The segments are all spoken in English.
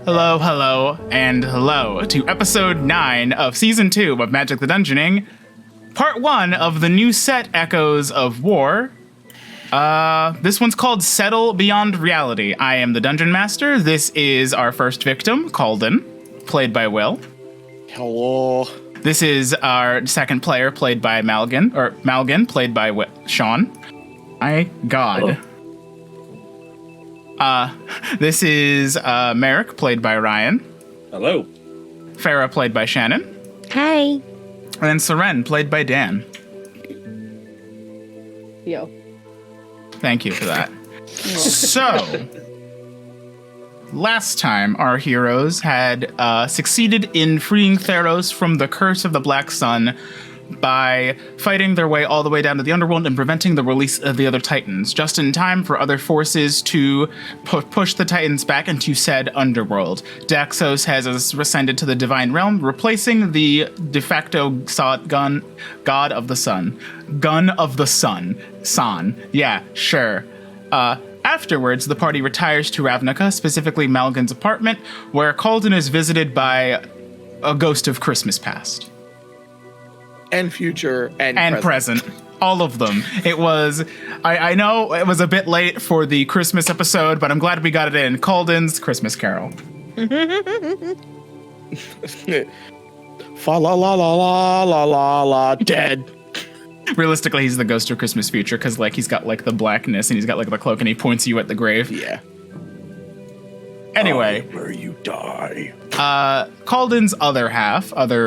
Hello, hello, and hello to episode 9 of season 2 of Magic The Dungeoning, part 1 of the new set Echoes of War. This one's called Settle Beyond Reality. I am the Dungeon Master. This is our first victim, Cauldon, played by Will. Hello. This is our second player, played by Malgan, played by Sean. My God. Hello. This is Merrick, played by Ryan. Hello. Farah, played by Shannon. Hi. And then Seren, played by Dan. Yo. Thank you for that. So, last time our heroes had succeeded in freeing Theros from the curse of the Black Sun by fighting their way all the way down to the underworld and preventing the release of the other Titans, just in time for other forces to push the Titans back into said underworld. Daxos has ascended to the Divine Realm, replacing the de facto God of the Sun. Gun of the Sun. San. Yeah, sure. Afterwards, the party retires to Ravnica, specifically Malgan's apartment, where Cauldon is visited by a ghost of Christmas past. And future and present. All of them. It was, I know it was a bit late for the Christmas episode, but I'm glad we got it in. Cauldon's Christmas Carol. Fa la la la la la la la dead. Realistically, he's the ghost of Christmas future because like he's got like the blackness and he's got like the cloak and he points you at the grave. Yeah. Anyway, Where you die. Cauldon's other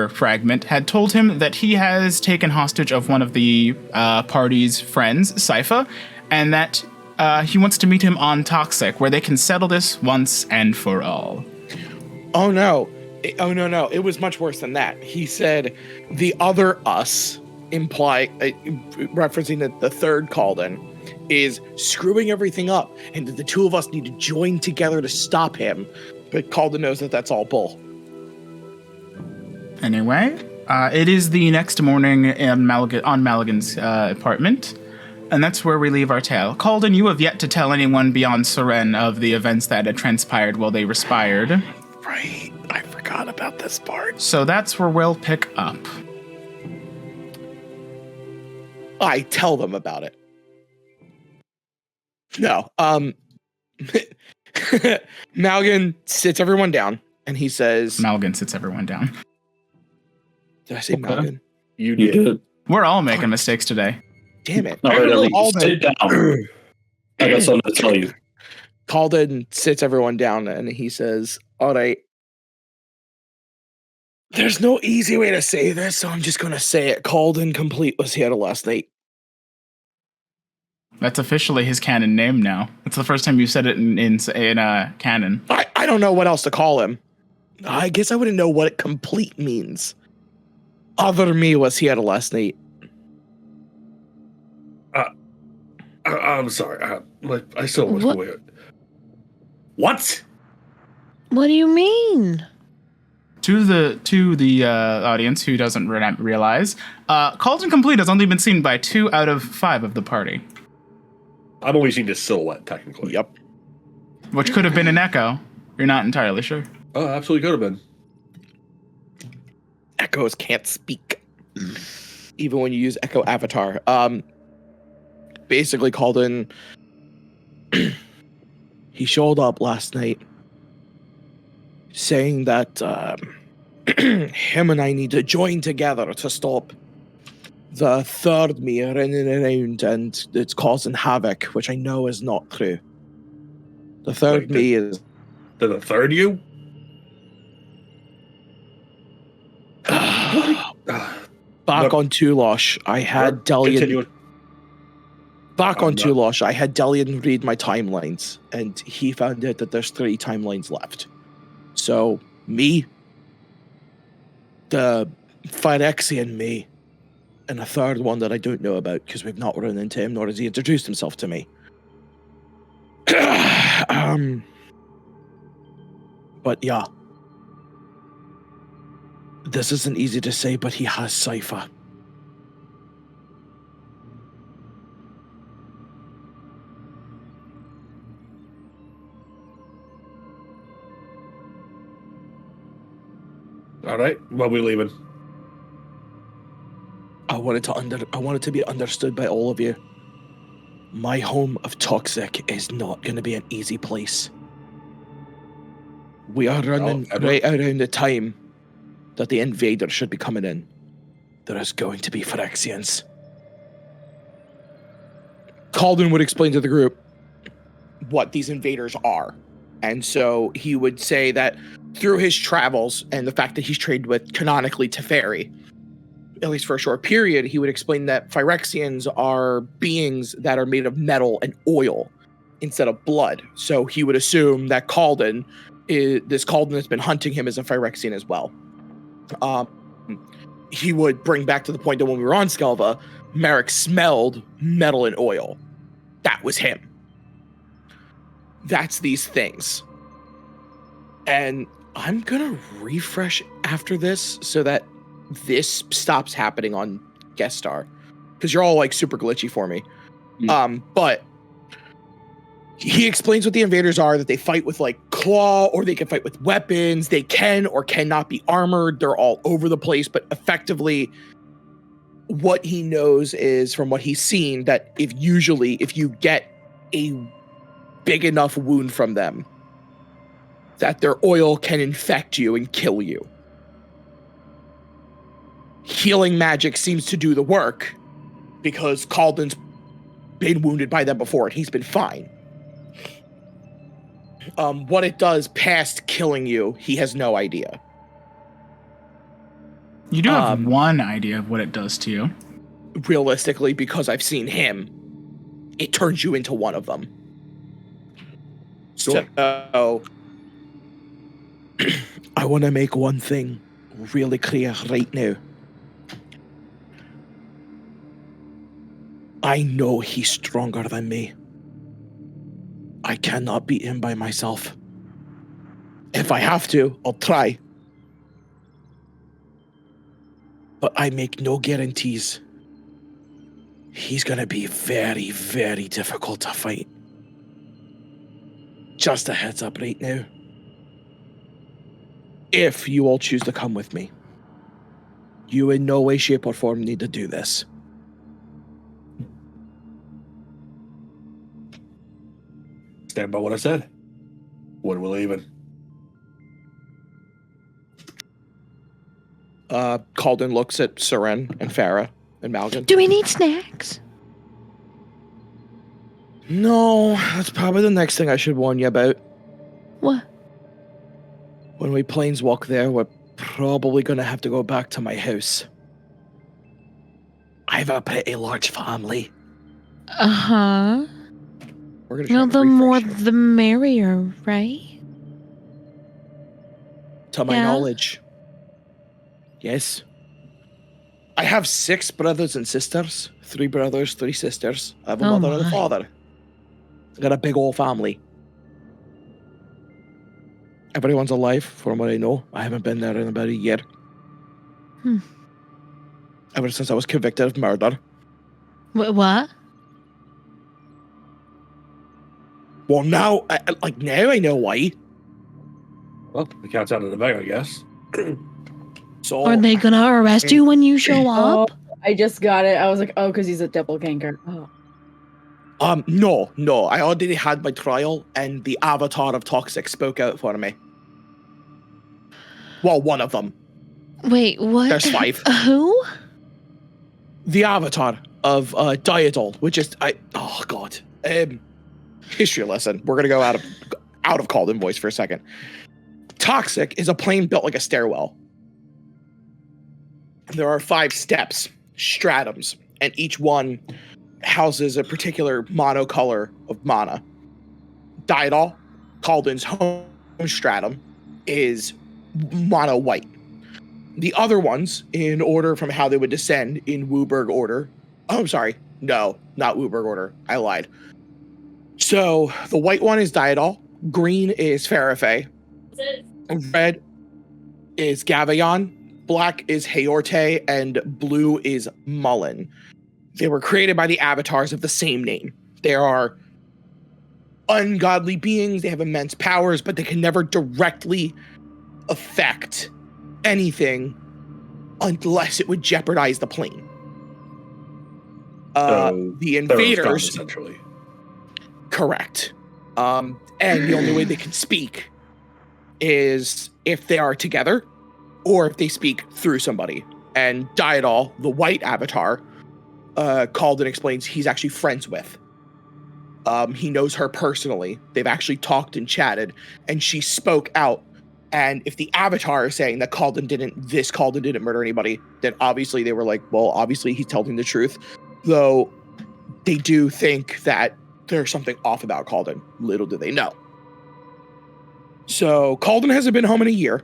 fragment, had told him that he has taken hostage of one of the party's friends, Sypha, and that he wants to meet him on Toxiq, where they can settle this once and for all. Oh no. No. It was much worse than that. He said the other us, referencing that the third Cauldon, is screwing everything up, and that the two of us need to join together to stop him. But Cauldon knows that that's all bull. Anyway, it is the next morning in Malgan's apartment, and that's where we leave our tale. Cauldon, you have yet to tell anyone beyond Seren of the events that had transpired while they respired. Right. I forgot about this part. So that's where we'll pick up. I tell them about it. No. Malgan sits everyone down, and he says... Malgan sits everyone down. Did I say Malgan? You did. We're all making mistakes today. Damn it. All right, Ellie, All sit down. I got something to tell you. Cauldon sits everyone down, and he says, all right, there's no easy way to say this, so I'm just going to say it. Cauldon Compleat was here last night. That's officially his canon name now. It's the first time you said it in canon. I don't know what else to call him. I guess I wouldn't know what complete means. Other me was here last night. I'm sorry. I still was weird. What? What do you mean? To the audience who doesn't realize, Cauldon Compleat has only been seen by 2 out of 5 of the party. I've only seen this silhouette, technically. Yep. Which could have been an echo. You're not entirely sure. Oh, absolutely could have been. Echoes can't speak. Even when you use Echo Avatar. Basically, Cauldon... he showed up last night saying that him and I need to join together to stop the third me running around and it's causing havoc, which I know is not true. The third Wait, me is... The third you? Back on Tulosh, I had Delian... Back on Tulosh, I had Delian read my timelines, and he found out that there's 3 timelines left. So, me, the phyrexian me, and a third one that I don't know about because we've not run into him, nor has he introduced himself to me. But yeah. This isn't easy to say, but he has Sypha. All right, when we leaving? I want it to be understood by all of you. My home of Toxiq is not going to be an easy place. We are running right around the time that the invaders should be coming in. There is going to be phyrexians. Cauldon would explain to the group what these invaders are. And so he would say that through his travels and the fact that he's traded with canonically Teferi, at least for a short period, he would explain that phyrexians are beings that are made of metal and oil instead of blood. So he would assume that this Cauldon that's been hunting him is a phyrexian as well. He would bring back to the point that when we were on Skelva, Merrick smelled metal and oil. That was him. That's these things. And I'm going to refresh after this so that this stops happening on guest star, because you're all like super glitchy for me. But he explains what the invaders are, that they fight with like claw, or they can fight with weapons. They can or cannot be armored. They're all over the place, but effectively what he knows is from what he's seen that if you get a big enough wound from them, that their oil can infect you and kill you. Healing magic seems to do the work because Cauldon's been wounded by them before and he's been fine. What it does past killing you, he has no idea. You do have one idea of what it does to you. Realistically, because I've seen him, it turns you into one of them. Sure. So, I want to make one thing really clear right now. I know he's stronger than me. I cannot beat him by myself. If I have to, I'll try. But I make no guarantees. He's gonna be very, very difficult to fight. Just a heads up right now. If you all choose to come with me, you in no way, shape, or form need to do this. Stand by what I said. When we're leaving. Cauldon looks at Seren and Farah and Malgan. Do we need snacks? No, that's probably the next thing I should warn you about. What? When we planeswalk there, we're probably going to have to go back to my house. I have a pretty large family. Uh-huh. We're gonna Well, the more the merrier, right? To my knowledge. Yes. I have 6 brothers and sisters. 3 brothers, 3 sisters. I have a mother and a father. I got a big old family. Everyone's alive, from what I know. I haven't been there in about a year. Ever since I was convicted of murder. What? Well, now I know why. Well, the cat's out of the bag, I guess. So Are they gonna arrest you when you show up? I just got it. I was like, oh, because he's a doppelganger. Oh. No. I already had my trial, and the avatar of Toxiq spoke out for me. Well, one of them. Wait, what? There's 5. Who? The avatar of Diadol, which is oh god. History lesson. We're gonna go out of Cauldon voice for a second. Toxiq is a plane built like a stairwell. There are 5 steps, stratums, and each one houses a particular mono color of mana. Diadol, Cauldon's home stratum, is mono white. The other ones, in order from how they would descend in Wooburg order. Oh, I'm sorry. No, not Wooburg order. I lied. So the white one is Diadol, green is Farafay, red is Gavion, black is Heorte, and blue is Mullen. They were created by the avatars of the same name. They are ungodly beings, they have immense powers, but they can never directly affect anything unless it would jeopardize the plane. So The Pharaoh's gone, invaders, essentially. correct. And the only way they can speak is if they are together or if they speak through somebody. And Diadol, the white avatar, Cauldon explains he's actually friends with. He knows her personally. They've actually talked and chatted, and she spoke out. And if the avatar is saying that Cauldon didn't murder anybody, then obviously they were like, well, obviously he's telling the truth. Though they do think that there's something off about Cauldon. Little do they know. So Cauldon hasn't been home in a year.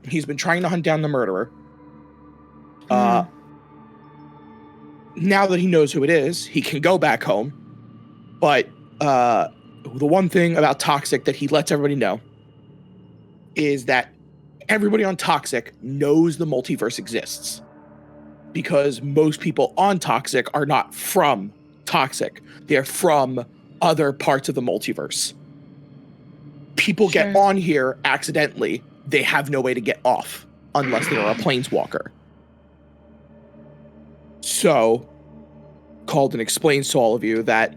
He's been trying to hunt down the murderer. Now that he knows who it is, he can go back home. But the one thing about Toxiq that he lets everybody know is that everybody on Toxiq knows the multiverse exists. Because most people on Toxiq are not from Toxiq. They're from other parts of the multiverse. People get on here accidentally. They have no way to get off unless they are a planeswalker. So, Cauldon explains to all of you that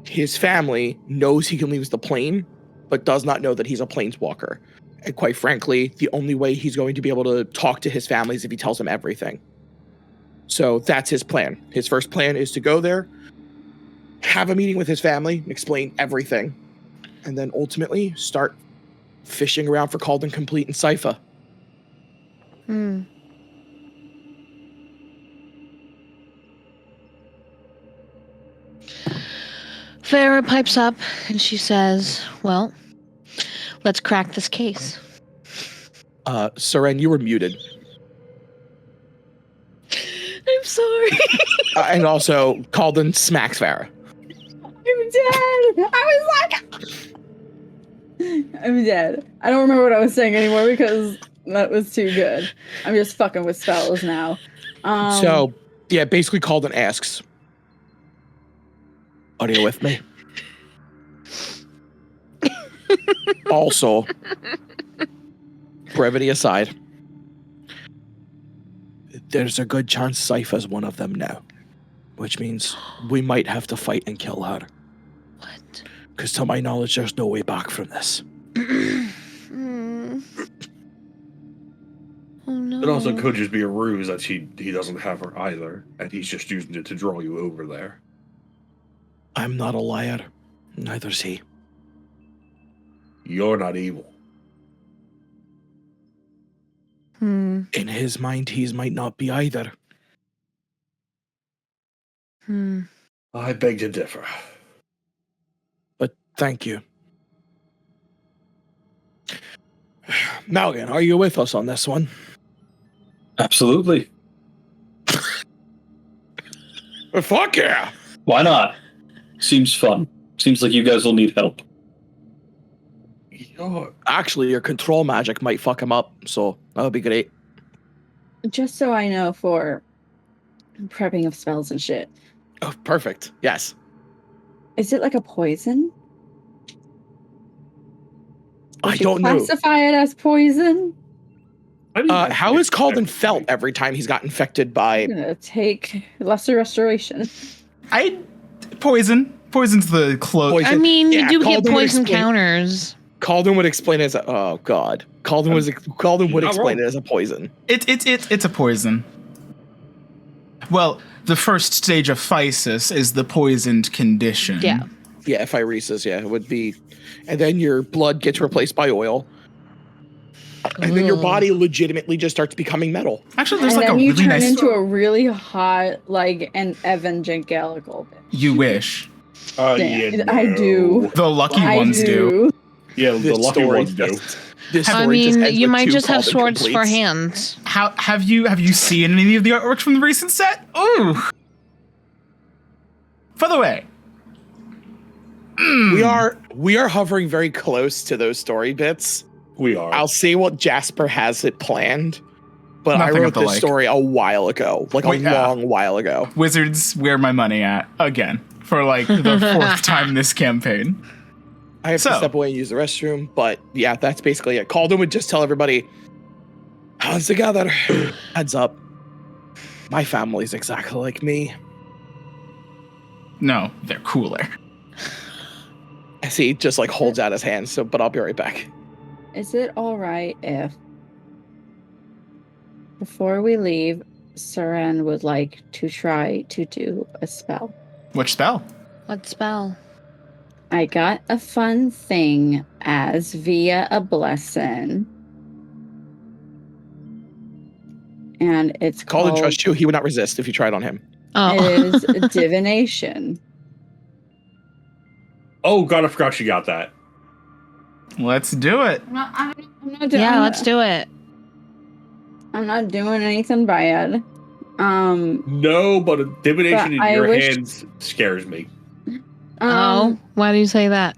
his family knows he can leave the plane, but does not know that he's a planeswalker. And quite frankly, the only way he's going to be able to talk to his family is if he tells them everything. So that's his plan. His first plan is to go there, have a meeting with his family, explain everything, and then ultimately start fishing around for Cauldon Compleat and Sypha. Farah pipes up and she says, well, let's crack this case. Seren, you were muted. I'm sorry. And also, Cauldon smacks Farah. I'm dead. I'm dead. I don't remember what I was saying anymore because that was too good. I'm just fucking with spells now. So, yeah, basically Cauldon asks, are you with me? Also, brevity aside, there's a good chance Sypha's one of them now. Which means we might have to fight and kill her. What? Because to my knowledge, there's no way back from this. Oh no. It also could just be a ruse that he doesn't have her either, and he's just using it to draw you over there. I'm not a liar. Neither's he. You're not evil. In his mind, he might not be either. I beg to differ. But thank you. Malgan, are you with us on this one? Absolutely. Fuck yeah! Why not? Seems fun. Seems like you guys will need help. Actually, your control magic might fuck him up, so that would be great. Just so I know for prepping of spells and shit. Oh, perfect. Yes. Is it like a poison? I don't know. Classify it as poison? How has Cauldon felt every time he's got infected by... I'm gonna take lesser restoration. Poison's the close. I mean, Yeah, you do get Cauldon would poison explain- counters. Cauldon would explain it as a... Oh, God. Cauldon would explain it as a poison. It's a poison. Well, the first stage of physis is the poisoned condition. Yeah. Yeah, phyresis, yeah, it would be... And then your blood gets replaced by oil. And then your body legitimately just starts becoming metal. Actually, there's And like then a you really turn nice... into a really hot, like, an evangelical bitch. You wish. I do. The lucky I ones do. Yeah, the This lucky story ones do. just- this I story just mean, ends you with might two just have Cauldon swords for Compleats. hands. How have you seen any of the artworks from the recent set? Ooh. By the way, We are hovering very close to those story bits. We are. I'll see what Jasper has it planned. But Nothing I of wrote the this like. story a while ago. Like Wait, a long while ago. Wizards, where my money at again for like the fourth time this campaign. I have to step away and use the restroom. But yeah, that's basically it. Cauldon would just tell everybody, bonds together. Heads up. My family's exactly like me. No, they're cooler. As he just like holds out his hand, but I'll be right back. Is it all right if, before we leave, Seren would like to try to do a spell? Which spell? What spell? I got a fun thing as via a blessing. And it's Cauldon called... trusts you. He would not resist if you tried on him. Oh. It is divination. Oh god, I forgot you got that. Let's do it. I'm not doing, Yeah, let's do it. I'm not doing anything bad. No, but a divination in I your wish- hands scares me. Oh, why do you say that?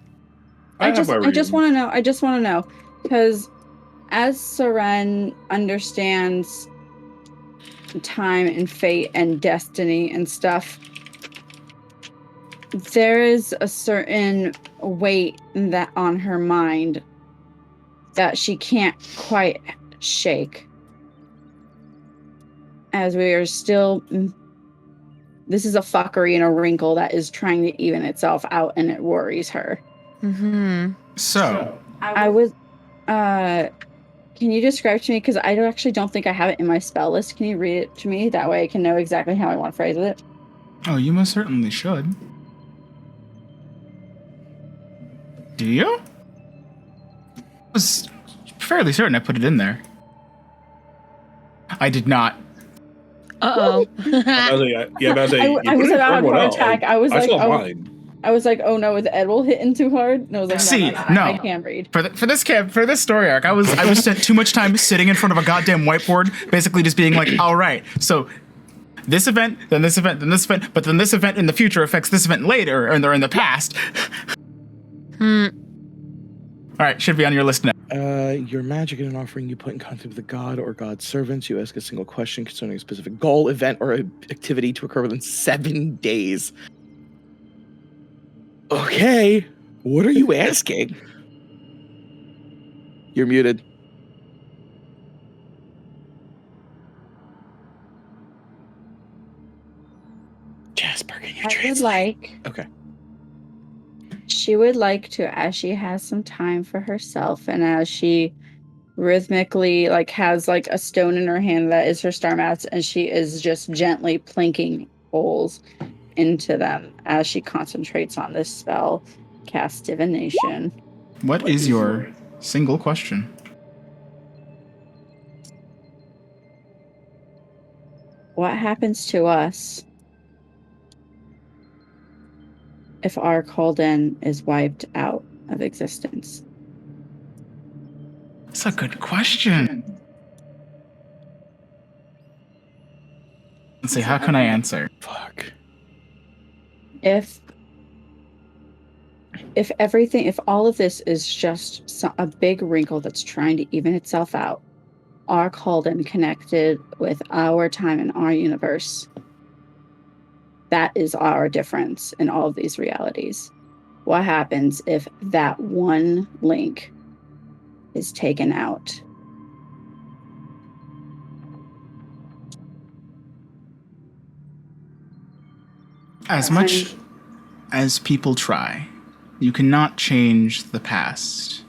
I just have my want reasons. to know because as Seren understands time and fate and destiny and stuff, there is a certain weight that on her mind that she can't quite shake. As we are still, this is a fuckery and a wrinkle that is trying to even itself out, and it worries her. Mm-hmm. So, I was, can you describe to me, because I actually don't think I have it in my spell list. Can you read it to me? That way I can know exactly how I want to phrase it. oh, you most certainly should. Do you? I was fairly certain I put it in there. I did not. Uh-oh. I was about to heart attack. I was I like, saw oh, mine. I was like, oh no, is Edwell hitting too hard? And I was like, See, no, no. I can't read. For this story arc, I spent too much time sitting in front of a goddamn whiteboard, basically just being like, all right, so this event, then this event, then this event, but then this event in the future affects this event later, and they're in the past. All right, should be on your list now. Your magic and an offering you put in contact with a god or god's servants. You ask a single question concerning a specific goal, event, or activity to occur within 7 days. Okay, what are you asking? You're muted. Jasper, can you I would translate? Okay. She would like to, as she has some time for herself, and as she rhythmically has a stone in her hand that is her star mats, and she is just gently plinking holes into them as she concentrates on this spell, cast divination. What is your single question? What happens to us if our Cauldon is wiped out of existence? That's a good question. Let's see, how can I answer? Fuck. If all of this is just a big wrinkle that's trying to even itself out, our Cauldon connected with our time and our universe, that is our difference in all of these realities. What happens if that one link is taken out? As much as people try, you cannot change the past.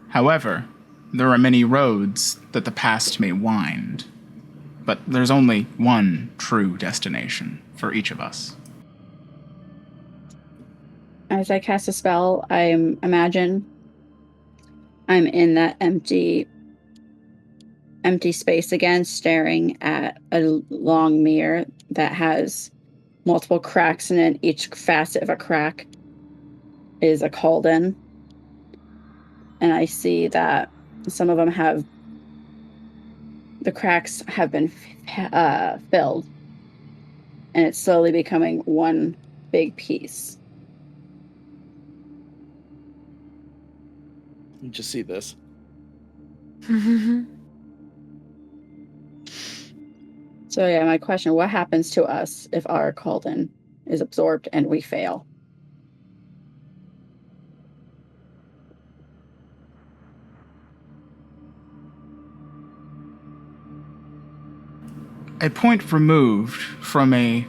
However, there are many roads that the past may wind, but there's only one true destination for each of us. As I cast a spell, I imagine I'm in that empty space again, staring at a long mirror that has multiple cracks in it. Each facet of a crack is a Cauldon. And I see that some of them the cracks have been filled. And it's slowly becoming one big piece. You just see this. So yeah, my question, what happens to us if our Cauldon is absorbed and we fail? a point removed from a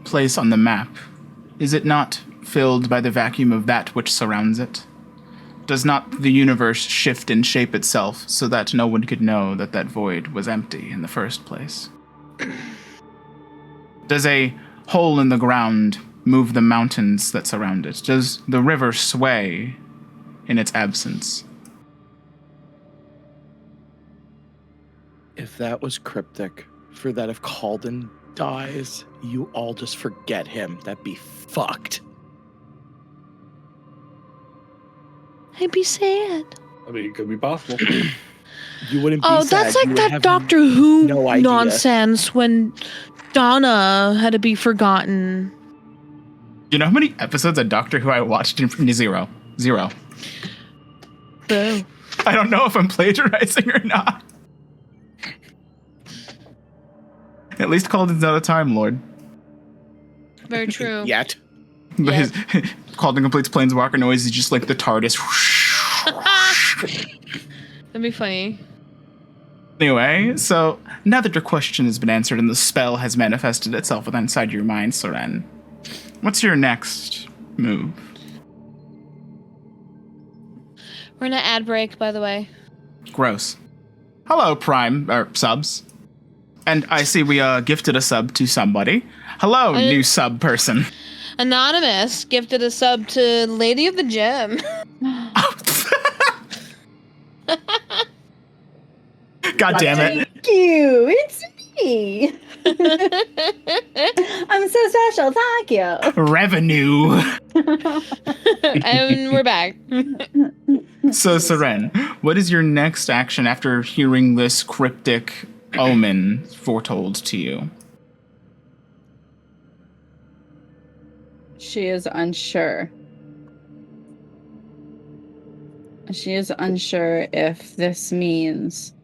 place on the map, is it not filled by the vacuum of that which surrounds it? Does not the universe shift and shape itself so that no one could know that that void was empty in the first place? Does a hole in the ground move the mountains that surround it? Does the river sway in its absence? If that was cryptic, for that if Cauldon dies, you all just forget him, that'd be fucked. I'd be sad. I mean, it could be possible. You wouldn't be Oh, sad. that's like You would that have Doctor Who no idea. nonsense when Donna had to be forgotten. You know how many episodes of Doctor Who I watched in Zero? Boo. I don't know if I'm plagiarizing or not. At least Cauldon's not a Time Lord. Very true. Yet. But his Cauldon Compleat's planeswalker noise is just like the TARDIS. That'd be funny. Anyway, so now that your question has been answered and the spell has manifested itself inside your mind, Soren, what's your next move? We're in an ad break, by the way. Gross. Hello, Prime, or subs. And I see we gifted a sub to somebody. Hello, new sub person. Anonymous gifted a sub to Lady of the Gem. God damn it. Thank you. It's me. I'm so special. Thank you. Revenue. And we're back. So, Soren, what is your next action after hearing this cryptic omen foretold to you? She is unsure. She is unsure if this means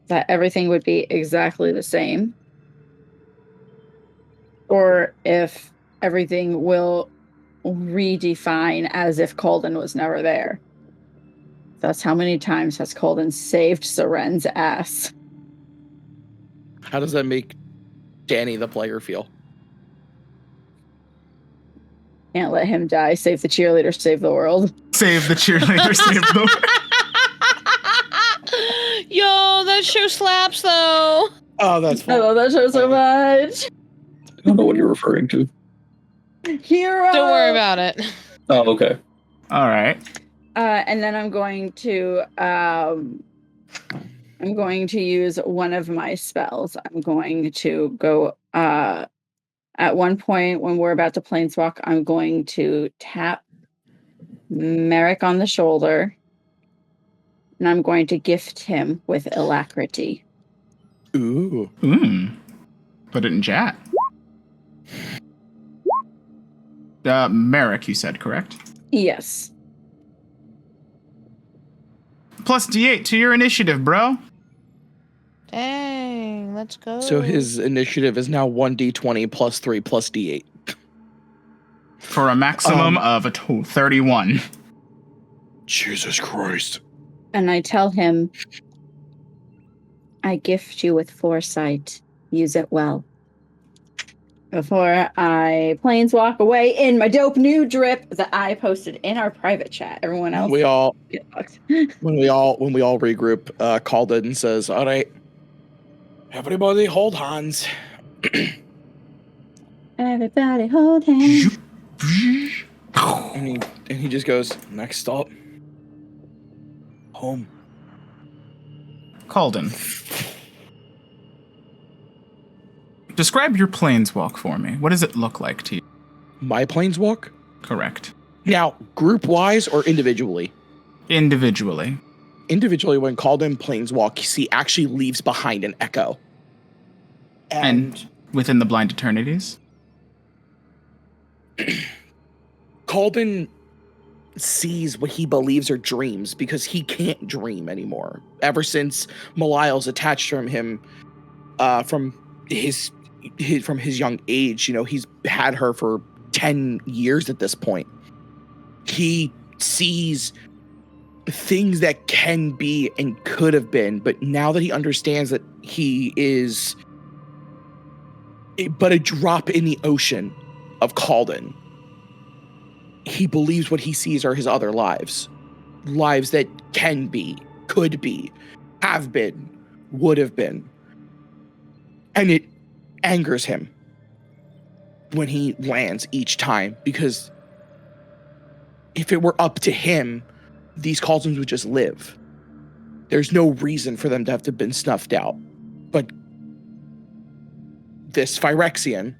that everything would be exactly the same, or if everything will redefine as if Cauldon was never there. That's how many times has Cauldon saved Soren's ass. How does that make Danny the player feel? Can't let him die. Save the cheerleader, save the world. Save the cheerleader, save the world. Yo, that show slaps, though. Oh, that's I fine. love that show so much. I don't know what you're referring to. Hero. Don't worry about it. Oh, okay. All right. And then I'm going to use one of my spells. I'm going to go at one point when we're about to planeswalk, I'm going to tap Merrick on the shoulder, and I'm going to gift him with alacrity. Ooh. Put it in chat. Merrick, you said, correct? Yes. Plus D8 to your initiative, bro. Dang, let's go. So his initiative is now 1d20 plus 3 plus d8. For a maximum of 31. Jesus Christ. And I tell him, I gift you with foresight. Use it well. Before I planeswalk away in my dope new drip that I posted in our private chat. Everyone else We all get fucked. when we all regroup, Cauldon says, "All right, everybody hold hands." Everybody hold hands. and he just goes, "Next stop, home." Cauldon. Describe your planeswalk for me. What does it look like to you? My planeswalk? Correct. Now, group-wise or individually? Individually. Individually, when Cauldon planeswalk, he actually leaves behind an echo. And within the blind eternities? Cauldon sees what he believes are dreams because he can't dream anymore. Ever since Malile's attached from him, from his young age, he's had her for 10 years at this point. He sees things that can be and could have been, but now that he understands that he is but a drop in the ocean of Cauldon. He believes what he sees are his other lives. Lives that can be, could be, have been, would have been. And it angers him when he lands each time, because if it were up to him, these Cauldons would just live. There's no reason for them to have been snuffed out. But this phyrexian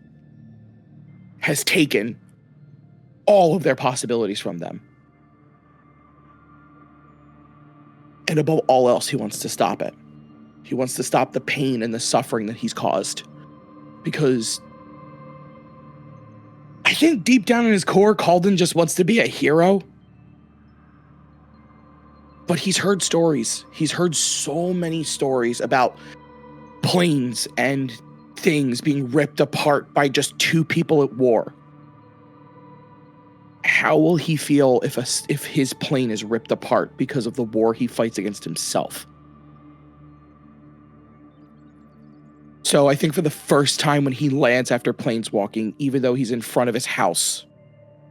has taken all of their possibilities from them. And above all else, he wants to stop it. He wants to stop the pain and the suffering that he's caused. Because I think deep down in his core, Cauldon just wants to be a hero. But he's heard stories. He's heard so many stories about planes and things being ripped apart by just two people at war. How will he feel if his plane is ripped apart because of the war he fights against himself? So I think for the first time when he lands after planeswalking, even though he's in front of his house,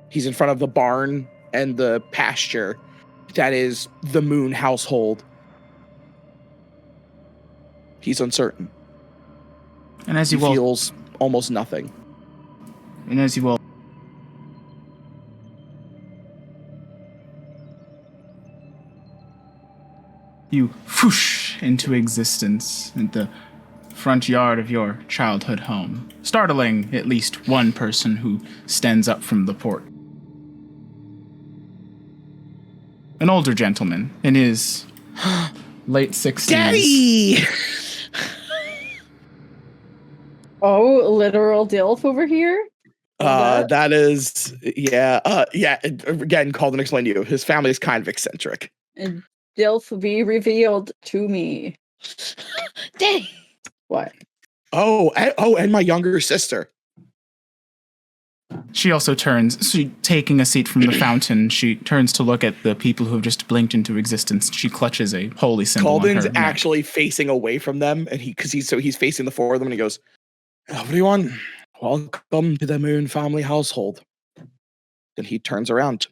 he's in front of the barn and the pasture that is the Moon household, he's uncertain. And as he feels almost nothing. And as you will, you whoosh into existence at the front yard of your childhood home, startling at least one person who stands up from the port. An older gentleman in his late 60s. Daddy! Oh, literal Dilf over here? That is, yeah. Again, Cauldon explained to you, his family is kind of eccentric. And Dilf be revealed to me. Dang. What? And my younger sister. She also turns, taking a seat from the fountain, she turns to look at the people who have just blinked into existence. She clutches a holy symbol on her Cauldon's neck. actually facing away from them, and he's facing the four of them, and he goes, "Everyone, welcome to the Moon family household." Then he turns around.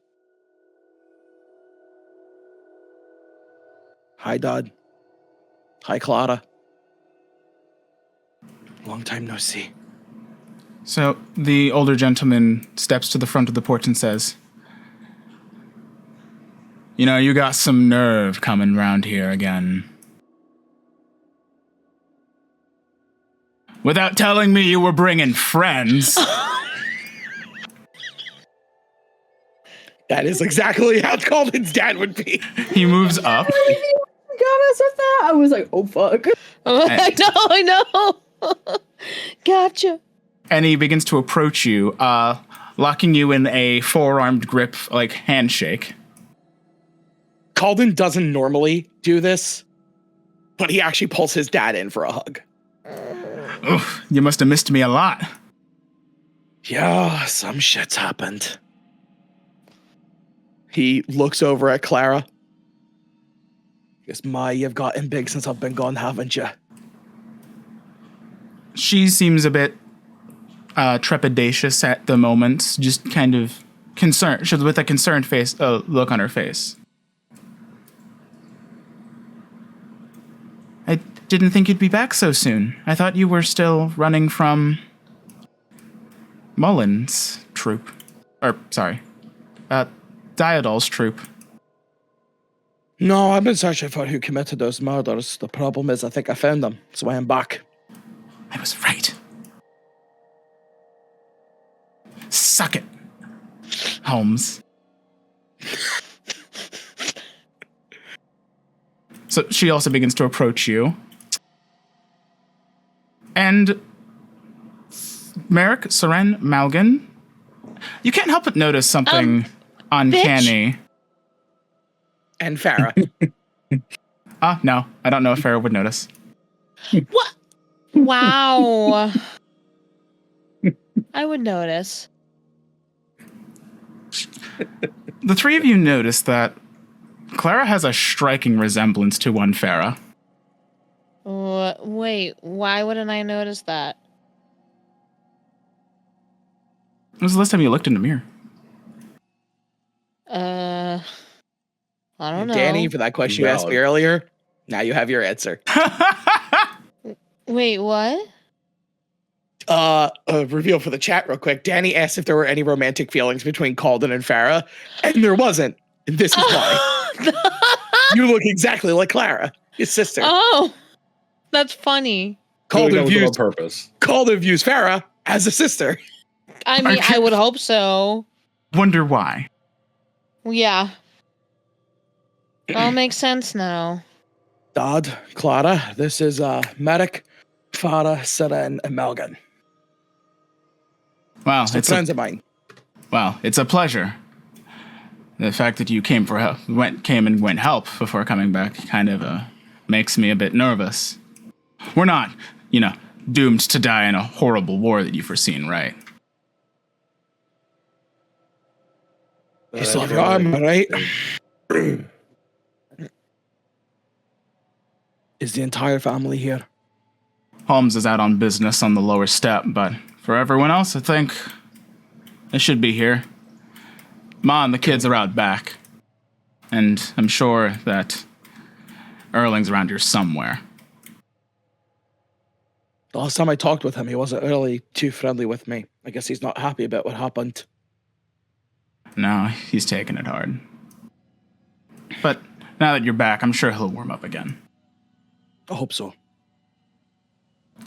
Hi, Dad. Hi, Clara. Long time no see. So the older gentleman steps to the front of the porch and says, "You know, you got some nerve coming round here again. Without telling me you were bringing friends." That is exactly how Cauldon's dad would be. He moves up. Got us with that. I was like, oh fuck. I know. Gotcha. And he begins to approach you, locking you in a four-armed grip, like handshake. Cauldon doesn't normally do this, but he actually pulls his dad in for a hug. Oof, you must have missed me a lot. Yeah, some shit's happened. He looks over at Clara. He goes, "My, you've gotten big since I've been gone, haven't you?" She seems a bit trepidatious at the moment, just kind of concerned, with a concerned face, look on her face. I didn't think you'd be back so soon. I thought you were still running from Mullen's troop. Diadol's troop. No, I've been searching for who committed those murders. The problem is I think I found them, so I am back. I was right. Suck it, Holmes. So she also begins to approach you. And Merrick, Seren, Malgan, you can't help but notice something uncanny. Bitch. And Farah. No, I don't know if Farah would notice. What? Wow. I would notice. The three of you notice that Clara has a striking resemblance to one Farah. Wait, why wouldn't I notice that? When was the last time you looked in the mirror? I don't know. Danny, for that question you asked me earlier, now you have your answer. Wait, what? Reveal for the chat real quick. Danny asked if there were any romantic feelings between Cauldon and Farah, and there wasn't. And this is why. You look exactly like Clara, his sister. Oh, that's funny. Cauldon views on purpose. Cauldon views Farah as a sister. I mean, I would hope so. Wonder why. Yeah. It all makes sense now. Dad, Clara, this is Merrick, Farah, Sarah, and Melgan. Wow, It's friends of mine. Wow, it's a pleasure. The fact that you came for help, came and went help before coming back, kind of makes me a bit nervous. We're not, doomed to die in a horrible war that you've foreseen, right? You still have your arm, right? Is the entire family here? Holmes is out on business on the lower step, but for everyone else, I think they should be here. Ma and the kids are out back, and I'm sure that Erling's around here somewhere. The last time I talked with him, he wasn't really too friendly with me. I guess he's not happy about what happened. No, he's taking it hard. But now that you're back, I'm sure he'll warm up again. I hope so.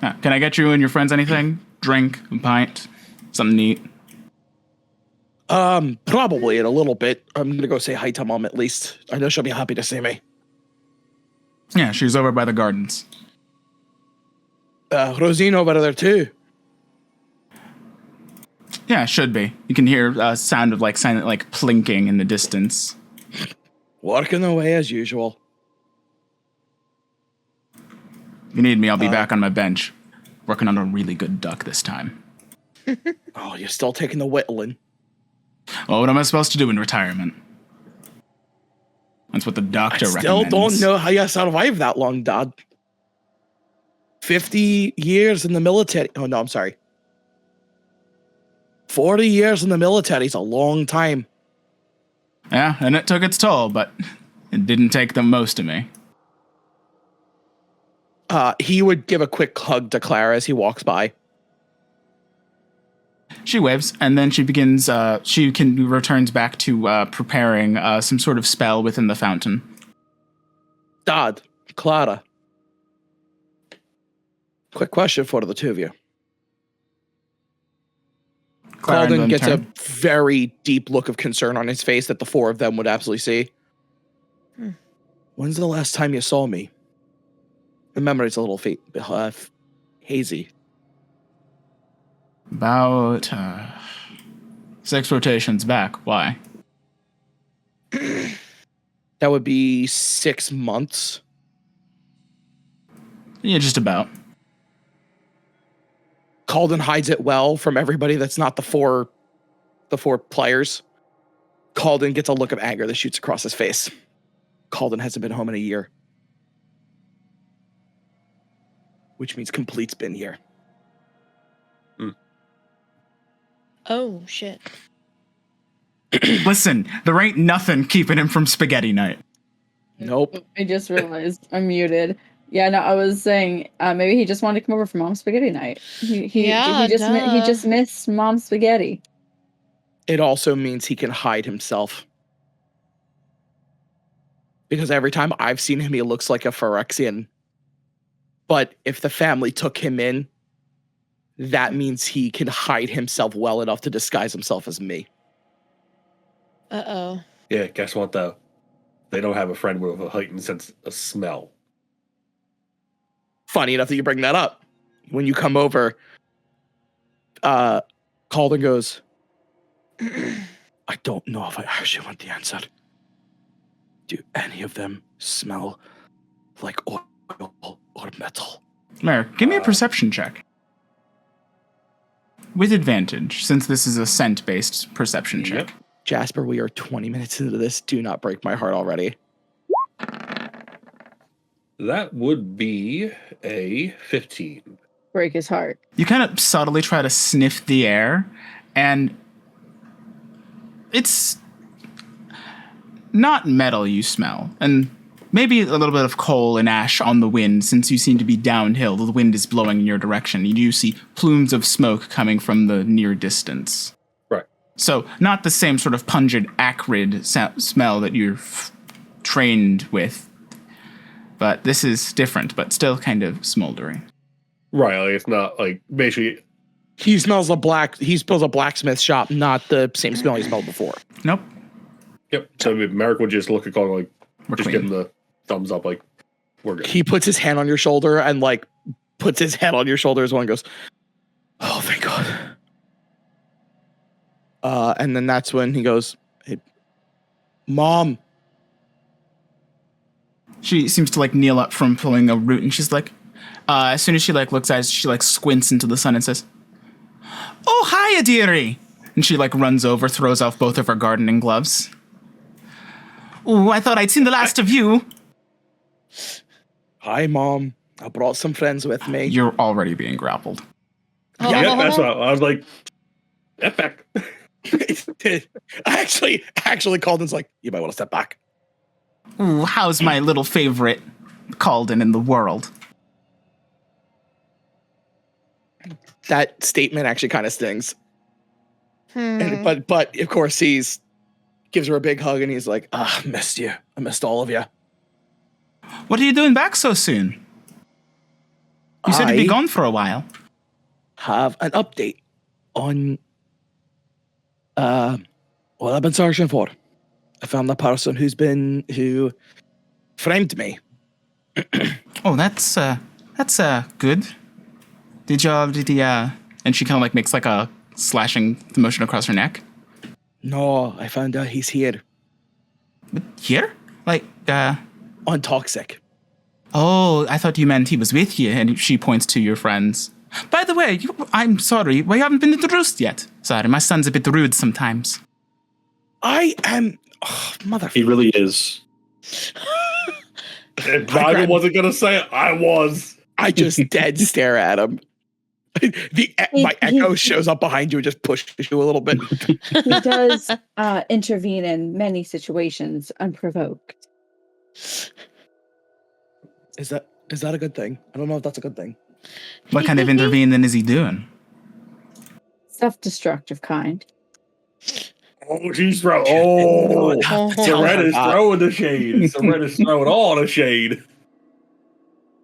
Can I get you and your friends anything? Drink, a pint, something neat? Probably in a little bit. I'm gonna go say hi to Mom at least. I know she'll be happy to see me. Yeah, she's over by the gardens. Rosine over there too. Yeah, should be. You can hear a sound of silent plinking in the distance. Working away as usual. If you need me, I'll be back on my bench, working on a really good duck this time. Oh, you're still taking the whittling. Well, what am I supposed to do in retirement? That's what the doctor I still recommends. don't know how you survived that long, Dad. 50 years in the military. Oh, no, I'm sorry. 40 years in the military is a long time. Yeah, and it took its toll, but it didn't take the most of me. He would give a quick hug to Clara as he walks by. She waves, and then she begins, returns back to preparing some sort of spell within the fountain. Dad, Clara. Quick question for the two of you. Cauldon gets a very deep look of concern on his face that the four of them would absolutely see. When's the last time you saw me? The memory's a little hazy. About 6 rotations back. Why? That would be 6 months. Yeah, just about. Cauldon hides it well from everybody that's not the four players. Cauldon gets a look of anger that shoots across his face. Cauldon hasn't been home in a year. Which means Compleat's been here. Oh, shit. Listen, there ain't nothing keeping him from spaghetti night. Nope. I just realized I'm muted. Yeah, no, I was saying maybe he just wanted to come over for Mom's spaghetti night. He just missed Mom's spaghetti. It also means he can hide himself. Because every time I've seen him, he looks like a phyrexian. But if the family took him in, that means he can hide himself well enough to disguise himself as me. Uh-oh. Yeah, guess what, though? They don't have a friend with a heightened sense of smell. Funny enough that you bring that up. When you come over, Cauldon goes, I don't know if I actually want the answer. Do any of them smell like oil or metal? Merrick, give me a perception check. With advantage, since this is a scent-based perception check. Jasper, we are 20 minutes into this. Do not break my heart already. That would be a 15. Break his heart. You kind of subtly try to sniff the air, And it's not metal you smell, and maybe a little bit of coal and ash on the wind, since you seem to be downhill. The wind is blowing in your direction. You do see plumes of smoke coming from the near distance. Right. So not the same sort of pungent, acrid smell that you're trained with, but this is different, but still kind of smoldering. Right, like it's not like basically. He smells a blacksmith shop, not the same smell he smelled before. Nope. Yep. So Merrick would just look at Cauldon like, We're just clean. give him the thumbs up, like we're good. He puts his hand on your shoulder and like puts his head on your shoulder as well and goes, "Oh, thank God." And then that's when he goes, "Hey, Mom." She seems to like kneel up from pulling a root, and she's like, as soon as she like looks at it, she like squints into the sun and says, "Oh, hiya, dearie." And she like runs over, throws off both of her gardening gloves. "Oh, I thought I'd seen the last of you." "Hi, Mom. I brought some friends with me." You're already being grappled. Yeah, that's what I was like. Step back. actually, Cauldon's like, "You might want to step back." Ooh, how's my little favorite Cauldon in the world? That statement actually kind of stings. And, but of course gives her a big hug and he's like, "Ah, missed you. I missed all of you." What are you doing back so soon? You said you'd be gone for a while. Have an update on what I've been searching for. I found the person who framed me. Oh, that's good. Did he, and she kind of like makes like a slashing motion across her neck. No, I found out he's here. Here? Like, On Toxiq. Oh, I thought you meant he was with you, and she points to your friends. By the way, I'm sorry, we haven't been introduced yet. Sorry, my son's a bit rude sometimes. I am... Oh, motherfucker. He really is. If Dragon wasn't going to say it, I was. I just dead stare at him. My echo shows up behind you and just pushes you a little bit. He does intervene in many situations unprovoked. Is that a good thing? I don't know if that's a good thing. What kind of intervening is he doing? Self-destructive kind. Oh, she's throwing. Oh, Serena's throwing the shade. Serena's throwing all the shade.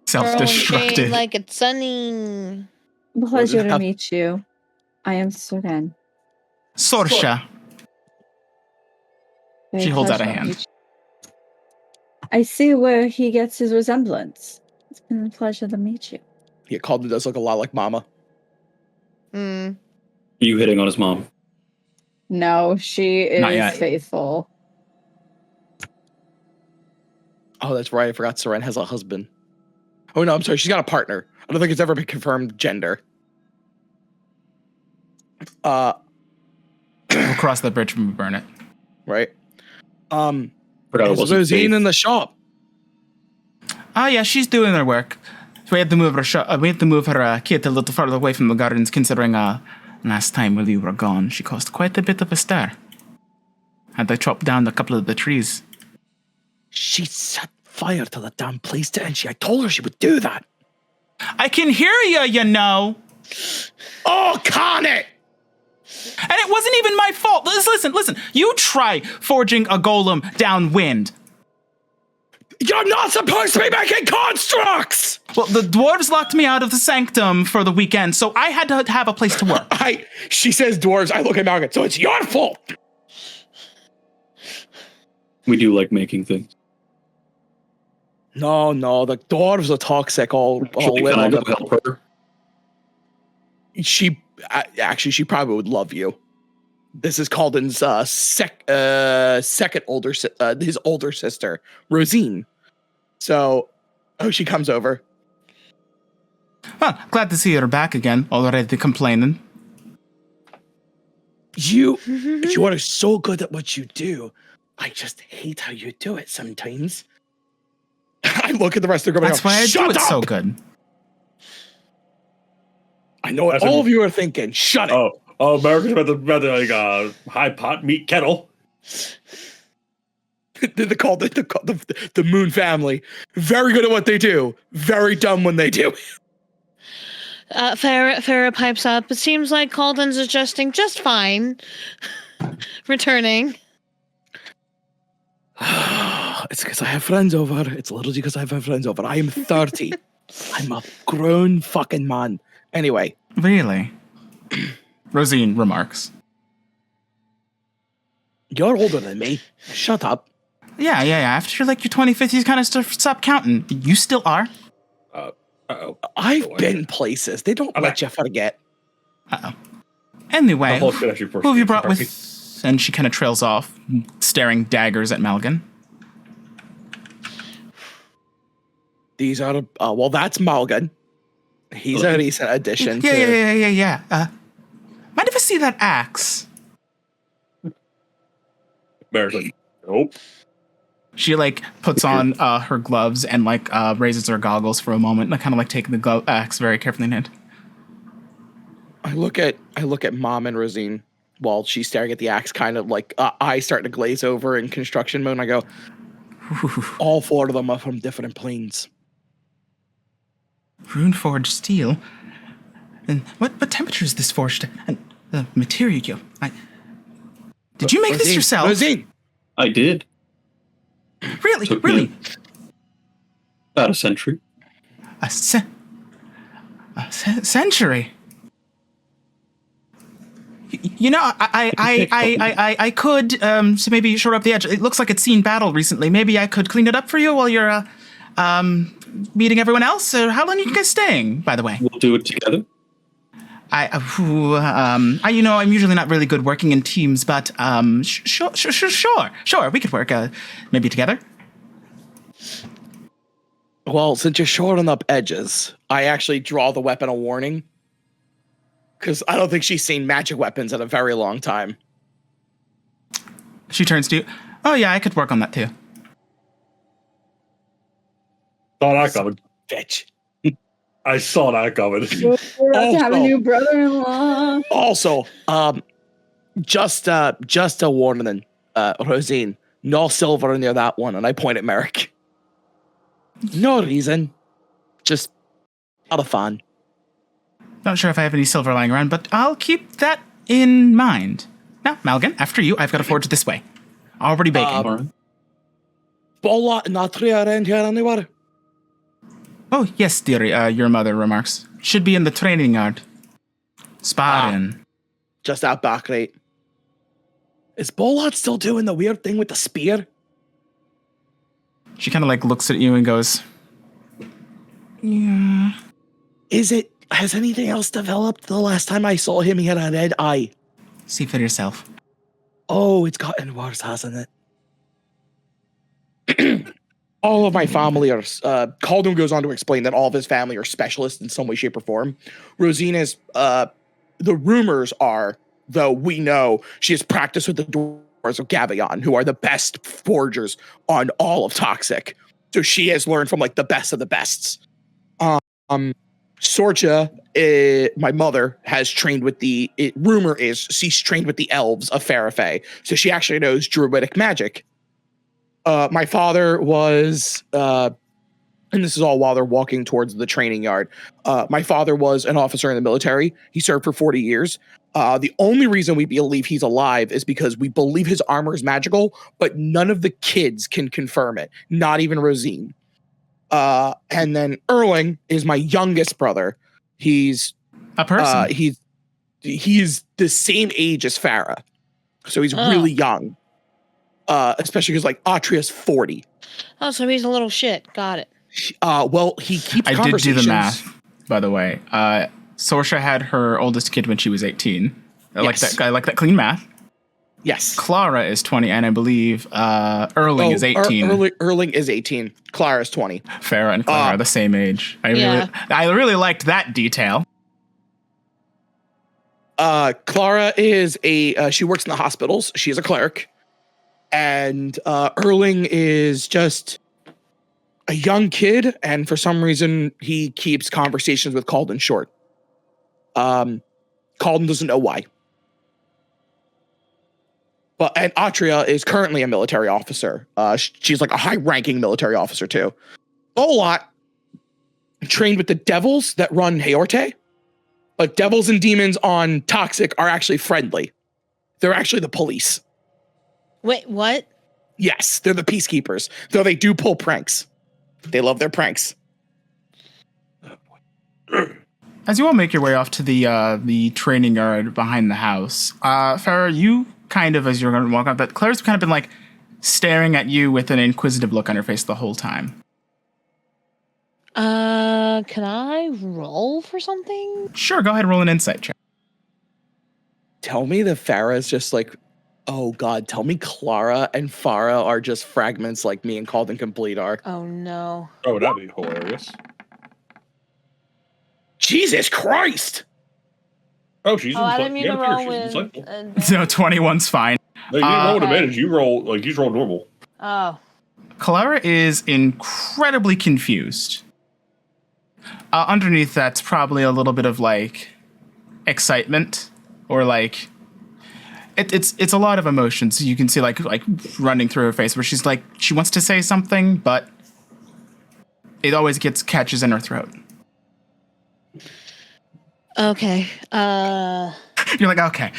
Self-destructive. Like it's sunny. Pleasure to meet you. I am Soren. Sorsha. She holds out a hand. I see where he gets his resemblance. It's been a pleasure to meet you. Yeah, Cauldon does look a lot like Mama. Are you hitting on his mom? No, she Not is yet. faithful. Oh, that's right. I forgot Seren has a husband. Oh, no, I'm sorry. She's got a partner. I don't think it's ever been confirmed gender. We'll cross that bridge when we burn it. Right? Forgot it Is wasn't Rosine Faith. in the shop? Oh yeah, she's doing her work. So we had to move her kit a little farther away from the gardens, considering last time while you were gone, she caused quite a bit of a stir. Had to chop down a couple of the trees. She set fire to the damn place, didn't she? I told her she would do that. I can hear you know. Oh, con it! And it wasn't even my fault. Listen. You try forging a golem downwind. You're not supposed to be making constructs! Well, the dwarves locked me out of the sanctum for the weekend, so I had to have a place to work. She says dwarves. I look at Malcolm. So it's your fault. We do like making things. No, the dwarves are toxic. All Can live I on go them. help her? She probably would love you. This is Cauldon's second older his older sister, Rosine. So, she comes over. Well, glad to see her back again, already complaining. You are so good at what you do. I just hate how you do it sometimes. I look at the rest of the group. That's why I do it so good. I know what all of you are thinking. Shut it. Oh, America's about the high pot meat kettle. The Moon family, very good at what they do, very dumb when they do. Farah pipes up. It seems like Cauldon's adjusting just fine. Returning. It's because I have friends over. It's literally because I have friends over. I am 30. I'm a grown fucking man. Anyway. Really? Rosine remarks. You're older than me. Shut up. Yeah. After like your 25th, you kind of stop counting. You still are. Uh-oh. I've been places. They don't let you forget. Uh-oh. Anyway, who have you brought Sorry. with? And she kind of trails off, staring daggers at Malgan. These are, well, that's Malgan. He's a recent addition. Yeah. Mind if I see that axe? Bear's like, nope. She like puts on her gloves and like raises her goggles for a moment, and kind of like taking the axe very carefully in hand. I look at Mom and Rosine while she's staring at the axe, kind of like eyes starting to glaze over in construction mode. And I go, all four of them are from different planes. Runeforged steel. And what temperature is this forged? And the material. Did you make this yourself? Rosine. I did. Really? Took Really? me about a century. A century. You know, I could so maybe shore up the edge. It looks like it's seen battle recently. Maybe I could clean it up for you while you're meeting everyone else. How long are you guys staying, by the way? We'll do it together. You know, I'm usually not really good working in teams, but sure, we could work maybe together. Well, since you're shoring up edges, I actually draw the weapon a warning. Because I don't think she's seen magic weapons in a very long time. She turns to you. Oh yeah, I could work on that too. Saw that coming. Bitch. I saw that coming. We're about to have a new brother-in-law. Also, just a warning, Rosine. No silver near that one, and I point at Merrick. No reason. Just not a fan. Not sure if I have any silver lying around, but I'll keep that in mind. Now, Malgan, after you, I've got to forge this way. Already baking. Bola natria around here anywhere? Oh, yes, dearie, your mother remarks. Should be in the training yard. Sparring. Just out back, right? Is Bolot still doing the weird thing with the spear? She kind of like looks at you and goes, yeah. Has anything else developed? The last time I saw him, he had a red eye. See for yourself. Oh, it's gotten worse, hasn't it? All of my family are... Cauldon goes on to explain that all of his family are specialists in some way, shape, or form. Rosine is... the rumors are, though we know, she has practiced with the dwarves of Gavion, who are the best forgers on all of Toxiq. So she has learned from, like, the best of the bests. Sorcha, my mother, has trained with rumor is she's trained with the elves of Farafay. So she actually knows druidic magic. My father was, and this is all while they're walking towards the training yard. My father was an officer in the military. He served for 40 years. The only reason we believe he's alive is because we believe his armor is magical, but none of the kids can confirm it. Not even Rosine. And then Erling is my youngest brother. He's a person. He's the same age as Farah. So he's really young. Especially because like Atria's 40. Oh, so he's a little shit. Got it. Well, he keeps I did do the conversations. math, by the way. Sorsha had her oldest kid when she was 18. I like that clean math. Yes. Clara is 20, and I believe Erling is 18. Erling is 18. Clara is 20. Farah and Clara are the same age. I really liked that detail. Clara is she works in the hospitals. She is a cleric. And Erling is just a young kid, and for some reason he keeps conversations with Cauldon short. Cauldon doesn't know why. And Atria is currently a military officer. She's like a high-ranking military officer too. Bolot trained with the devils that run Heorte, but devils and demons on Toxiq are actually friendly. They're actually the police. Wait, what? Yes, they're the peacekeepers, though they do pull pranks. They love their pranks. As you all make your way off to the training yard behind the house, Farah, you kind of, as you're going to walk up, that Claire's kind of been like staring at you with an inquisitive look on her face the whole time. Can I roll for something? Sure, go ahead and roll an insight check. Tell me that Farah's just like, oh God, tell me Clara and Farah are just fragments like me and Cauldon Compleat are. Oh no. Oh, that'd be hilarious. Jesus Christ! Oh, she's I didn't mean to roll with... No, 21's fine. No, you didn't roll with advantage. You roll normal. Oh. Clara is incredibly confused. Underneath that's probably a little bit of like excitement or like it's a lot of emotions. You can see like running through her face where she's like she wants to say something, but it always catches in her throat. Okay. You're like, okay.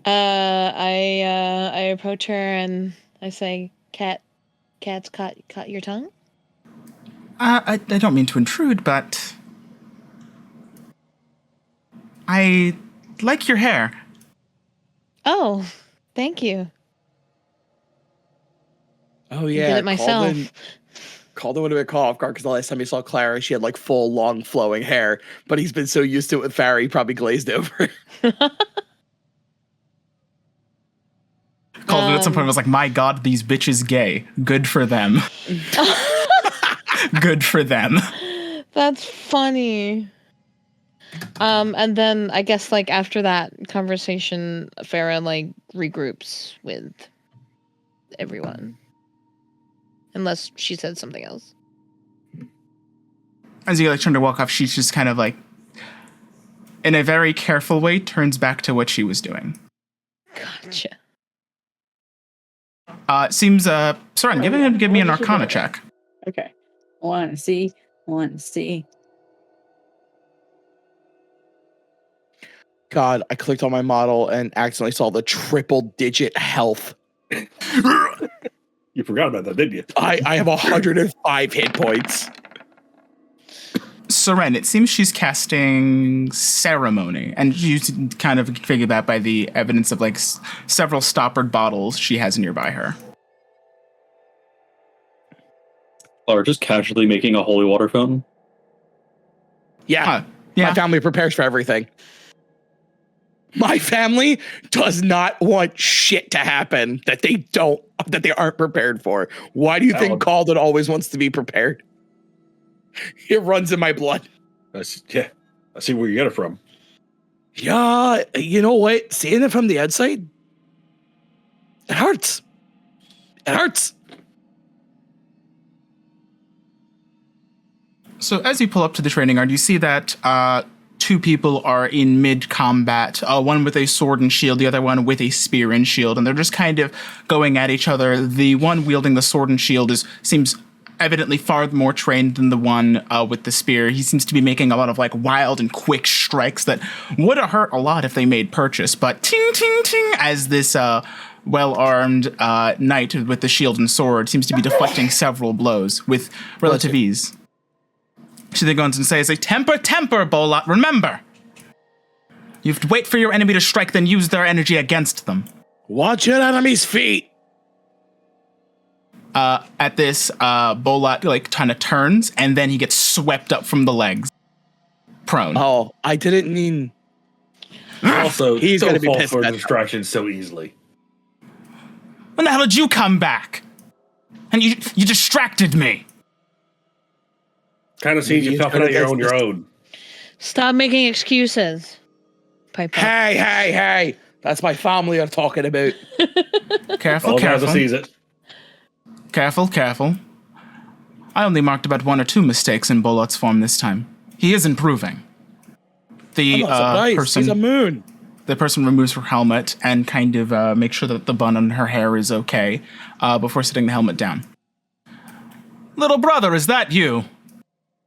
I approach her and I say, Cat's caught your tongue? I don't mean to intrude, but I like your hair. Oh, thank you. Oh yeah, I did it myself. Cauldon would have been caught off guard because the last time he saw Clara, she had like full, long, flowing hair. But he's been so used to it with Farah, he probably glazed over. Cauldon at some point was like, my God, these bitches gay. Good for them. Good for them. That's funny. And then I guess like after that conversation, Farah like regroups with everyone. Unless she said something else. As you like trying to walk off, she's just kind of like, in a very careful way, turns back to what she was doing. Gotcha. Seems Soren, give me an Arcana check. Okay. Want to see. God, I clicked on my model and accidentally saw the triple-digit health. You forgot about that, didn't you? I have 105 hit points. Soren, it seems she's casting Ceremony, and you kind of figure that by the evidence of like several stoppered bottles she has nearby her. Or just casually making a holy water fountain? Yeah. Yeah. My family prepares for everything. My family does not want shit to happen that they aren't prepared for. Why do you think Cauldon always wants to be prepared? It runs in my blood. I see where you get it from. Yeah, you know what? Seeing it from the outside, it hurts. It hurts. So as you pull up to the training yard, you see that two people are in mid-combat, one with a sword and shield, the other one with a spear and shield, and they're just kind of going at each other. The one wielding the sword and shield seems evidently far more trained than the one with the spear. He seems to be making a lot of like wild and quick strikes that would have hurt a lot if they made purchase, but ting, ting, ting, as this well-armed knight with the shield and sword seems to be deflecting several blows with relative ease. She then goes and says, temper, Bolot, remember. You have to wait for your enemy to strike, then use their energy against them. Watch your enemy's feet. At this, Bolot like kind of turns, and then he gets swept up from the legs. Prone. Oh, I didn't mean... Also, he's going to to be fall pissed for at distraction so easily. When the hell did you come back? And you distracted me. Kind of seems you're tough enough on your own. Stop making excuses. Pipe up. Hey. That's my family I'm talking about. Careful. Sees it. Careful. I only marked about 1 or 2 mistakes in Bolot's form this time. He is improving. The I'm not surprised. person... He's a moon. the person removes her helmet and kind of makes sure that the bun on her hair is okay before setting the helmet down. Little brother, is that you?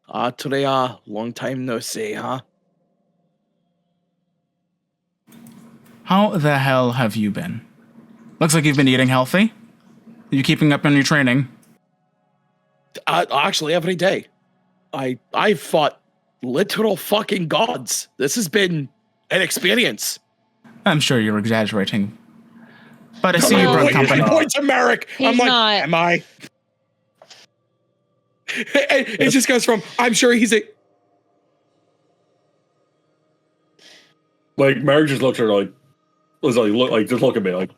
Treya, long time no see, huh? How the hell have you been? Looks like you've been eating healthy. Are you keeping up on your training? Actually, every day. I've fought literal fucking gods. This has been an experience. I'm sure you're exaggerating. But I see you brought company. He points to Merrick. He's I'm like, not. am I? It just goes from, I'm sure he's a... Like, Merrick just looks at her like, just look at me like,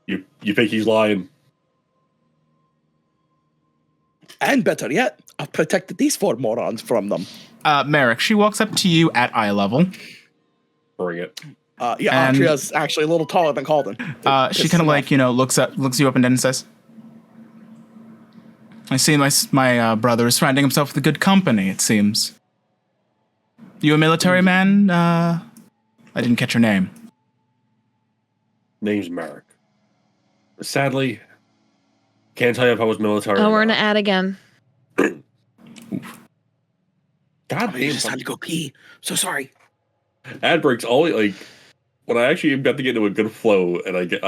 you think he's lying? And better yet, I've protected these 4 morons from them. Merrick, she walks up to you at eye level. Bring it. Yeah, Andrea's actually a little taller than Cauldon. She kind of like, looks you up and down and says, I see my brother is finding himself with a good company, it seems. You a military man? I didn't catch your name. Name's Merrick. Sadly, can't tell you if I was military. Oh, we're gonna add again. God I damn. just had to go pee. So sorry. Ad breaks always like when I actually got to get into a good flow and I get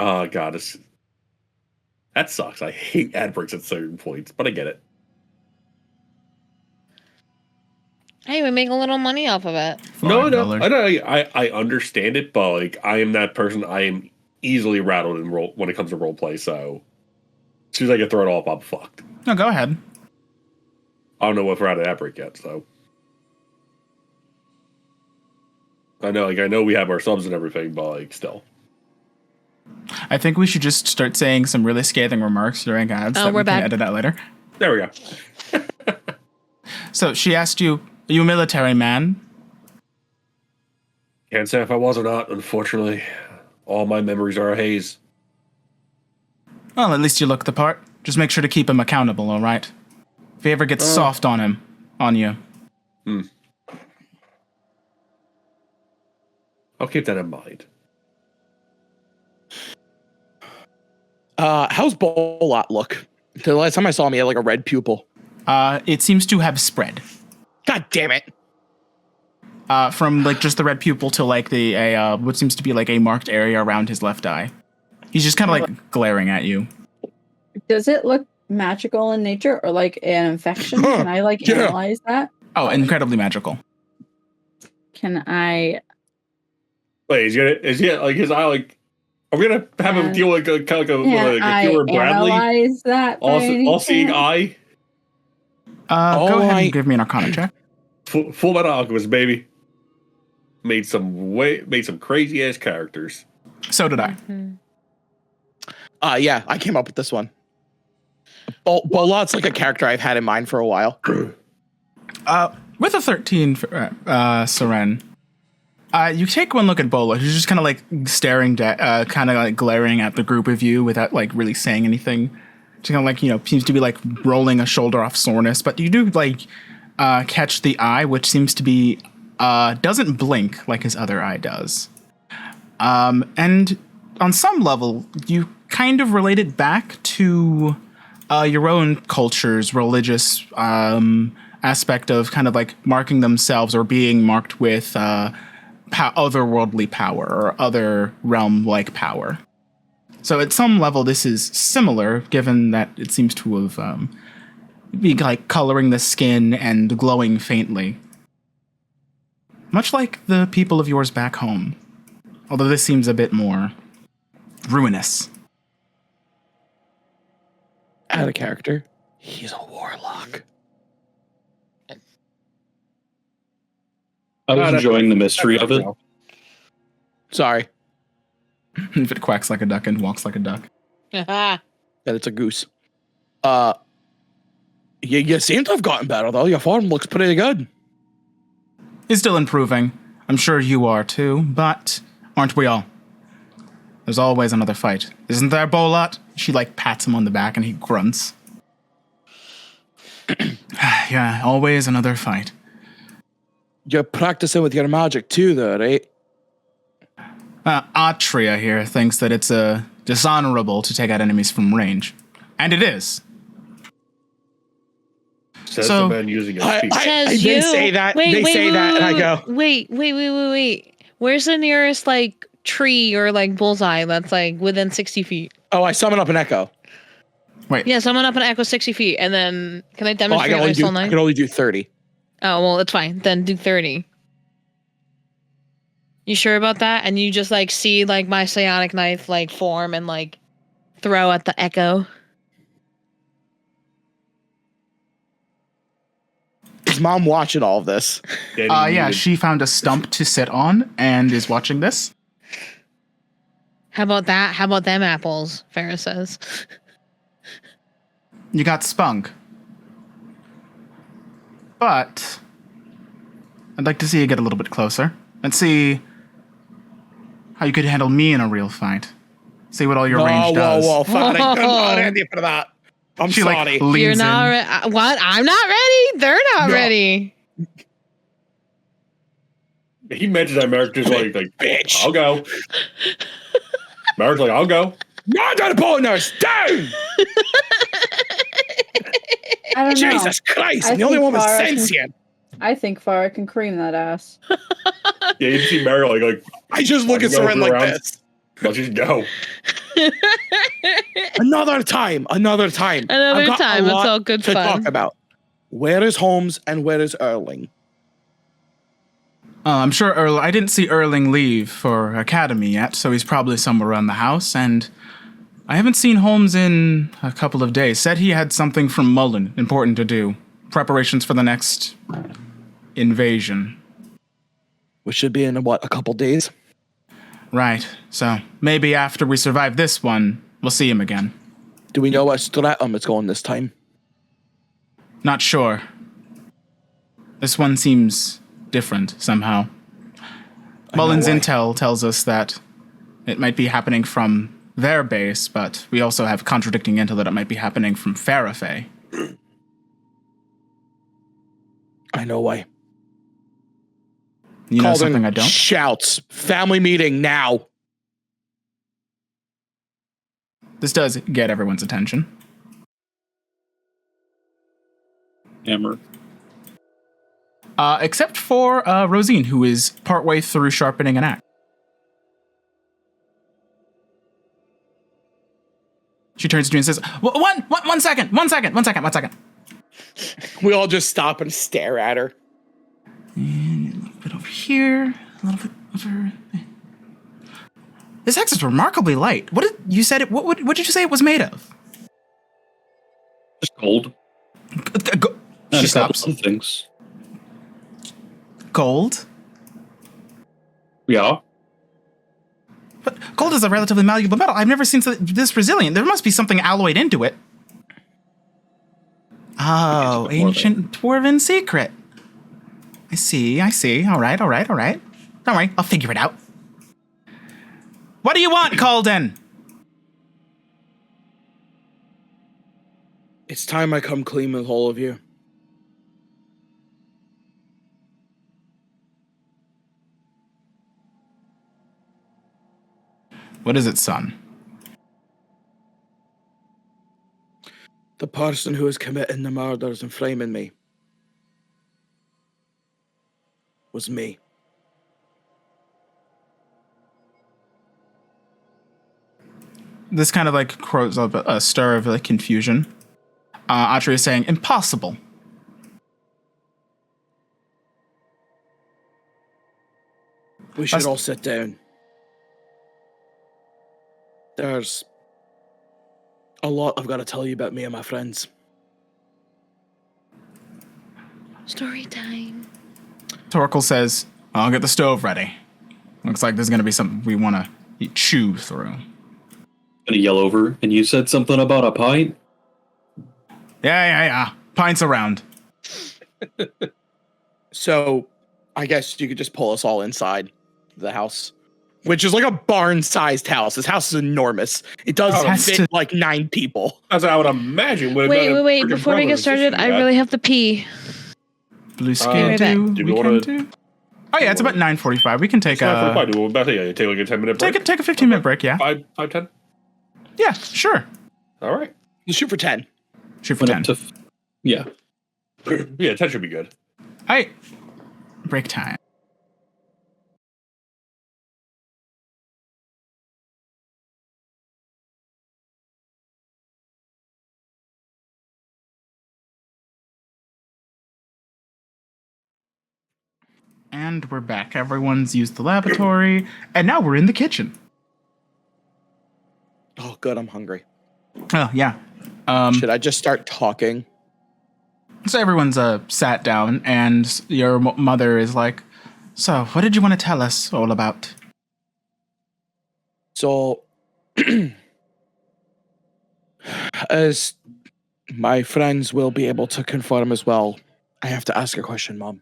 that sucks. I hate ad breaks at certain points, but I get it. Hey, we make a little money off of it. No, $5. I understand it, but like I am that person. I am easily rattled in when it comes to role play. So as soon as I get thrown off, I'm fucked. No, go ahead. I don't know if we're out of that break yet, so I know we have our subs and everything, but like still. I think we should just start saying some really scathing remarks during ads that we're we can back. edit out later. There we go. So she asked you, are you a military man? Can't say if I was or not, unfortunately. All my memories are a haze. Well, at least you look the part. Just make sure to keep him accountable, all right? If he ever gets soft on you. I'll keep that in mind. How's Bolat look? The last time I saw him, he had like a red pupil. It seems to have spread. God damn it. From like just the red pupil to like the what seems to be like a marked area around his left eye. He's just kind of like glaring at you. Does it look magical in nature or like an infection? Can I like analyze that? Oh, incredibly magical. Can I? Wait, is he like his eye like? Are we gonna have him deal with kind of like a pure Bradley? Analyze that. All-seeing eye. Go ahead and give me an Arcana check. Full Metal Alchemist, baby. Made some crazy ass characters. So did I. Mm-hmm. Yeah, I came up with this one. Bolat's like a character I've had in mind for a while. With a 13, Seren, you take one look at Bola, who's just kind of like staring, kind of like glaring at the group of you without like really saying anything. Just kind of like, seems to be like rolling a shoulder off soreness. But you do like catch the eye, which seems to be doesn't blink like his other eye does. And on some level, you kind of relate it back to your own culture's religious aspect of kind of like marking themselves or being marked with otherworldly power or other realm-like power. So at some level, this is similar, given that it seems to have be like coloring the skin and glowing faintly. Much like the people of yours back home. Although this seems a bit more ruinous. Out of character. He's a warlock. I was enjoying the mystery of it. Sorry. If it quacks like a duck and walks like a duck. And it's a goose. You seem to have gotten better, though. Your form looks pretty good. He's still improving. I'm sure you are too, but aren't we all? There's always another fight. Isn't there, Bolat? She like pats him on the back and he grunts. Yeah, always another fight. You're practicing with your magic too, though, right? Atria here thinks that it's dishonorable to take out enemies from range. And it is. Says the man using a speech. They say that. And I go, Wait. Where's the nearest like tree or like bullseye that's like within 60 feet? Oh, I summon up an echo. Wait. Yeah, summon up an echo 60 feet, and then can I demonstrate my soul knife? I can only do 30. Oh well, it's fine. Then do 30. You sure about that? And you just like see like my psionic knife like form and like throw at the echo. Is Mom watching all of this? Yeah, she found a stump to sit on and is watching this. How about that? How about them apples? Farrah says. You got spunk. But I'd like to see you get a little bit closer and see how you could handle me in a real fight. See what all your range does. Whoa, Fatty. I'm not ready for that. I'm sorry. You're not what? I'm not ready. They're not ready. He mentioned that Merrick just like bitch. I'll go. Merrick's like, I'll go. Not on partners, down! I don't know. Jesus Christ, I'm the only one with sentient. I think Farah can cream that ass. Yeah, you see Merrick like I just look at Seren like this. Let's just go. Another time. It's all good to fun. talk about. Where is Holmes and where is Erling? I'm sure I didn't see Erling leave for Academy yet, so he's probably somewhere around the house, and I haven't seen Holmes in a couple of days. Said he had something from Mullen important to do. Preparations for the next invasion. Which should be in, a couple days? Right, so maybe after we survive this one, we'll see him again. Do we know what stratum it's going this time? Not sure. This one seems different somehow. Mullen's intel tells us that it might be happening from their base, but we also have contradicting intel that it might be happening from Farafay. I know why. You know something I don't? Shouts. Family meeting now. This does get everyone's attention. Hammer. Except for Rosine, who is partway through sharpening an axe. She turns to you and says, one second. We all just stop and stare at her. And a little bit over here, a little bit over. This axe is remarkably light. What did you said it? What did you say it was made of? Just gold. She stops. Other things. Gold. Yeah. But gold is a relatively malleable metal. I've never seen this resilient. There must be something alloyed into it. Oh, ancient dwarven secret. I see. All right. Don't worry, I'll figure it out. What do you want, Cauldon? It's time I come clean with all of you. What is it, son? The person who is committing the murders and framing me was me. This kind of like crows up a stir of like confusion. Atri is saying, impossible. We should all sit down. There's a lot I've got to tell you about me and my friends. Story time. Torkel says, I'll get the stove ready. Looks like there's going to be something we want to chew through. Gonna yell over, and you said something about a pint? Yeah. Pints around. So, I guess you could just pull us all inside the house, which is like a barn-sized house. This house is enormous. It does fit like 9 people. As I would imagine. Wait. Before we get started, I really have to pee. Blue skin right back. do. We can do. Oh yeah, it's about 9:45. We can take Take like a 10-minute break. Take a 15-minute break. Yeah. 5, 10. Yeah. Sure. All right. Let's shoot for 10. Shoot for 10. Yeah. Yeah, 10 should be good. All right. Break time. And we're back. Everyone's used the lavatory, and now we're in the kitchen. Oh, good. I'm hungry. Oh yeah. Should I just start talking? So everyone's sat down, and your mother is like, "So, what did you want to tell us all about?" So, as my friends will be able to confirm as well, I have to ask a question, Mom.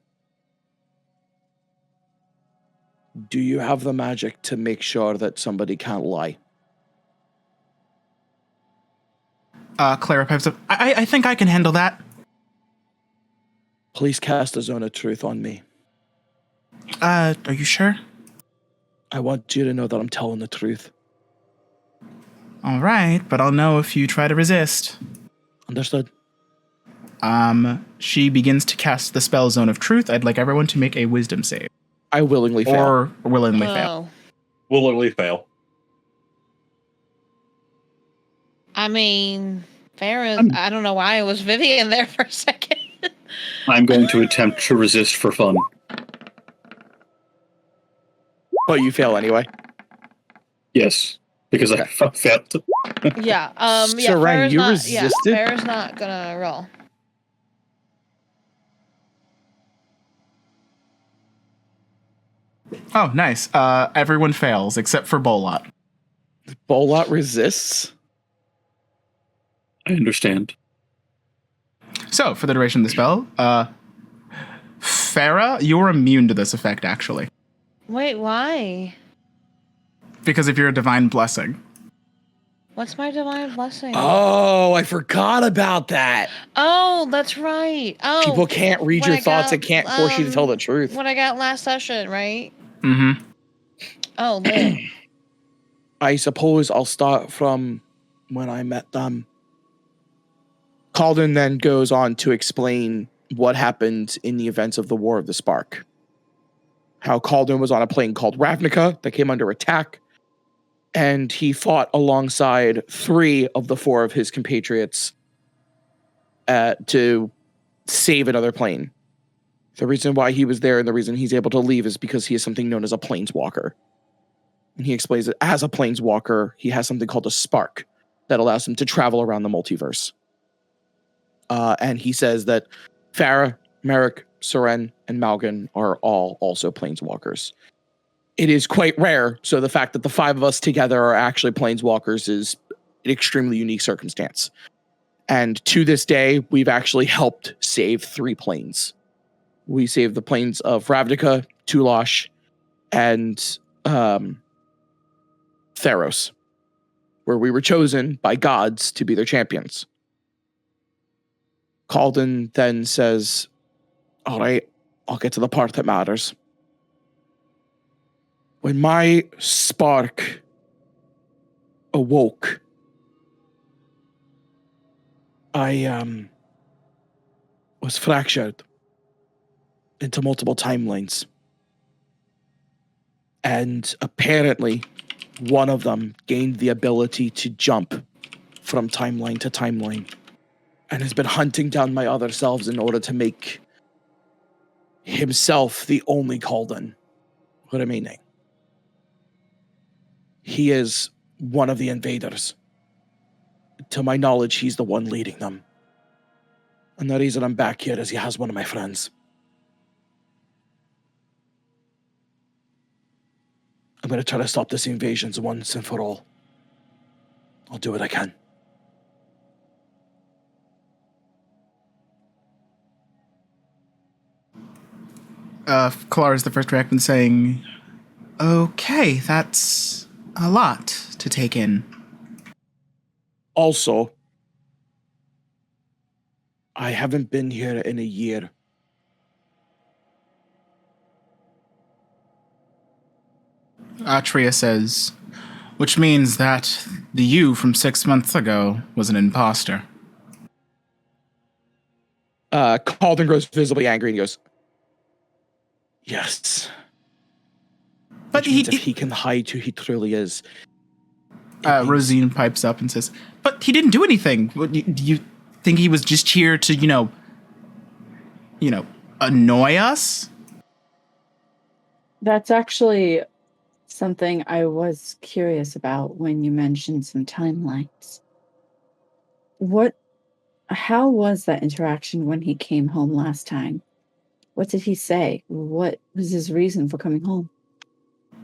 Do you have the magic to make sure that somebody can't lie? Clara pipes up. I think I can handle that. Please cast a zone of truth on me. Are you sure? I want you to know that I'm telling the truth. All right, but I'll know if you try to resist. Understood? She begins to cast the spell Zone of Truth. I'd like everyone to make a wisdom save. I willingly fail. Or willingly fail. Willingly fail. I mean, Farrah, I don't know why it was Vivian there for a second. I'm going to attempt to resist for fun. But you fail anyway. Yes, because I failed. Yeah. Seren, Farrah's you not, resisted? Yeah, Farrah's not gonna roll. Oh, nice. Everyone fails except for Bolot. Bolot resists? I understand. So, for the duration of the spell, Farah, you're immune to this effect, actually. Wait, why? Because of your divine blessing. What's my divine blessing? Oh, I forgot about that. Oh, that's right. Oh, People can't read when your I thoughts got, and can't force you to tell the truth. What I got last session, right? Mm-hmm. Oh, lit. I suppose I'll start from when I met them. Cauldon then goes on to explain what happened in the events of the War of the Spark. How Cauldon was on a plane called Ravnica that came under attack, and he fought alongside 3 of the 4 of his compatriots to save another plane. The reason why he was there and the reason he's able to leave is because he is something known as a planeswalker. And he explains that as a planeswalker, he has something called a spark that allows him to travel around the multiverse. And he says that Farah, Merrick, Seren, and Malgan are all also planeswalkers. It is quite rare, so the fact that the 5 of us together are actually planeswalkers is an extremely unique circumstance. And to this day, we've actually helped save 3 planes. We saved the planes of Ravnica, Tulash, and Theros, where we were chosen by gods to be their champions. Cauldon then says, all right, I'll get to the part that matters. When my spark awoke, I was fractured into multiple timelines. And apparently, one of them gained the ability to jump from timeline to timeline and has been hunting down my other selves in order to make himself the only Cauldon remaining. He is one of the invaders. To my knowledge, he's the one leading them. And the reason I'm back here is he has one of my friends. I'm going to try to stop this invasion once and for all. I'll do what I can. Kalar is the first to react and saying, okay, that's a lot to take in. Also, I haven't been here in a year. Atria says, which means that the you from 6 months ago was an imposter. Cauldon grows visibly angry and goes, yes. But Which means if he can hide who he truly is. Rosine pipes up and says, but he didn't do anything. Do you think he was just here to, annoy us? That's actually something I was curious about when you mentioned some timelines. How was that interaction when he came home last time? What did he say? What was his reason for coming home?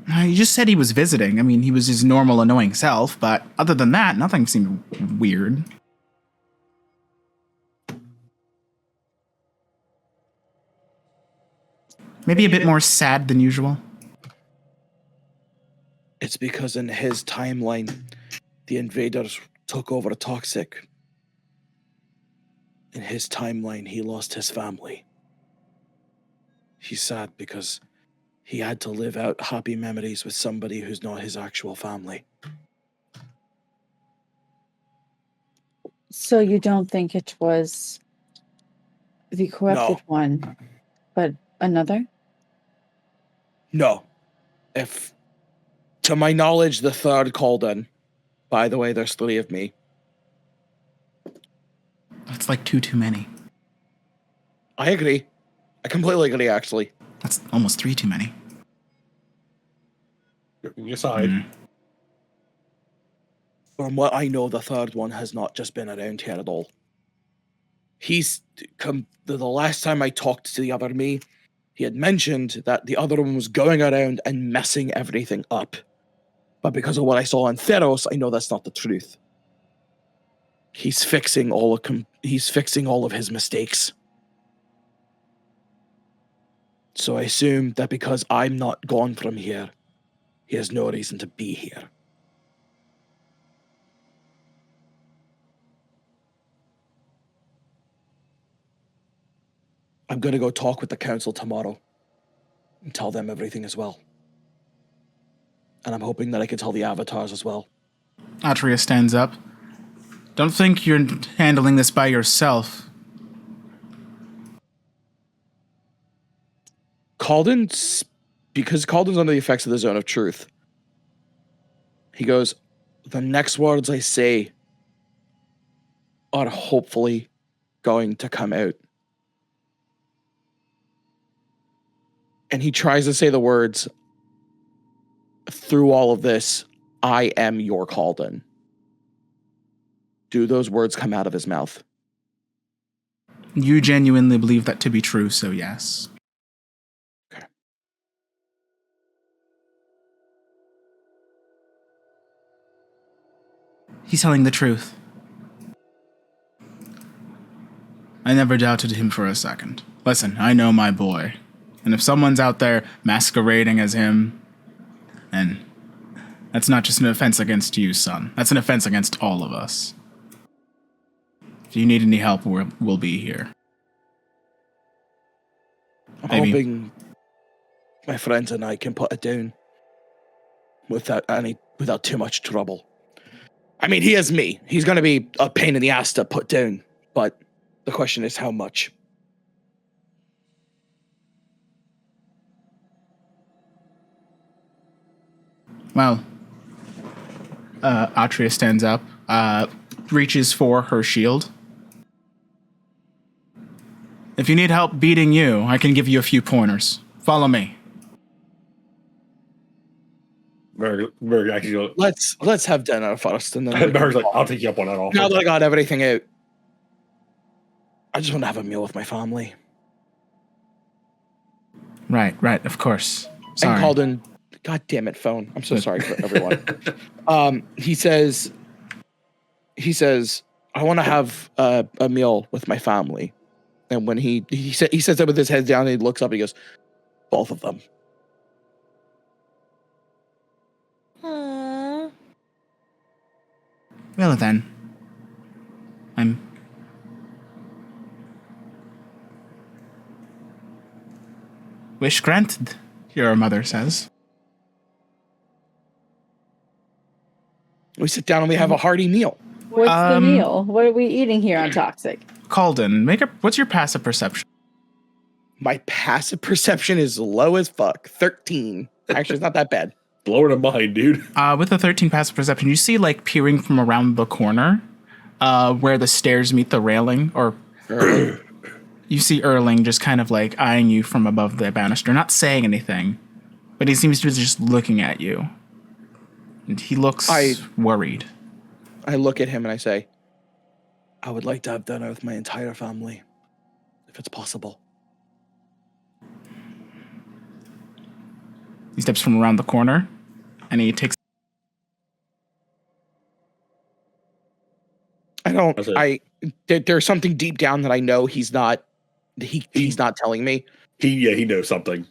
He just said he was visiting. I mean, he was his normal annoying self, but other than that, nothing seemed weird. Maybe a bit more sad than usual. It's because in his timeline, the invaders took over Toxiq. In his timeline, he lost his family. He's sad because he had to live out happy memories with somebody who's not his actual family. So you don't think it was the corrupted one, but another? No. If, to my knowledge, the third Cauldon, by the way, there's 3 of me. That's like too many. I agree. I completely agree, actually. That's almost 3 too many. You decide. From what I know, the third one has not just been around here at all. He's the last time I talked to the other me, he had mentioned that the other one was going around and messing everything up. But because of what I saw on Theros, I know that's not the truth. He's fixing all of his mistakes. So I assume that because I'm not gone from here, he has no reason to be here. I'm going to go talk with the council tomorrow and tell them everything as well. And I'm hoping that I can tell the avatars as well. Atria stands up. Don't think you're handling this by yourself. Because Cauldon's under the effects of the Zone of Truth, he goes, the next words I say are hopefully going to come out. And he tries to say the words, through all of this, I am your Cauldon. Do those words come out of his mouth? You genuinely believe that to be true, so yes. Okay. He's telling the truth. I never doubted him for a second. Listen, I know my boy. And if someone's out there masquerading as him, then that's not just an offense against you, son. That's an offense against all of us. If you need any help, we'll be here. I'm hoping my friends and I can put it down without too much trouble. I mean, he is me. He's going to be a pain in the ass to put down, but the question is how much. Well, Atria stands up, reaches for her shield. If you need help beating you, I can give you a few pointers. Follow me. Very actually. Let's have dinner first, and then Barry's like, I'll take you up on that offer. Now that I got everything out, I just want to have a meal with my family. Right, of course. Sorry. And Cauldon, God damn it, phone. I'm so sorry for everyone. He says, I want to have a meal with my family. And when he says that with his head down, and he looks up and he goes, both of them. Aww. Well then, wish granted, your mother says. We sit down and we have a hearty meal. What's the meal? What are we eating here on Toxiq? Cauldon, what's your passive perception? My passive perception is low as fuck. 13. Actually, it's not that bad. Lower than mine, dude. With a 13 passive perception, you see like peering from around the corner, where the stairs meet the railing, or you see Erling just kind of like eyeing you from above the banister, not saying anything, but he seems to be just looking at you. And he looks worried. I look at him and I say, I would like to have dinner with my entire family, if it's possible. He steps from around the corner, and he takes... There's something deep down that I know he's not telling me. He knows something.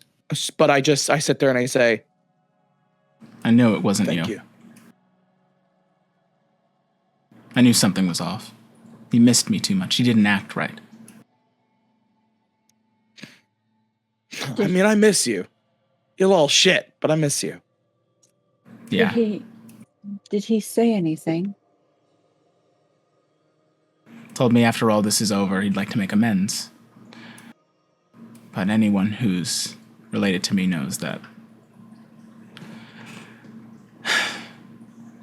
But I sit there and I say, I knew it wasn't thank you. I knew something was off. He missed me too much. He didn't act right. I mean, I miss you. You're all shit, but I miss you. Yeah. Did he say anything? Told me after all this is over, he'd like to make amends. But anyone who's related to me knows that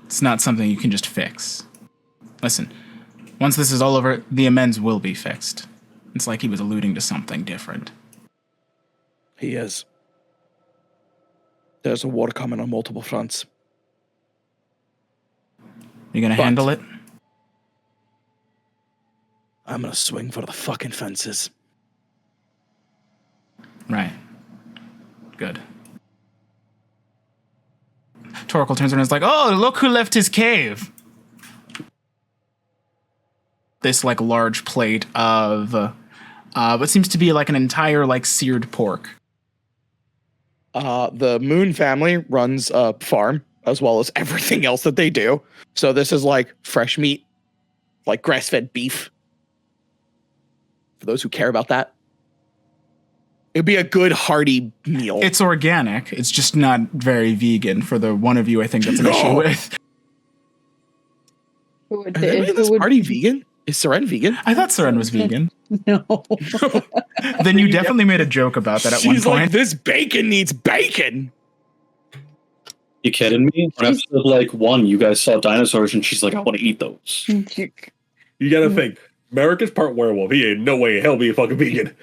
it's not something you can just fix. Listen, once this is all over, the amends will be fixed. It's like he was alluding to something different. He is. There's a war coming on multiple fronts. You gonna handle it? I'm gonna swing for the fucking fences. Right. Good. Torkel turns around and is like, oh, look who left his cave. This like large plate of what seems to be like an entire like seared pork. The Moon family runs a farm as well as everything else that they do. So this is like fresh meat, like grass-fed beef. For those who care about that. It'd be a good hearty meal. It's organic. It's just not very vegan for the one of you I think that's an issue with. Who would this party vegan? Is Seren vegan? I thought Seren was vegan. No. Then you definitely made a joke about that at one She's point. like, this bacon needs bacon. You kidding me? On episode like 1, you guys saw dinosaurs, and she's like, I want to eat those. You gotta think. Merrick is part werewolf. He ain't no way in hell be a fucking vegan.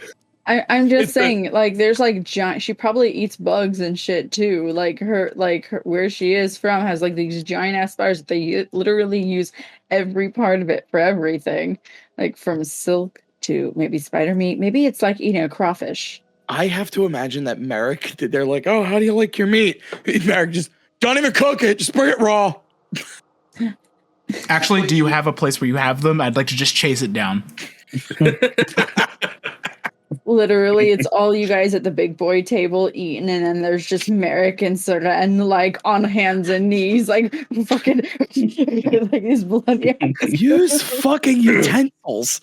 I'm just saying, like, there's like giant. She probably eats bugs and shit too. Like her, where she is from has like these giant ass spiders that they literally use every part of it for everything, like from silk to maybe spider meat. Maybe it's like eating a crawfish. I have to imagine that Merrick, they're like, oh, how do you like your meat? Merrick just, don't even cook it. Just bring it raw. Actually, do you have a place where you have them? I'd like to just chase it down. Literally, it's all you guys at the big boy table eating, and then there's just Merrick and Seren like on hands and knees, like fucking like these bloody hands. Use fucking utensils.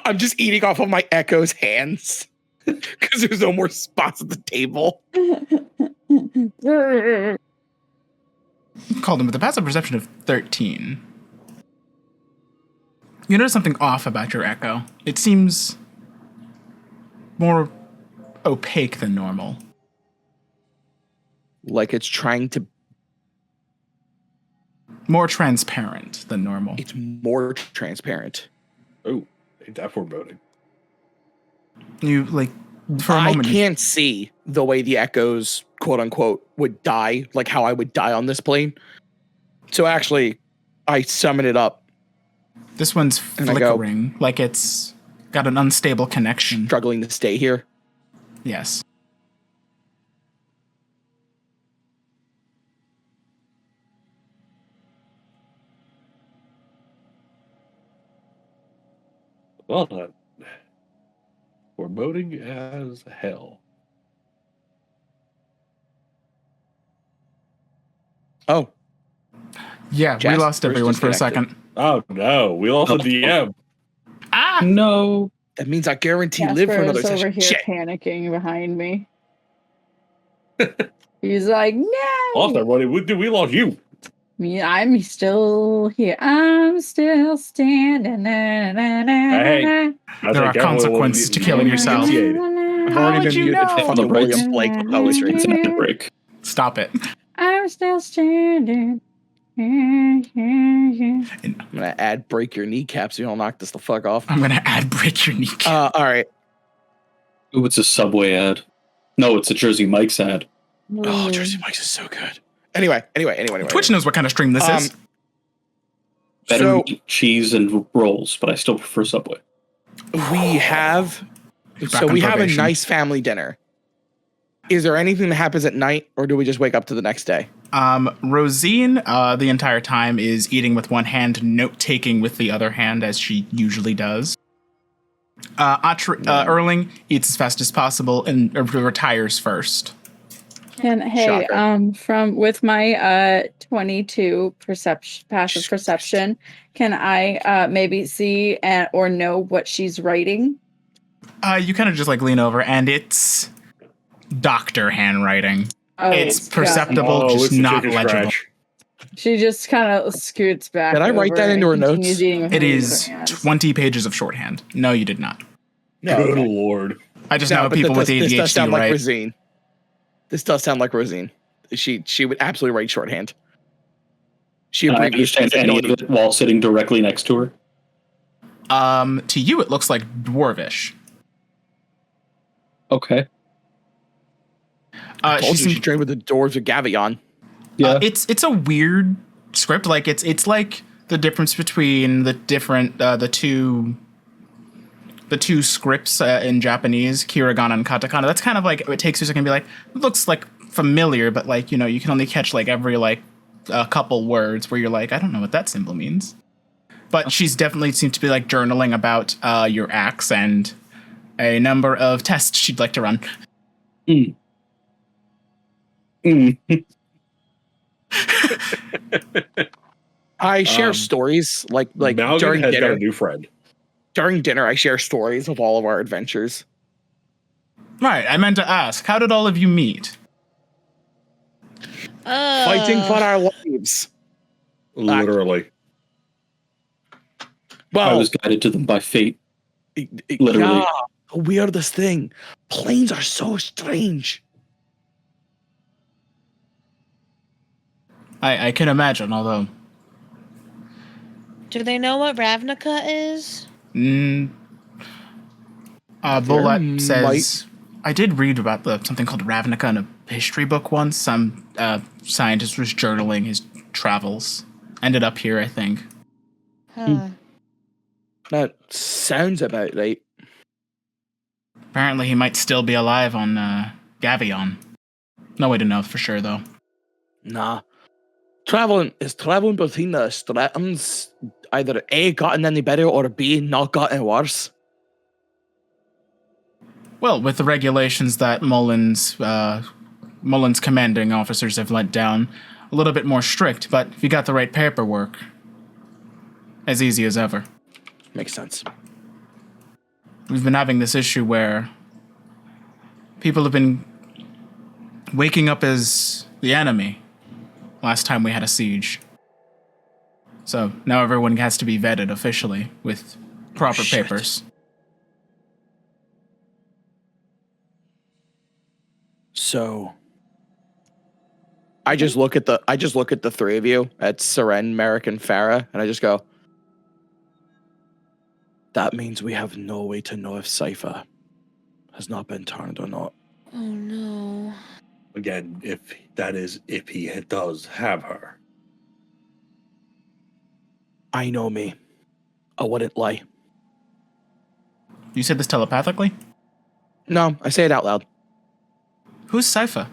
I'm just eating off of my Echo's hands because there's no more spots at the table. Called him with a passive perception of 13. You notice something off about your Echo. It seems more opaque than normal. Like it's trying to... More transparent than normal. It's more transparent. Oh, ain't that foreboding? You, like, for a moment... I can't see the way the Echoes, quote unquote, would die, like how I would die on this plane. So actually, I summon it up. This one's flickering, like it's got an unstable connection. Struggling to stay here. Yes. Well done. Foreboding as hell. Oh. Yeah, we lost everyone for a second. Oh no, we lost the DM. Ah! No. That means I guarantee live for another over session. here Shit. panicking behind me. He's like, no. Lost everybody. We lost you. I'm still here. I'm still standing. Na, na, na, Hey. na, There are consequences to killing yourself. na. I've How already would been you muted for know? fucking Right. William Blake with poetry. It's an ad break. Stop it. I'm still standing. I'm gonna add break your kneecaps. You don't knock this the fuck off. I'm gonna ad break your kneecap. All right. Ooh, it's a Subway ad. No, it's a Jersey Mike's ad. Oh, Jersey Mike's is so good. Anyway. Twitch knows what kind of stream this is. Better So meat, cheese and rolls, but I still prefer Subway. we have Back on a probation. nice family dinner. Is there anything that happens at night, or do we just wake up to the next day? Rosine, the entire time is eating with one hand, note-taking with the other hand, as she usually does. Erling eats as fast as possible and retires first. Hey, Shocker. from with my 22 passive perception, can I maybe see or know what she's writing? You kind of just like lean over, and it's doctor handwriting. Oh, It's perceptible, just it's a not chicken legible. scratch. She just kind of scoots back. Did I write over that and into her continues notes? eating with It her is hands. 20 pages of shorthand. No, you did not. Good lord. I just know people with this does ADHD sound like write. Rosine. This does sound like Rosine. She would absolutely write shorthand. She Can I abbreviates understand things that any don't of it while sitting directly next to her? To you, it looks like dwarvish. Okay. I told She you she seemed- trained with the dwarves of Gavion. Yeah. it's a weird script. Like it's like the difference between the two scripts in Japanese, Kirigana and Katakana. That's kind of like it takes you a second to be like, it looks like familiar, but like you can only catch like every like a couple words where you're like, I don't know what that symbol means. But she's definitely seemed to be like journaling about your acts and a number of tests she'd like to run. I share stories like Malgan during has got dinner. a new friend. During dinner, I share stories of all of our adventures. Right, I meant to ask, how did all of you meet? Fighting for our lives. Literally. I Well, was guided to them by fate. Literally. yeah, the weirdest thing. Planes are so strange. I can imagine, although Do they know what Ravnica is? Bullet says, I did read about something called Ravnica in a history book once. Some scientist was journaling his travels. Ended up here, I think. Huh. That sounds about right. Apparently he might still be alive on Gavion. No way to know for sure, though. Nah. Traveling between the Stratums either A, gotten any better, or B, not gotten worse. Well, with the regulations that Mullins commanding officers have let down, a little bit more strict, but if you got the right paperwork, as easy as ever. Makes sense. We've been having this issue where people have been waking up as the enemy last time we had a siege. So now everyone has to be vetted officially with proper papers. So I just look at the three of you, at Seren, Merrick, and Farah, and I just go, that means we have no way to know if Cypher has not been turned or not. Oh no. Again, if he does have her. I know me. I wouldn't lie. You said this telepathically? No, I say it out loud. Who's Sypha?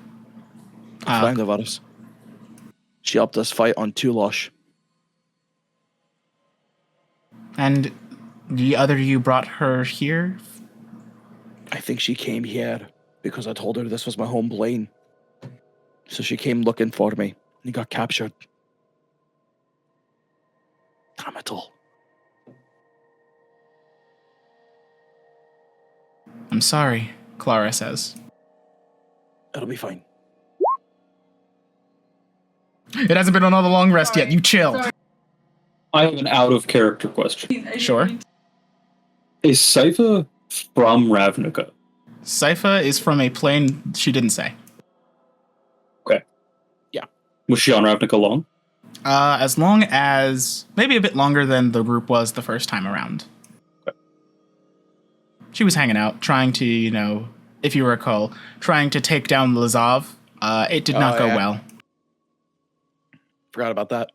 A friend of ours. She helped us fight on Tulosh. And the other you brought her here? I think she came here because I told her this was my home plane. So she came looking for me and got captured. Damn it all. I'm sorry, Clara says. It'll be fine. It hasn't been on all the long rest yet. You chill. I have an out of character question. Sure. Is Sypha from Ravnica? Sypha is from a plane she didn't say. Okay. Yeah. Was she on Ravnica long? As long as maybe a bit longer than the group was the first time around. Okay. She was hanging out, trying to, if you recall, trying to take down Lazov. It did not go well. Forgot about that.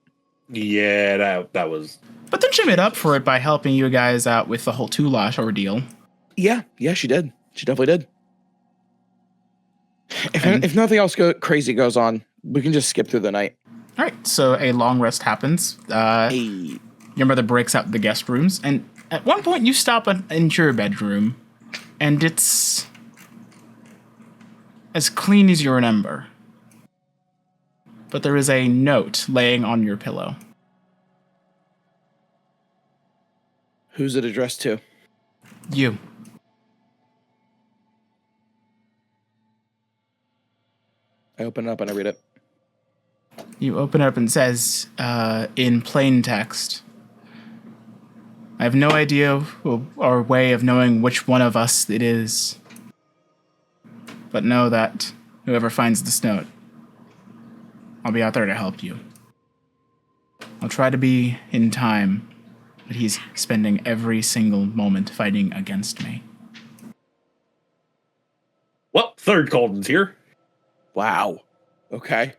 Yeah, that was. But then she made up for it by helping you guys out with the whole Tulash ordeal. Yeah, she did. She definitely did. If nothing else crazy goes on, we can just skip through the night. All right, so a long rest happens. Hey. Your mother breaks out the guest rooms, and at one point you stop in your bedroom, and it's as clean as you remember. But there is a note laying on your pillow. Who's it addressed to? You. I open it up and I read it. You open it up and it says, in plain text, I have no idea or way of knowing which one of us it is. But know that whoever finds this note, I'll be out there to help you. I'll try to be in time, but he's spending every single moment fighting against me. Well, third Cauldon's here. Wow. Okay.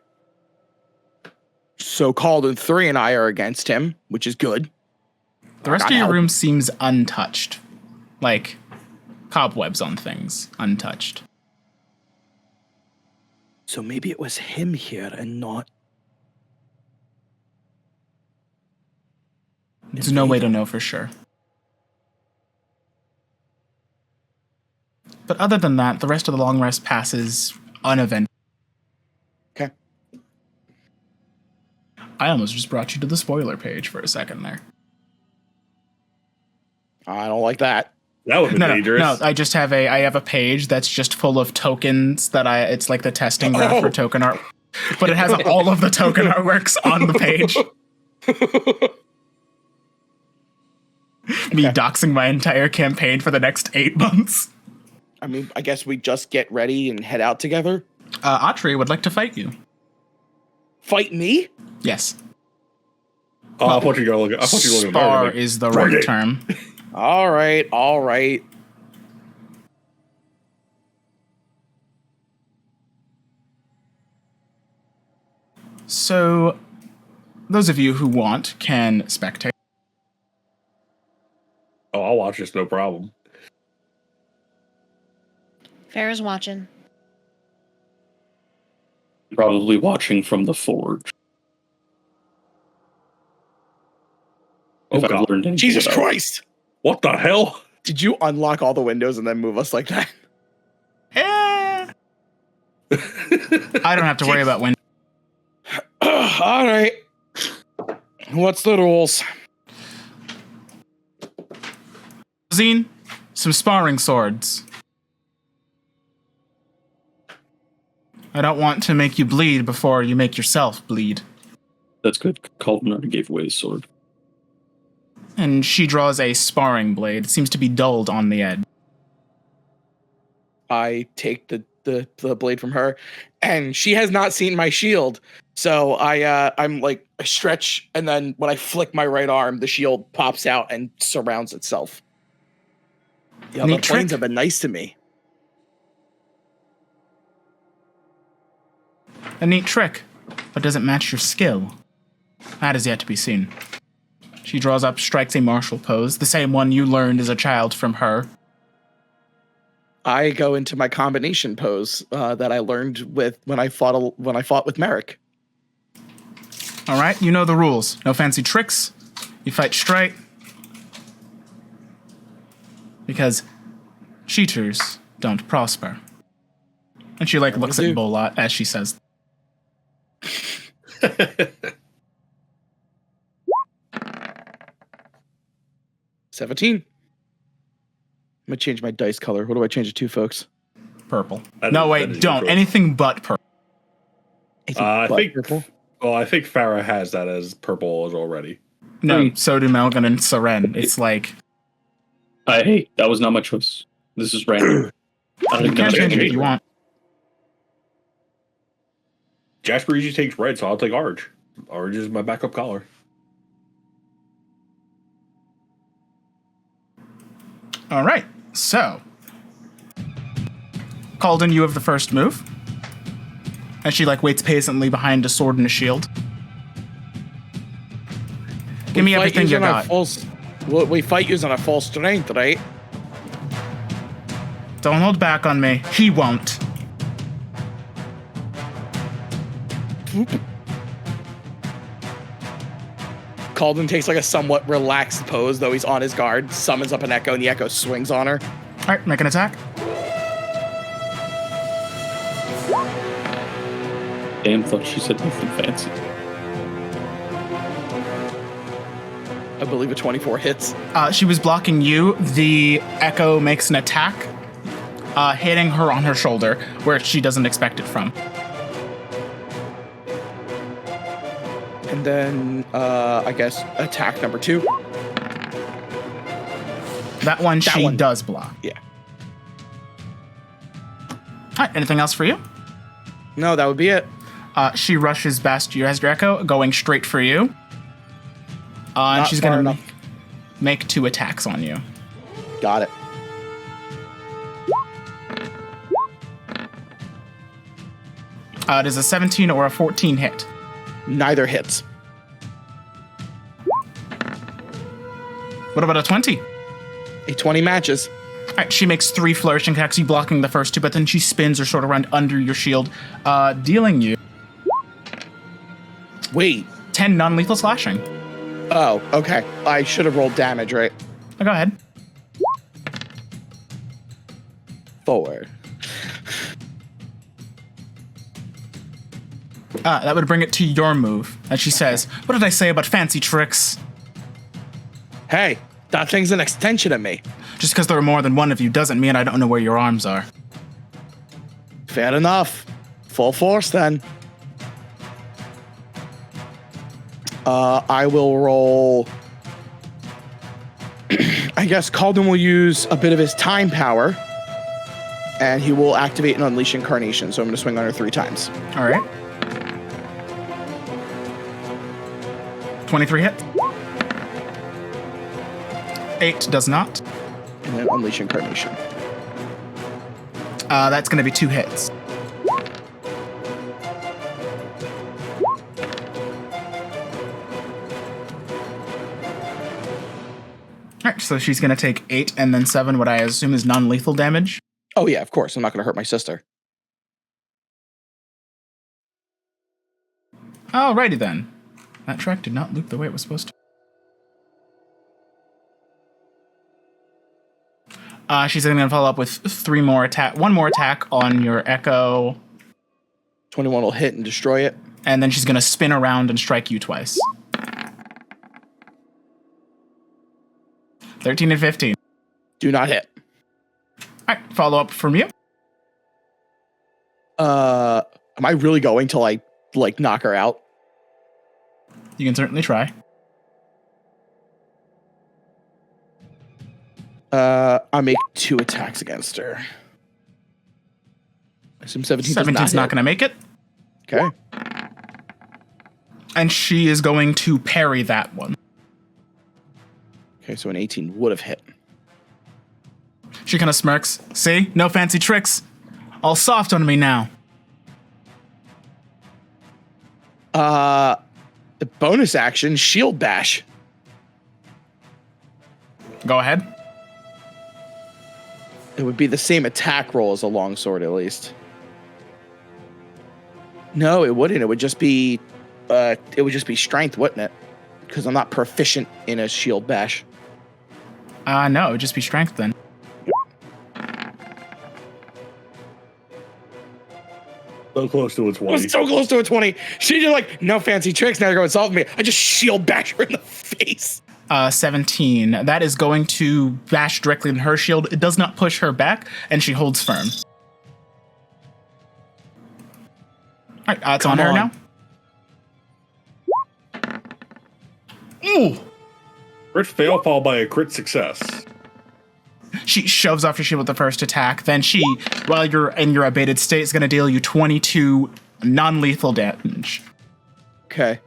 So Cauldon 3 and I are against him, which is good. The rest of your room seems untouched. Like cobwebs on things, untouched. So maybe it was him here and not... There's no way to know for sure. But other than that, the rest of the long rest passes uneventful. Okay. I almost just brought you to the spoiler page for a second there. I don't like that. That would be dangerous. No, I just have a page that's just full of tokens it's like the testing graph for token art. But it has all of the token artworks on the page. Me doxing my entire campaign for the next 8 months. I mean, I guess we just get ready and head out together. Atri would like to fight you. Fight me? Yes. I thought you were looking. Spar is the right term. All right. So, those of you who want can spectate. Oh, I'll watch this, no problem. Farrah's watching. Probably watching from the forge. Oh, If I've God. learned anything Jesus about Christ! What the hell? Did you unlock all the windows and then move us like that? I don't have to worry about when. All right. What's the rules? Zine, some sparring swords. I don't want to make you bleed before you make yourself bleed. That's good. Cauldon already gave away his sword. And she draws a sparring blade. It seems to be dulled on the edge. I take the blade from her, and she has not seen my shield. So I'm like, I stretch, and then when I flick my right arm, the shield pops out and surrounds itself. Yeah, the planes have been nice to me. A neat trick, but doesn't match your skill. That is yet to be seen. She draws up, strikes a martial pose, the same one you learned as a child from her. I go into my combination pose that I learned when I fought with Merrick. All right, you know the rules. No fancy tricks. You fight straight. Because cheaters don't prosper. And she looks at Bolat as she says. 17. I'm gonna change my dice color. What do I change it to, folks? Purple. No, wait, don't. Anything but purple. I think purple. Well, I think Farah has that as purple as already. No, so do Melvin and Seren. It's like... Hey, that was not my choice. This is random. I don't You even can know change it if you want. Jasper usually takes red, so I'll take orange. Orange is my backup color. All right, so... Cauldon, you have the first move. And she, like, waits patiently behind a sword and a shield. Give me everything you got. We fight using our full strength, right? Don't hold back on me. He won't. Cauldon takes like a somewhat relaxed pose, though he's on his guard, summons up an echo, and the echo swings on her. All right, make an attack. Damn, thought she said nothing fancy. I believe a 24 hits. She was blocking you. The echo makes an attack, hitting her on her shoulder, where she doesn't expect it from. And then, I guess, attack number 2. That one she does block. Yeah. All right, anything else for you? No, that would be it. She rushes past you as your echo, going straight for you. And she's going to make 2 attacks on you. Got it. Does a 17 or a 14 hit? Neither hits. What about a 20? A 20 matches. All right, she makes 3 flourishing attacks, you blocking the first 2, but then she spins her sword around under your shield, dealing you... Wait. 10 non-lethal slashing. Oh, okay. I should have rolled damage, right? Oh, go ahead. 4. That would bring it to your move. And she says, what did I say about fancy tricks? Hey, that thing's an extension of me. Just because there are more than one of you doesn't mean I don't know where your arms are. Fair enough. Full force, then. I will roll... I guess Cauldon will use a bit of his time power, and he will activate and unleash Incarnation, so I'm going to swing on her 3 times. All right. 23 hit. 8 does not. And then unleash Incarnation. That's going to be 2 hits. Alright, so she's going to take 8 and then 7, what I assume is non-lethal damage. Oh yeah, of course. I'm not going to hurt my sister. Alrighty then. That track did not loop the way it was supposed to. She's going to follow up with 1 more attack on your echo. 21 will hit and destroy it. And then she's going to spin around and strike you twice. 13 and 15. Do not hit. Alright, follow up from you. Am I really going to like knock her out? You can certainly try. I make 2 attacks against her. I assume 17 17's not going to make it. Okay. And she is going to parry that one. Okay, so an 18 would have hit. She kind of smirks. See? No fancy tricks. All soft on me now. The bonus action, Shield Bash. Go ahead. It would be the same attack roll as a longsword, at least. No, it wouldn't. It would just be strength, wouldn't it? Because I'm not proficient in a Shield Bash. No, it would just be strength then. So close to a 20. I was so close to a 20. She did like, no fancy tricks. Now you're going to solve me. I just Shield Bash her in the face. 17. That is going to bash directly in her shield. It does not push her back, and she holds firm. All right, it's on her now. Ooh! Crit fail followed by a crit success. She shoves off your shield with the first attack. Then she, while you're in your abated state, is going to deal you 22 non-lethal damage. Okay.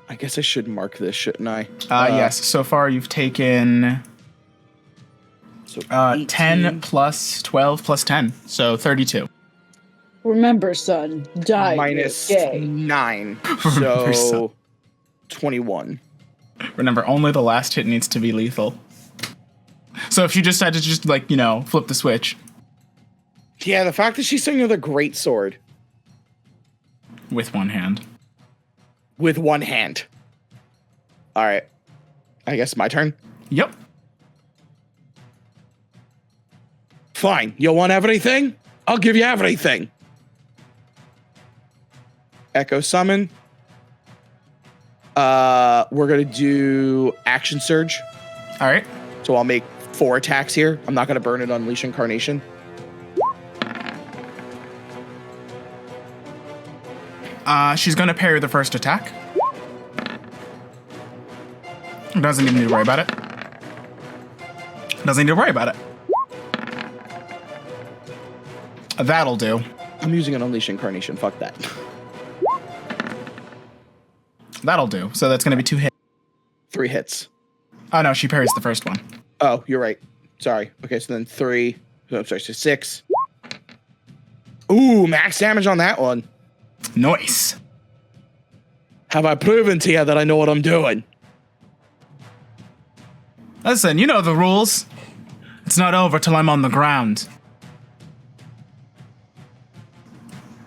I guess I should mark this, shouldn't I? Yes. So far, you've taken So 10 plus 12 plus 10. So 32. Remember, son, die. minus Gay. 9. Remember, So son. 21. Remember, only the last hit needs to be lethal. So if you just had to just, like, flip the switch. Yeah, the fact that she's sitting with a great sword With one hand. with one hand. All right. I guess my turn. Yep. Fine. You want everything? I'll give you everything. Echo summon. We're going to do action surge. All right. So I'll make 4 attacks here. I'm not going to burn it on Unleash Incarnation. She's going to parry the first attack. Doesn't even need to worry about it. Doesn't need to worry about it. That'll do. I'm using an Unleash Incarnation. Fuck that. That'll do. So that's going to be 2 hits. 3 hits. Oh, no, she parries the first one. Oh, you're right. Sorry. Okay, so then 3. I'm sorry, so 6. Ooh, max damage on that one. Nice. Have I proven to you that I know what I'm doing? Listen, you know the rules. It's not over till I'm on the ground.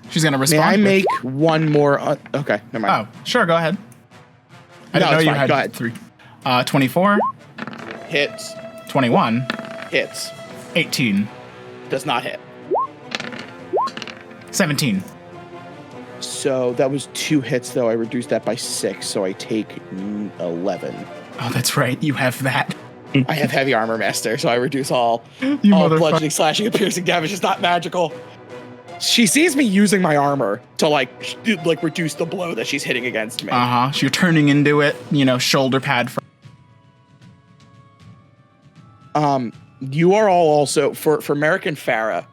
She's going to respond. May I make one more? Okay, never mind. Oh, sure, go ahead. I No, didn't know it's you fine. had Go ahead. 3. 24, Hits. 21, Hits. 18, Does not hit. 17. So that was 2 hits, though. I reduced that by 6, so I take 11. Oh, that's right. You have that. I have heavy armor master, so I reduce all You all motherfucker. bludgeoning, slashing, and piercing damage. It's not magical. She sees me using my armor to like reduce the blow that she's hitting against me. Uh-huh. So you're turning into it, shoulder pad. You are all also for Merrick and Farah,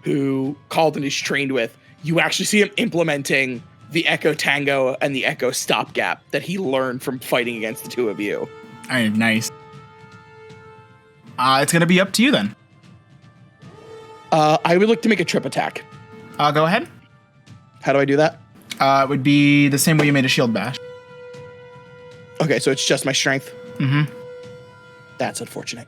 who Cauldon is trained with. You actually see him implementing the Echo Tango and the Echo Stopgap that he learned from fighting against the 2 of you. All right, nice. It's going to be up to you then. I would like to make a trip attack. Go ahead. How do I do that? It would be the same way you made a shield bash. Okay, so it's just my strength. Mm-hmm. That's unfortunate.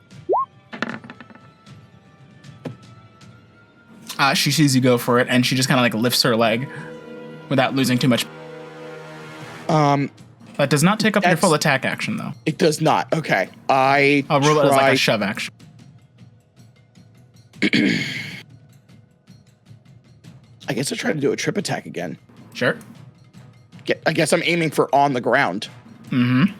She sees you go for it, and she just kind of like lifts her leg without losing too much. That does not take up your full attack action, though. It does not. Okay. I'll roll it as like a shove action. I guess I'll try to do a trip attack again. Sure. I guess I'm aiming for on the ground. Mm-hmm.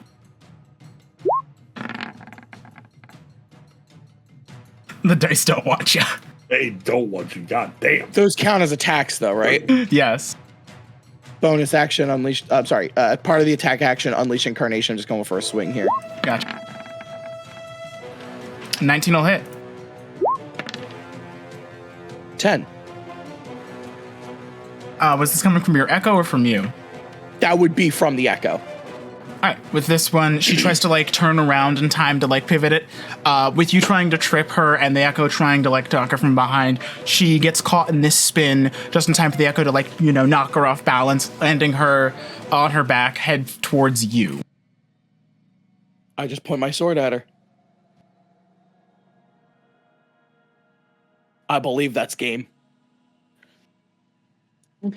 The dice don't want you. They don't want you. God damn. Those count as attacks, though, right? Yes. Bonus action, unleash. Part of the attack action, unleash incarnation. I'm just going for a swing here. Gotcha. 19 will hit. 10. Was this coming from your echo or from you? That would be from the echo. All right, with this one, she tries to like turn around in time to like pivot it. With you trying to trip her and the echo trying to like knock her from behind, she gets caught in this spin just in time for the echo to like, knock her off balance, landing her on her back, head towards you. I just point my sword at her. I believe that's game.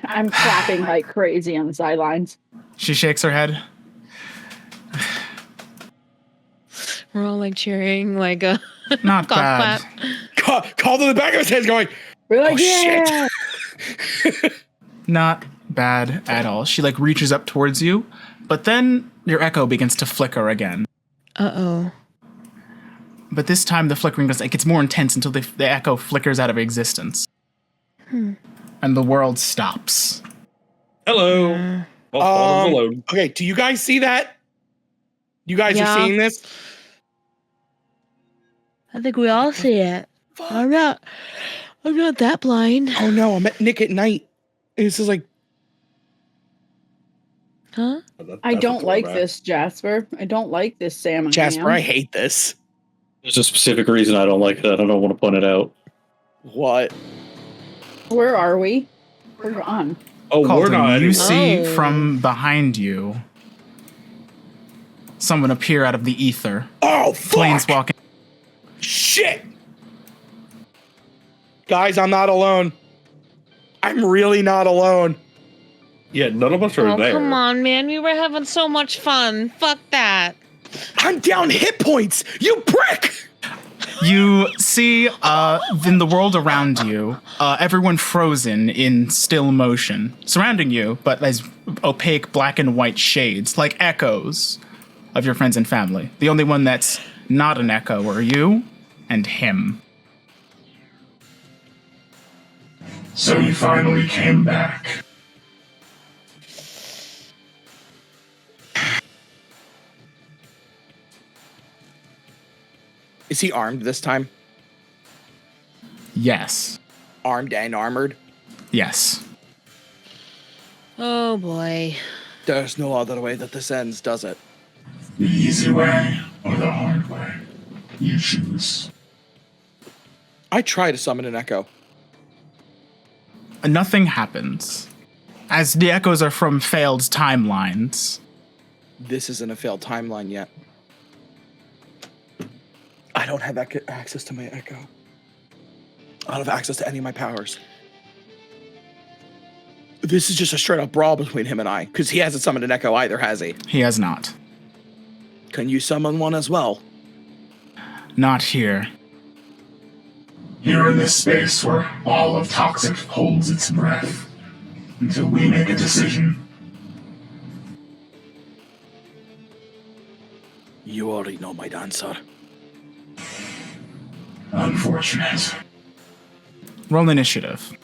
I'm clapping like crazy on the sidelines. She shakes her head. We're all like cheering, like a Not golf bad. clap. Called in the back of his head going, We're like, oh, yeah! shit. Not bad at all. She like reaches up towards you, but then your echo begins to flicker again. Uh-oh. But this time the flickering gets more intense until the echo flickers out of existence. And the world stops. Hello. Alone. Okay, do you guys see that? You guys Yeah. are seeing this? I think we all see it. Fuck. I'm not that blind. Oh no, I'm at Nick at night. This is like, Huh? I don't like this, Jasper. I don't like this salmon. Jasper, I ham. hate this. There's a specific reason I don't like it. I don't want to point it out. What? Where are we? We're gone. Oh, we're Cauldon, not. you anymore. see Oh. from behind you someone appear out of the ether. Oh, fuck! Planeswalking. Shit! Guys, I'm not alone. I'm really not alone. Yeah, none of us are Oh, there. come on, man. We were having so much fun. Fuck that. I'm down hit points, you prick! You see in the world around you, everyone frozen in still motion, surrounding you, but as opaque black and white shades, like echoes of your friends and family. The only one that's not an echo are you and him. So you finally came back. Is he armed this time? Yes. Armed and armored? Yes. Oh boy. There's no other way that this ends, does it? The easy way or the hard way? You choose. I try to summon an echo. Nothing happens. As the echoes are from failed timelines. This isn't a failed timeline yet. I don't have access to my echo. I don't have access to any of my powers. This is just a straight up brawl between him and I, because he hasn't summoned an echo either, has he? He has not. Can you summon one as well? Not here. Here in this space where all of Toxiq holds its breath. Until we make a decision. You already know my answer. Unfortunate. Roll initiative.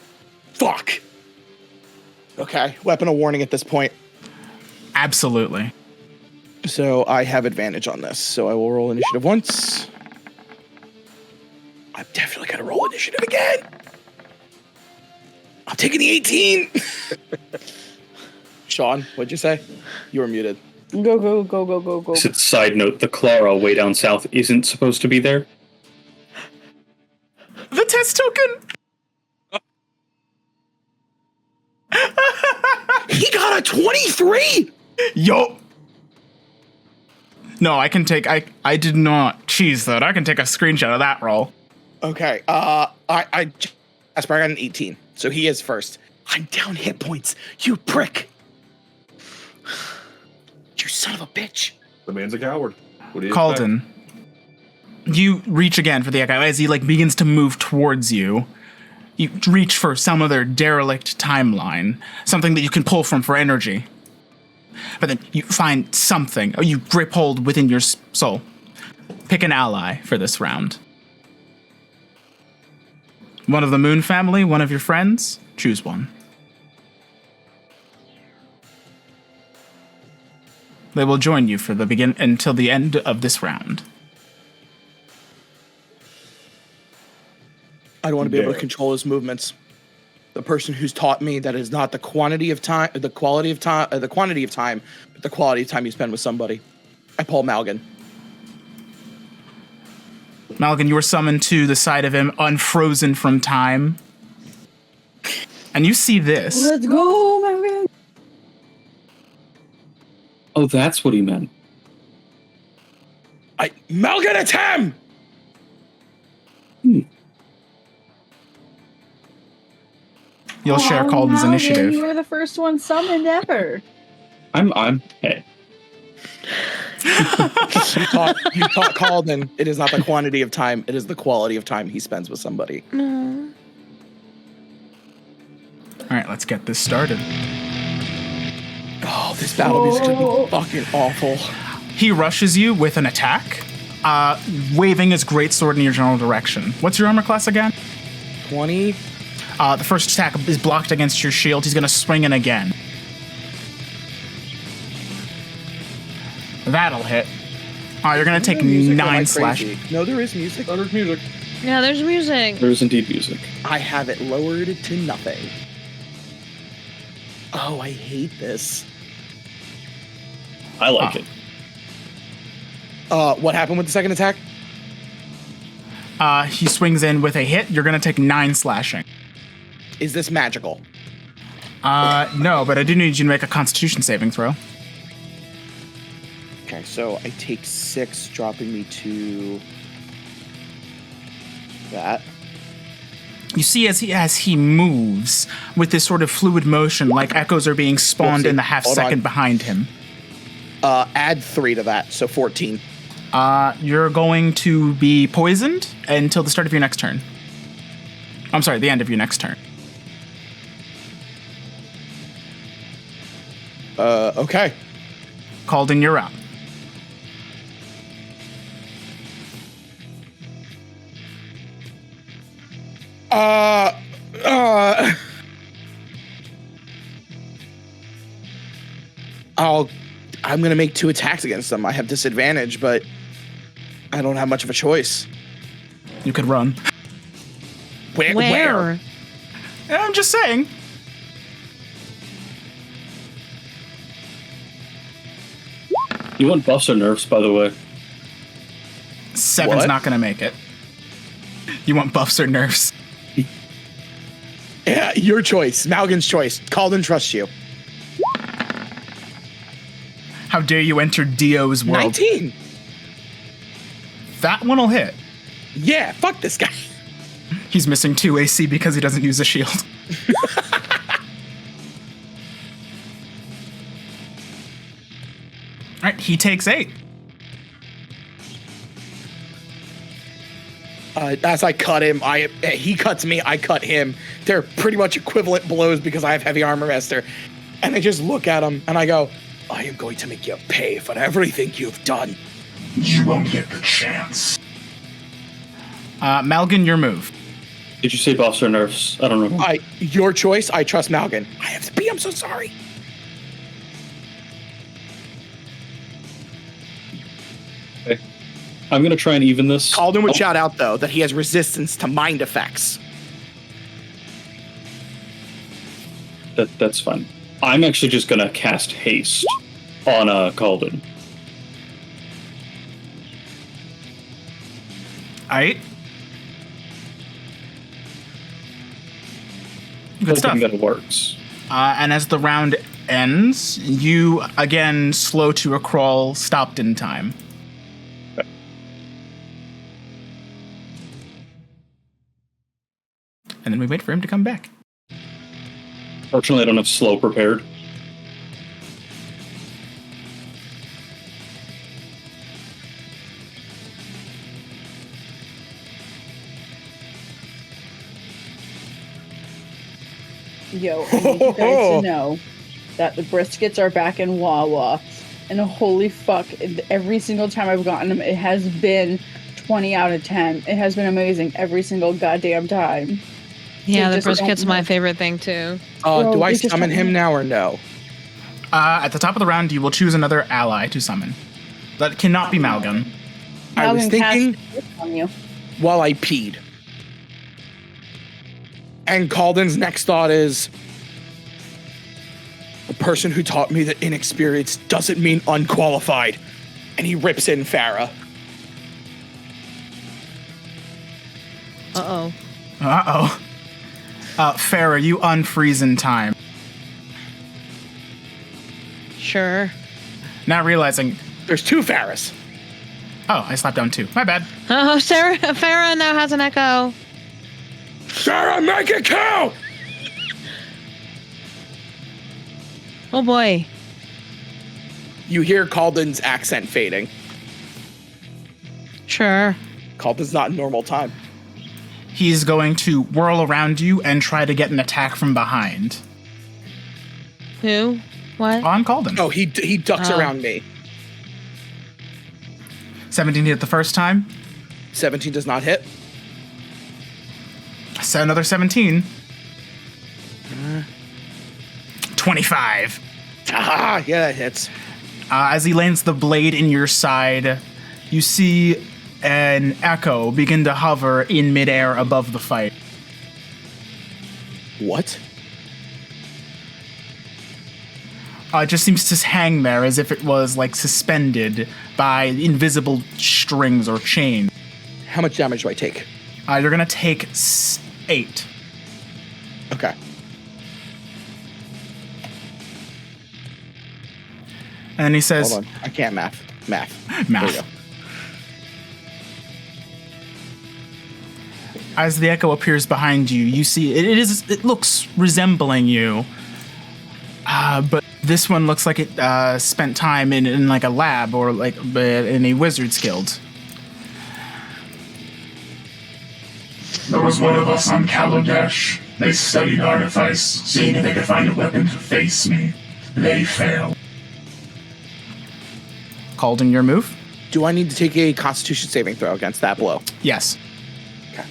Fuck! Okay, weapon of warning at this point. Absolutely. So I have advantage on this, so I will roll initiative once. I'm definitely gonna roll initiative again! I'm taking the 18! Sean, what'd you say? You were muted. Go, go, go, go, go, go. Side note, the Clara way down south isn't supposed to be there. The test token! He got a 23! Yo! No, I can take... I did not cheese that. I can take a screenshot of that roll. Okay, Jasper, I got an 18, so he is first. I'm down hit points, you prick! You son of a bitch! The man's a coward. What do you expect? Cauldon, you reach again for the echo as he begins to move towards you. You reach for some other derelict timeline, something that you can pull from for energy. But then you find something, or you grip hold within your soul. Pick an ally for this round. One of the Moon family, one of your friends, choose one. They will join you for the until the end of this round. I don't want to be able to control his movements. The person who's taught me that is not the quantity of time, the quantity of time, but the quality of time you spend with somebody. I pull Malgan. Malgan, you are summoned to the side of him, unfrozen from time. And you see this. Let's go, Malgan. Oh, that's what he meant. Malgan, it's him! You'll share Cauldon's Malgan, initiative. You were the first one summoned ever. I'm hey. You taught Cauldon. It is not the quantity of time, it is the quality of time he spends with somebody. No. All right, let's get this started. Oh, this battle is gonna be fucking awful. He rushes you with an attack, waving his greatsword in your general direction. What's your armor class again? 20. The first attack is blocked against your shield. He's going to swing in again. That'll hit. You're going to take Music, or am I 9 slash. crazy? No, there is music. Oh, there's music. Yeah, there's music. There is indeed music. I have it lowered to nothing. Oh, I hate this. I like it. What happened with the second attack? He swings in with a hit. You're going to take 9 slashing. Is this magical? No, but I do need you to make a Constitution saving throw. Okay, so I take 6, dropping me to that. You see, as he moves with this sort of fluid motion, like echoes are being spawned in the half Hold second on. behind him. Add 3 to that, so 14. You're going to be poisoned until the start of your next turn. I'm sorry, the end of your next turn. Okay. Cauldon, you're up. I'm gonna make 2 attacks against them. I have disadvantage, but I don't have much of a choice. You could run. Where? I'm just saying. You want buffs or nerfs, by the way? 7's What? not going to make it. You want buffs or nerfs? Yeah, your choice. Malgan's choice. Cauldon trusts you. How dare you enter Dio's world? 19. That one'll hit. Yeah, fuck this guy. He's missing 2 AC because he doesn't use a shield. All right, he takes 8. As I cut him, he cuts me, I cut him. They're pretty much equivalent blows because I have heavy armor master. And I just look at him and I go, I am going to make you pay for everything you've done. You won't get the chance. Malgan, your move. Did you say buffs or nerfs? I don't know. Your choice. I trust Malgan. I have to be. I'm so sorry. Okay. I'm going to try and even this. Cauldon would shout out, though, that he has resistance to mind effects. That's fine. I'm actually just going to cast haste on Cauldon. All right. Good stuff. Hoping that it works. And as the round ends, you again slow to a crawl, stopped in time. Okay. And then we wait for him to come back. Fortunately, I don't have slow prepared. Yo, I need you guys to know that the briskets are back in Wawa. And holy fuck, every single time I've gotten them, it has been 20 out of 10. It has been amazing every single goddamn time. Yeah, They the just brisket's don't my know. favorite thing too. Bro, Do I they just summon don't him know. now or no? At the top of the round, you will choose another ally to summon. That cannot be Malgan. I was Malgan cast thinking it on you. while I peed. And Cauldon's next thought is, the person who taught me that inexperience doesn't mean unqualified. And he rips in Farah. Uh-oh. Uh-oh. Farah, you unfreeze in time. Sure. Now realizing, There's 2 Farahs. oh, I slapped down 2. My bad. Oh, Farah now has an echo. Farah, make it count! Oh boy. You hear Cauldon's accent fading. Sure. Cauldon's not in normal time. He's going to whirl around you and try to get an attack from behind. Who? What? On Cauldon. Oh, he ducks Oh. around me. 17 hit the first time. 17 does not hit. So another 17. 25. Ah, yeah, that hits. As he lands the blade in your side, you see an echo begin to hover in midair above the fight. What? It just seems to hang there as if it was like suspended by invisible strings or chain. How much damage do I take? You're gonna take 8. Okay. And he says, Hold on. I can't math. There you math. go. As the echo appears behind you, you see it looks resembling you. But this one looks like it spent time in like a lab or like in a wizard's guild. There was one of us on Kaladesh. They studied artifice, seeing if they could find a weapon to face me. They failed. Cauldon, your move? Do I need to take a Constitution saving throw against that blow? Yes. Okay.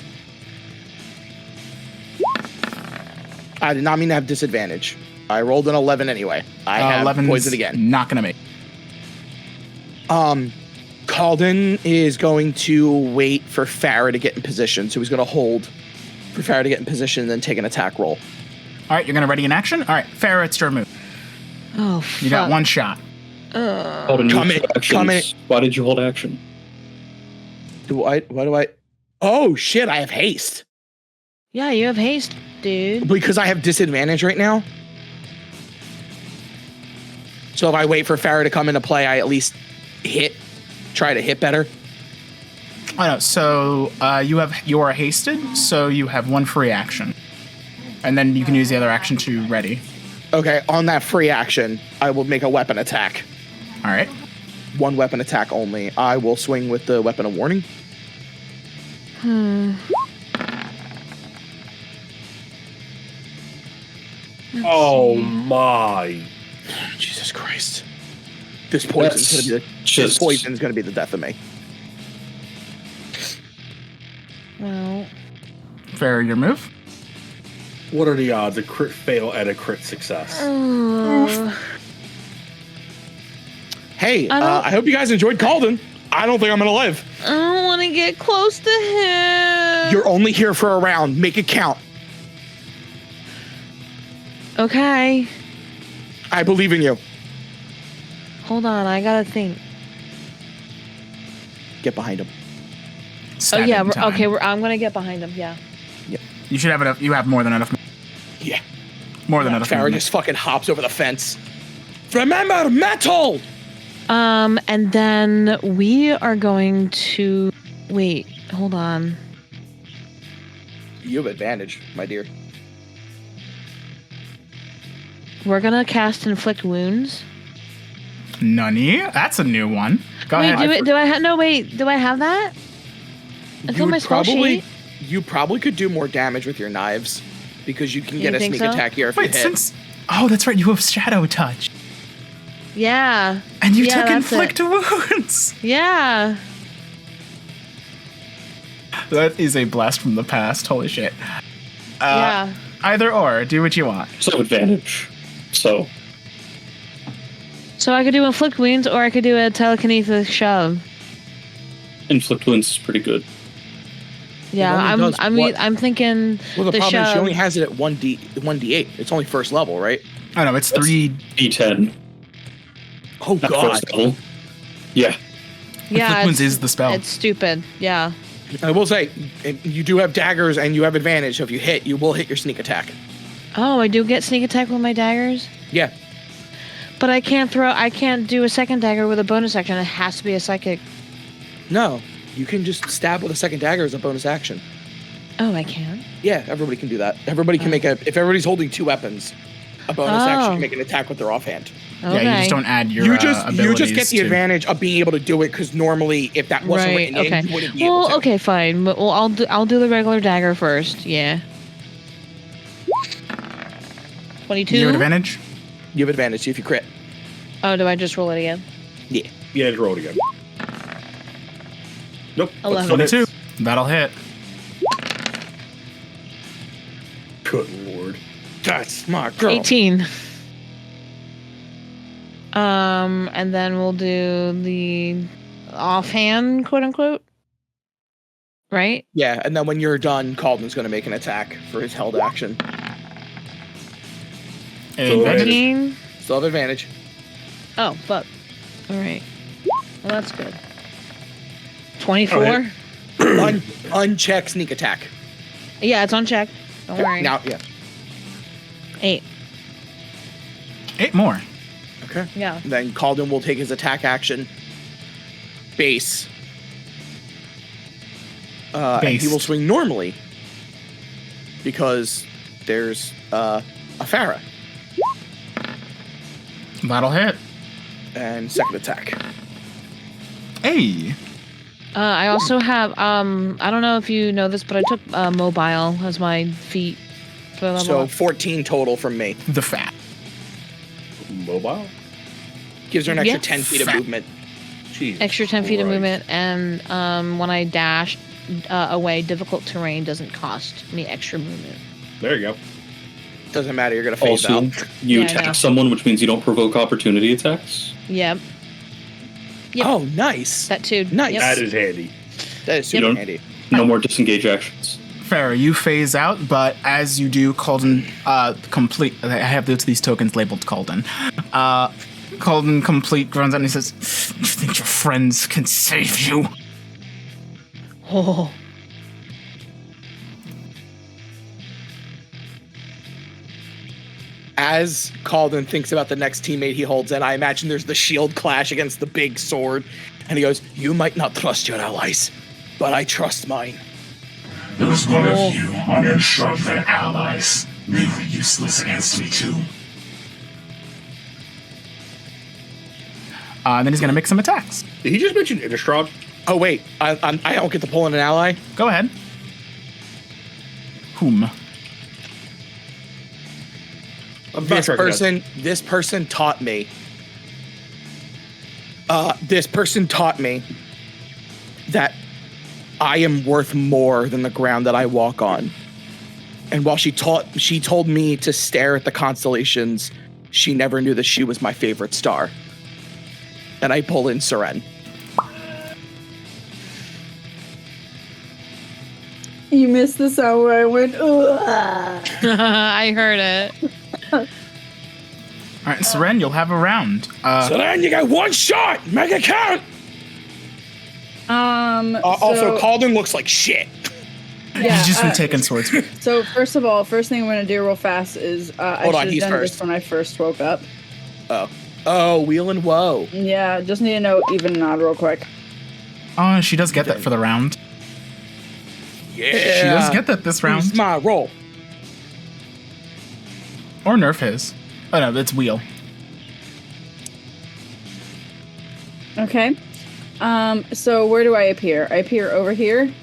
I did not mean to have disadvantage. I rolled an 11 anyway. I have 11's poison again. Not gonna make. Cauldon is going to wait for Farah to get in position. So he's going to hold for Farah to get in position and then take an attack roll. All right, you're gonna ready an action. All right, Farah, it's your move. Oh, You got one shot. Cauldon, Come you in, took actions. come in. Why did you hold action? Why do I? Oh shit! I have haste Yeah, you have haste, dude. because I have disadvantage right now. So if I wait for Farah to come into play, I at least try to hit better. I know. So you are hasted, so you have one free action, and then you can use the other action to ready. Okay, on that free action, I will make a weapon attack. All right. One weapon attack only. I will swing with the weapon of warning. Oh my. Jesus Christ. This poison's gonna be the death of me. Well, Farah, your move. What are the odds? A crit fail and a crit success. Hey, I hope you guys enjoyed Cauldon. I don't think I'm gonna live. I don't want to get close to him. You're only here for a round. Make it count. Okay. I believe in you. Hold on, I gotta think. Get behind him. Stab Oh yeah, in time. okay. I'm gonna get behind him. Yeah. You should have enough. You have more than enough. Yeah. More than enough. Farah movement. just fucking hops over the fence. Remember, metal! And then we are going to wait. Hold on. You have advantage, my dear. We're gonna cast inflict wounds. Nunny, that's a new one. Go Wait, ahead. do I have? No, wait. Do I have that? It's on my spell sheet. You probably could do more damage with your knives because you can You get a think sneak so? attack here if Wait, you hit. oh, that's right. You have shadow touch, Yeah. and you Yeah, took that's inflict wounds. Yeah. That is a blast from the past. Holy shit. Yeah. Either or, do what you want. So advantage. So So I could do inflict wounds, or I could do a telekinesis shove. inflict wounds is pretty good. Yeah, only does what? I'm thinking Well, the the problem is she shove. only has it at 1d8. It's only first level, right? I know it's That's 3. D10. Oh, Not God. first level. Yeah. Yeah, Inflict wounds it's- is the spell. It's stupid. Yeah. I will say, you do have daggers and you have advantage. So if you hit, you will hit your sneak attack. Oh, I do get sneak attack with my daggers, Yeah. but I can't do a second dagger with a bonus action. It has to be a psychic. No, you can just stab with a second dagger as a bonus action. Oh, I can. Yeah, everybody can do that. Everybody can make if everybody's holding 2 weapons, a bonus action Oh. can make an attack with their offhand. Okay. Yeah, you just don't add your You just abilities get the to- advantage of being able to do it because normally if that wasn't Right. written Okay. in, you wouldn't be able Well, to. okay, fine. Well, I'll do the regular dagger first. Yeah. 22. You have advantage. You have advantage if you crit. Oh, do I just roll it again? Yeah. Yeah, just roll it again. Nope. 11. Still hits. 22. That'll hit. Good lord. That's my girl. 18. And then we'll do the offhand, quote unquote. Right? Yeah, and then when you're done, Cauldon's going to make an attack for his held action. Advantage. 14. Still have advantage. Oh, fuck. All right. Well, that's good. 24. Oh, Uncheck sneak attack. Yeah, it's on check. Don't worry. Now, yeah. 8. 8 more. Okay. Yeah. And then Cauldon will take his attack action. Base. And he will swing normally. Because there's a Farah. That'll hit. And second attack. Hey. I also have, I don't know if you know this, but I took mobile as my feat for level So up. 14 total from me. The fat. Mobile? Gives her an extra Yeah. 10 feet of movement. Jesus Extra 10 feet of Christ. movement, and when I dash away difficult terrain doesn't cost me extra movement. There you go. Doesn't matter, you're going to phase Also, out. you Yeah, I know. attack someone, which means you don't provoke opportunity attacks. Yep. Yep. Oh, nice. That too. Nice. Yep. That is handy. That is super don't- handy. No more disengage actions. Fair, you phase out, but as you do, Cauldon complete. I have these tokens labeled Cauldon. Cauldon complete runs out and he says, "You think your friends can save you?" Oh. As Cauldon thinks about the next teammate he holds in, I imagine there's the shield clash against the big sword. And he goes, "You might not trust your allies, but I trust mine." There was one of you on your shrug their allies. They were useless against me too. And then he's gonna make some attacks. Did he just mention Innistrad? Oh, wait. I don't get to pull in an ally? Go ahead. Whom? I'm This backtracking. person taught me. This person taught me that I am worth more than the ground that I walk on. And while she told me to stare at the constellations, she never knew that she was my favorite star. And I pull in Seren. You missed the sound where I went, ugh. I heard it. All right, Seren, you'll have a round. Seren, you got one shot! Make it count! Also, Cauldon looks like shit. yeah, He's just been taking swords. So first of all, first thing I'm going to do real fast is I Hold on, should he's have done first. this when I first woke up. Oh, wheel and woe. Yeah, just need to know even nod real quick. Oh, she does get that for the round. Yeah. She does get that this round. Who's my roll? Or nerf his. Oh no, it's wheel. Okay. So where do I appear? I appear over here.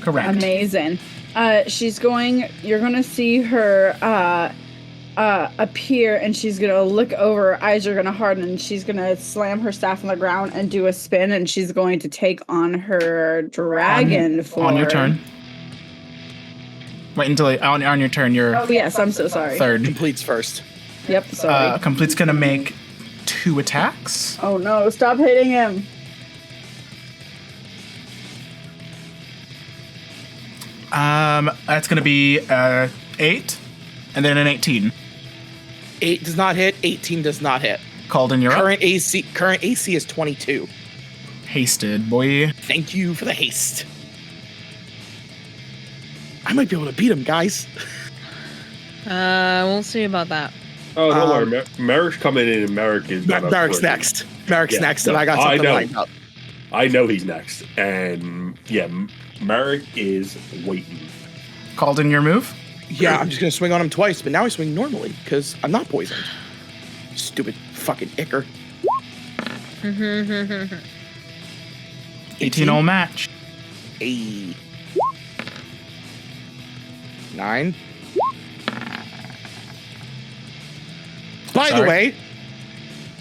Correct. Amazing. You're gonna see her appear, and she's gonna look over, her eyes are gonna harden, and she's gonna slam her staff on the ground and do a spin, and she's going to take on her dragon form. On your turn. Wait until on your turn. You're Oh yes, I'm so sorry. third. Completes first. Yep, sorry. Complete's gonna make 2 attacks. Oh no, stop hitting him. That's gonna be 8, and then an 18. 8 does not hit. 18 does not hit. Cauldon, you're up. Current AC is 22. Hasted, boy. Thank you for the haste. I might be able to beat him, guys. We'll see about that. Oh, don't worry. Merrick's coming in, and Merrick is not up Merrick's for it. next. Merrick's Yeah, next, and no, I got I something know. lined up. I know he's next. And yeah, Merrick is waiting. Cauldon, your move. Yeah, I'm just gonna swing on him twice, but now I swing normally because I'm not poisoned. Stupid fucking icker. 18 all match. 8. 9. By the Sorry. way,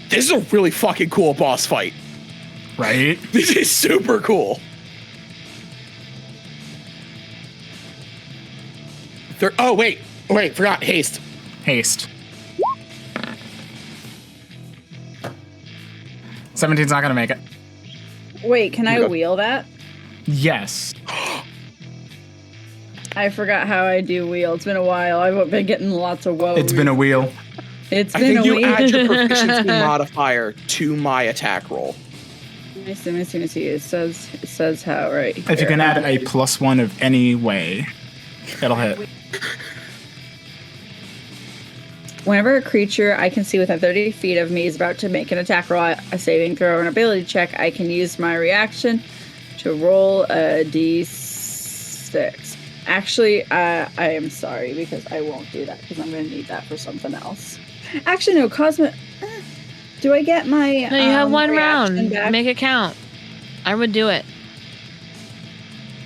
this is a really fucking cool boss fight. Right? This is super cool. Oh, wait, forgot haste. Haste. 17's not gonna make it. Wait, can I wheel that? Yes. I forgot how I do wheel. It's been a while. I've been getting lots of woes. It's been a wheel. It's I been think a you wheel. add your proficiency modifier to my attack roll. Let me see. It says how right here. If you can add a +1 of any way, it'll hit. Whenever a creature I can see within 30 feet of me is about to make an attack roll, a saving throw, or an ability check, I can use my reaction to roll a d6. Actually, I am sorry because I won't do that because I'm going to need that for something else. Actually, no, Cosmic. Do I get my? No, you have one reaction round. back? Make it count. I would do it.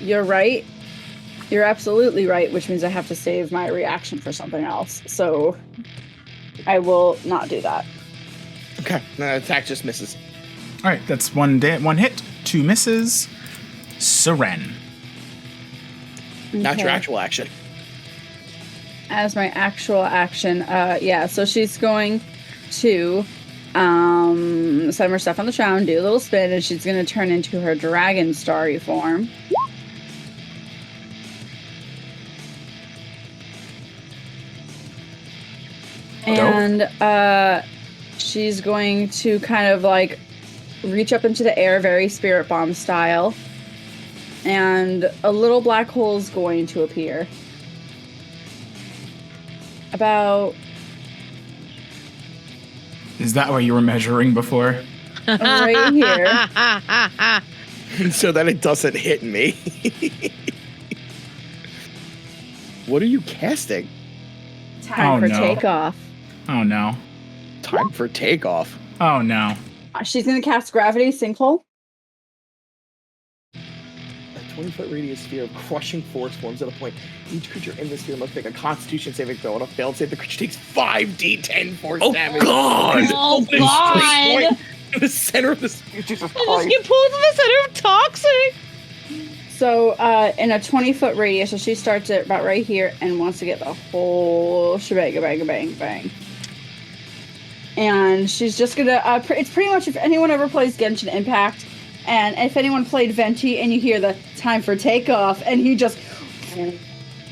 You're right. You're absolutely right, which means I have to save my reaction for something else. So I will not do that. Okay, the attack just misses. All right, that's one hit, 2 misses. Seren. Not your Okay. actual action. As my actual action, so she's going to set her stuff on the ground, do a little spin, and she's going to turn into her dragon starry form. And she's going to kind of like reach up into the air, very spirit bomb style. And a little black hole is going to appear. About Is that what you were measuring before? right here. So that it doesn't hit me. What are you casting? Time for no. takeoff. Oh no. Time for takeoff. Oh no. She's going to cast Gravity Sinkhole. A 20-foot radius sphere of crushing force forms at a point. Each creature in the sphere must make a Constitution saving throw. On a failed save, the creature takes 5d10 force damage. God! Oh This God! point in the center of the sphere. Jesus I just Christ. get pulled to the center of Toxiq. So in a 20-foot radius, so she starts at about right here and wants to get the whole shebang, bang, bang, bang. And she's just gonna. It's pretty much if anyone ever plays Genshin Impact, and if anyone played Venti, and you hear the time for takeoff, and he just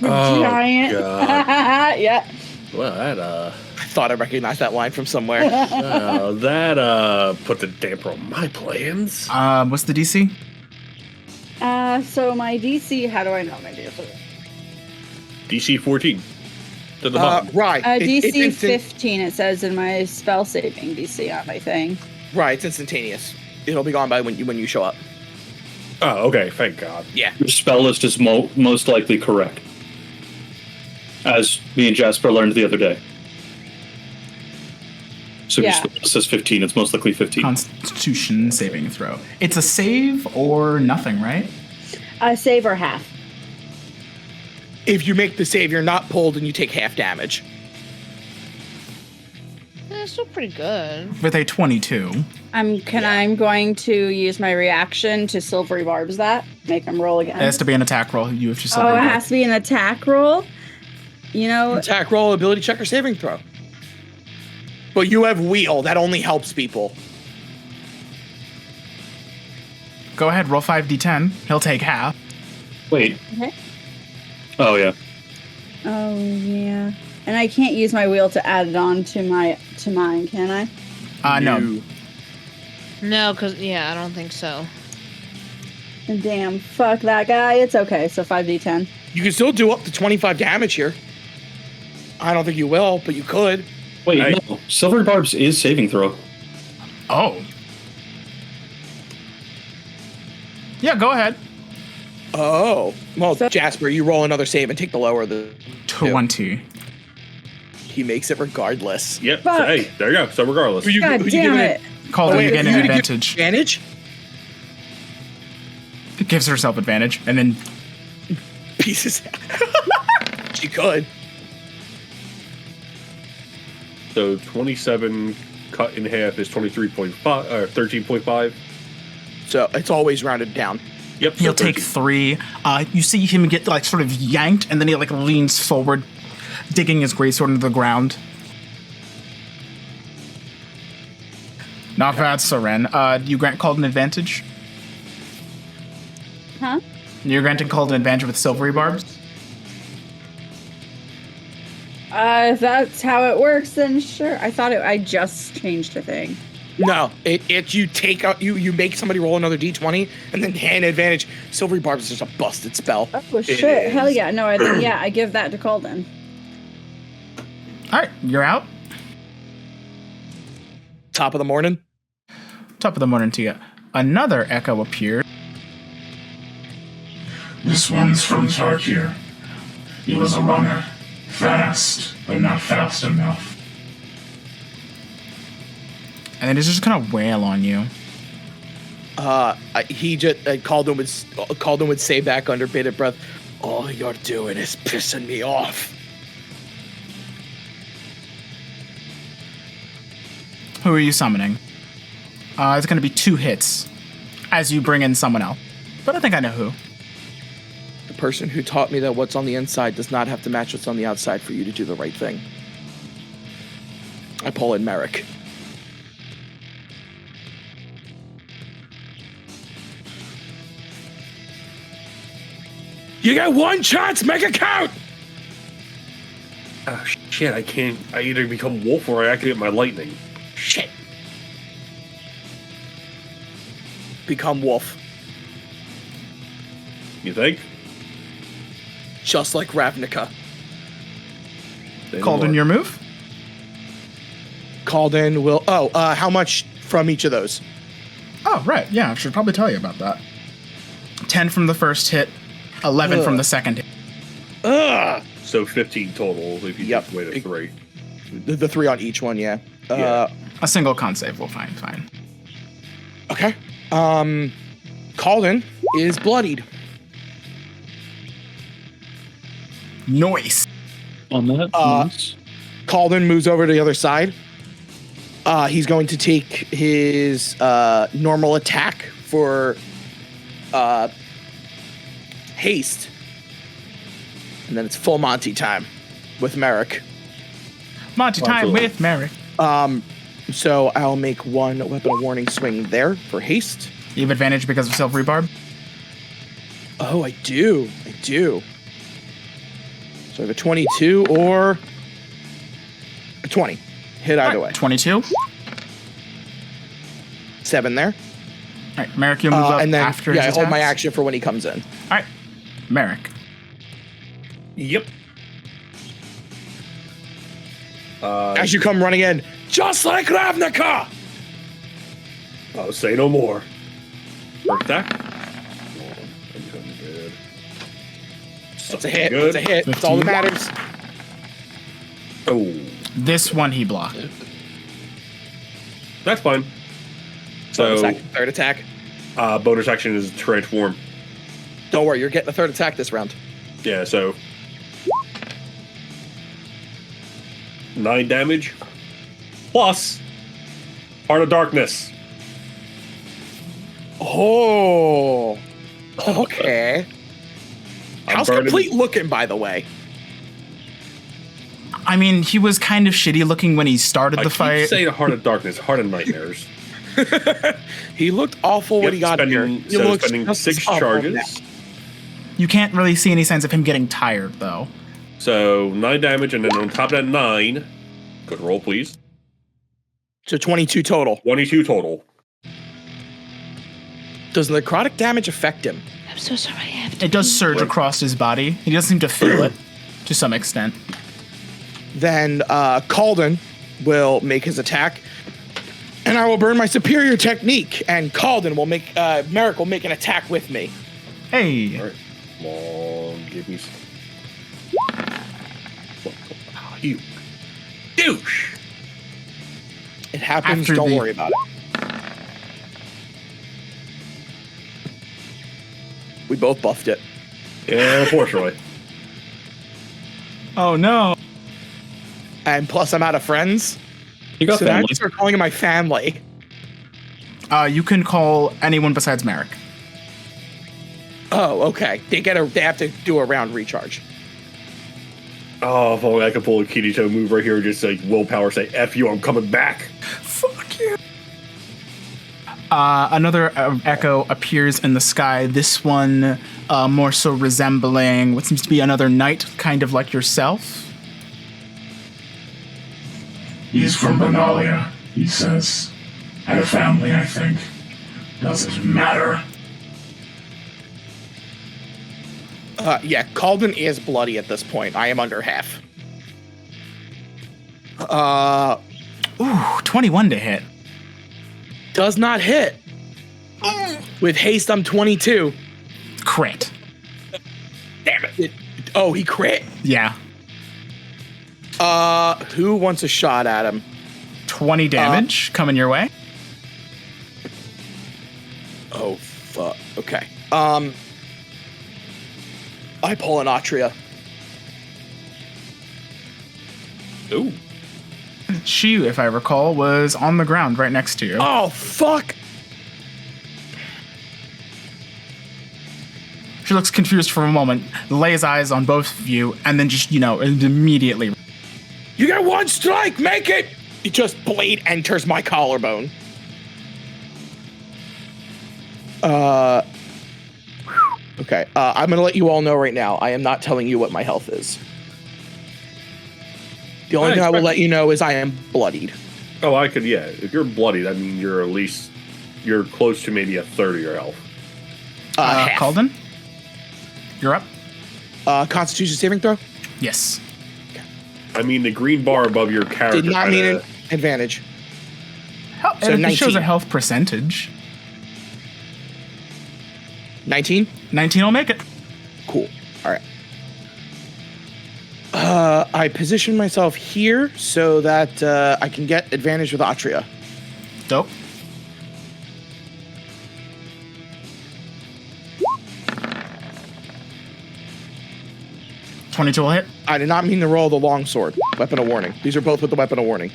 giant. God. Yeah. Well, that I thought I recognized that line from somewhere. that put the damper on my plans. What's the DC? So my DC. How do I know my DC? DC 14 to the bottom. Right. DC it's instant- 15. It says in my spell saving DC on my thing. Right, it's instantaneous. It'll be gone by when you show up. Oh, okay. Thank God. Yeah. Your spell list is most likely correct. As me and Jasper learned the other day. So if Yeah. your spell list says 15, it's most likely 15. Constitution saving throw. It's a save or nothing, right? Save or half. If you make the save, you're not pulled and you take half damage. That's still pretty good. With a 22. I'm going to use my reaction to silvery barbs that. Make them roll again. It has to be an attack roll. You have to Oh, it has to be an attack roll? You know, Attack roll, ability check, or saving throw. But you have wheel. That only helps people. Go ahead, roll 5d10. He'll take half. Wait. Okay. Oh, yeah. oh yeah. And I can't use my wheel to add it on to mine, can I? No. No, because, yeah, I don't think so. Damn, fuck that guy. It's okay. So 5d10. You can still do up to 25 damage here. I don't think you will, but you could. Wait, Hey. no. Silver Barbs is saving throw. Oh. Yeah, go ahead. Oh. Well, So- Jasper, you roll another save and take the lower of the... 20. He makes it regardless. Yep. Fuck. So, hey, there you go. So regardless. Who you God giving damn it. Cauldon, you get an you give advantage. Advantage? It gives herself advantage, and then Pieces. She could. So 27 cut in half is 23.5 or 13.5. So it's always rounded down. Yep. he'll so take 3. You see him get like sort of yanked, and then he like leans forward, digging his greatsword into the ground. Not bad, Seren. You grant Cauldon advantage? Huh? You're granting Cauldon advantage with silvery barbs. If that's how it works, then sure. I just changed a thing. No, you take out you make somebody roll another d20 and then hand advantage. Silvery barbs is just a busted spell. Oh shit! Hell yeah! No, I give that to Cauldon. All right, you're out. Top of the morning. Top of the morning to you. Another echo appeared. This one's from Tarkir. He was a runner. Fast, but not fast enough. And then it's just gonna wail on you. Cauldon would say back under bated breath, "All you're doing is pissing me off." Who are you summoning? It's gonna be 2 hits as you bring in someone else. But I think I know who. The person who taught me that what's on the inside does not have to match what's on the outside for you to do the right thing. I pull in Merrick. You got 1 chance, make it count! Oh, shit, I can't. I either become wolf or I activate my lightning. Shit. Become wolf. You think? Just like Ravnica. Cauldon, your move? Cauldon will... how much from each of those? Oh, right. Yeah, I should probably tell you about that. 10 from the first hit, 11 from the second hit. Ugh! So 15 total if you take away the 3. The 3 on each one, yeah. A single con save will fine. Okay. Cauldon is bloodied. Noise. On that, nice. Cauldon moves over to the other side. He's going to take his normal attack for haste. And then it's full Monty time with Merrick. Monty time with Merrick. So I'll make 1 weapon of warning swing there for haste. You have advantage because of silvery barb? Oh, I do. So I have a 22 or a 20. Hit either way. 22. 7 there. All right, Merrick, you'll move up and then, after his I hold my attacks? action for when he comes in. All right, Merrick. Yep. As you come running in, just like Ravnica! I'll say no more. First attack. That's a hit. That's a hit. That's all that matters. Oh. This one he blocked. That's fine. So, third attack. bonus action is transform. Don't worry, you're getting a third attack this round. Yeah, so 9 damage plus Heart of Darkness. Oh, okay. How's Compleat looking, by the way? I mean, he was kind of shitty looking when he started the fight. I keep saying Heart of Darkness, Heart of Nightmares. He looked awful when he got here. So spending 6 charges. You can't really see any signs of him getting tired, though. So 9 damage, and then on top of that 9, good roll, please. So 22 total. 22 total. Does necrotic damage affect him? I'm so sorry. I have It does surge across his body. He does seem to feel it to some extent. Then Cauldon will make his attack, and I will burn my superior technique. And Cauldon will make Merrick will make an attack with me. Hey. All right. Come on, give me some. Oh, you douche. It happens. After Don't the- worry about it. We both buffed it. Yeah, unfortunately. Oh, no. And plus, I'm out of friends. You got So now I family. just start calling him my family. You can call anyone besides Merrick. Oh, okay. They have to do a round recharge. Oh, if only I could pull a Kirito move right here, just like willpower, say "F you, I'm coming back." Fuck you. Another echo appears in the sky. This one more so resembling what seems to be another knight, kind of like yourself. He's from Benalia, he says. Had a family, I think. Doesn't matter. Yeah, Cauldon is bloody at this point. I am under half. 21 to hit. Does not hit. With haste, I'm 22. Crit. Damn it. Oh, he crit. Yeah. Who wants a shot at him? 20 damage coming your way. Oh, fuck. Okay. I pull an Atria. Ooh. She, if I recall, was on the ground right next to you. Oh, fuck. She looks confused for a moment, lays eyes on both of you, and then just, immediately. You got one strike. Make it. It just blade enters my collarbone. Okay. I'm going to let you all know right now. I am not telling you what my health is. The only thing I will let you know is I am bloodied. Oh, if you're bloodied, I mean, you're close to maybe a third of your health. Half. Cauldon? You're up? Constitution saving throw? Yes. I mean, the green bar above your character. Did not mean an advantage. So it shows a health percentage. 19? 19 will make it. Cool. All right. I position myself here so that I can get advantage with Atria. Dope. $22 will hit. I did not mean to roll the long sword. Weapon of warning. These are both with the weapon of warning.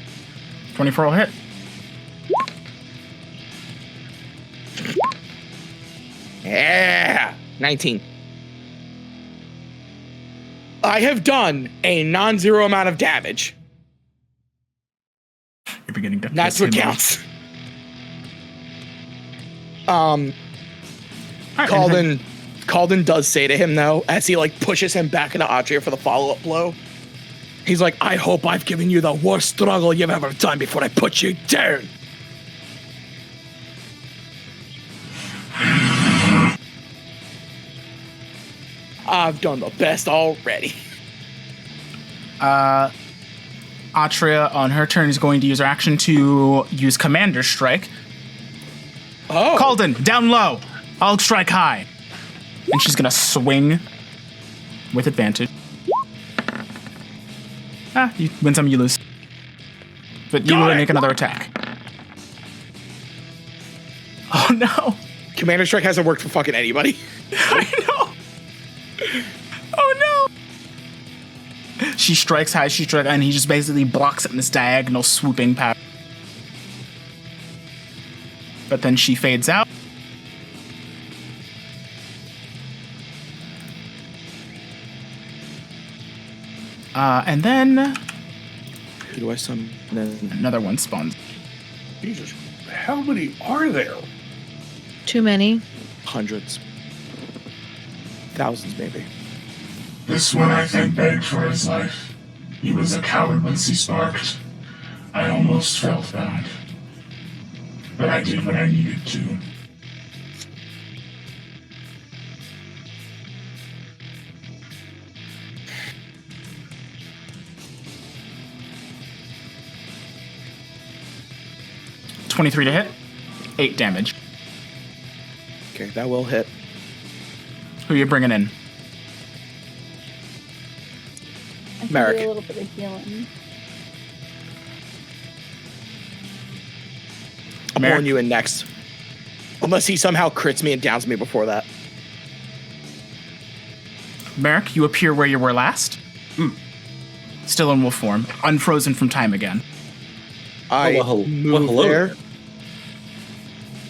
24 will hit. Yeah. 19. I have done a non-zero amount of damage. You're beginning to. That's what counts. Right, Cauldon does say to him though, as he pushes him back into Atria for the follow-up blow. He's like, I hope I've given you the worst struggle you've ever done before I put you down. I've done the best already. Atria, on her turn, is going to use her action to use Commander Strike. Oh. Cauldon, down low. I'll strike high. And she's going to swing with advantage. You win some, you lose. But you will make another attack. Oh, no. Commander Strike hasn't worked for fucking anybody. I know. Oh, no. She strikes high, and he just basically blocks it in this diagonal swooping power. But then she fades out. And then Who do I summon? another one spawns. Jesus, how many are there? Too many. Hundreds. Thousands, maybe. This one, I think, begged for his life. He was a coward once he sparked. I almost felt bad. But I did what I needed to. $23 to hit. 8 damage. Okay, that will hit. Who are you bringing in? I can Merrick. do a little bit of healing. I'm Merrick? pulling you in next. Unless he somehow crits me and downs me before that. Merrick, you appear where you were last. Still in wolf form, unfrozen from time again. I move hello there.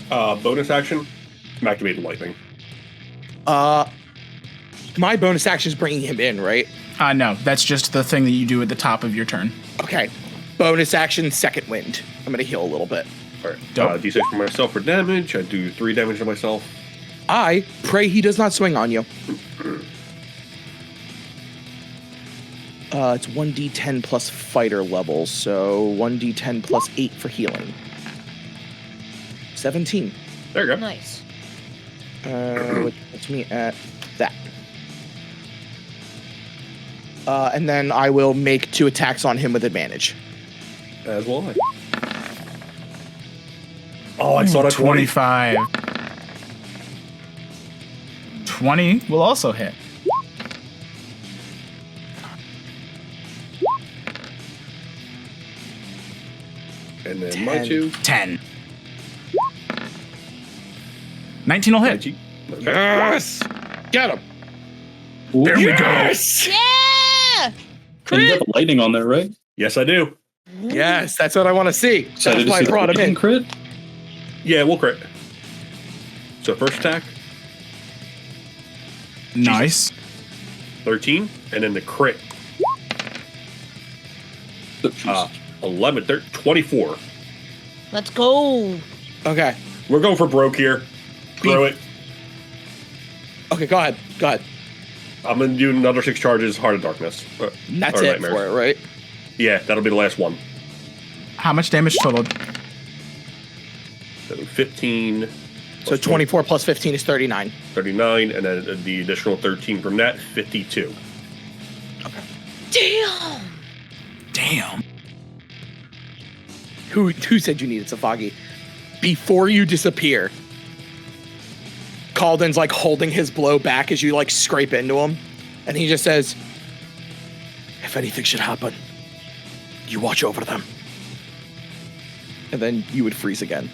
Bonus action, activated lightning. My bonus action is bringing him in, right? No, that's just the thing that you do at the top of your turn. Okay. Bonus action, second wind. I'm going to heal a little bit. All right. Dope. D6 for myself for damage. I do 3 damage to myself. I pray he does not swing on you. It's 1d10 plus fighter level, so 1d10 plus 8 for healing. 17. There you go. Nice. Which puts me at that. And then I will make 2 attacks on him with advantage. As will I. Oh, I saw that 20. 25. 20 will also hit. And then my 2. 10. 19 will hit. 19. Okay. Yes! Get him! There we go. Yes! Yeah! And you got Crit! the lightning on there, right? Yes, I do. Yes, that's what I want to see. Excited That's to why see I the brought him lightning in. crit. Yeah, we'll crit. So first attack, Nice. 13, and then the crit, Oh, 11, 13, 24. Let's go. Okay. We're going for broke here. Throw it. Okay, go ahead. Go ahead. I'm going to do another 6 charges, Heart of Darkness. That's Or it Nightmares. for it, right? Yeah, that'll be the last one. How much damage total? So 15, So 24 plus 15 is 39. 39, and then the additional 13 from that, 52. Damn. Damn. Who said you needed Safagi? Before you disappear, Cauldon's like holding his blow back as you like scrape into him, and he just says, "If anything should happen, you watch over them." And then you would freeze again.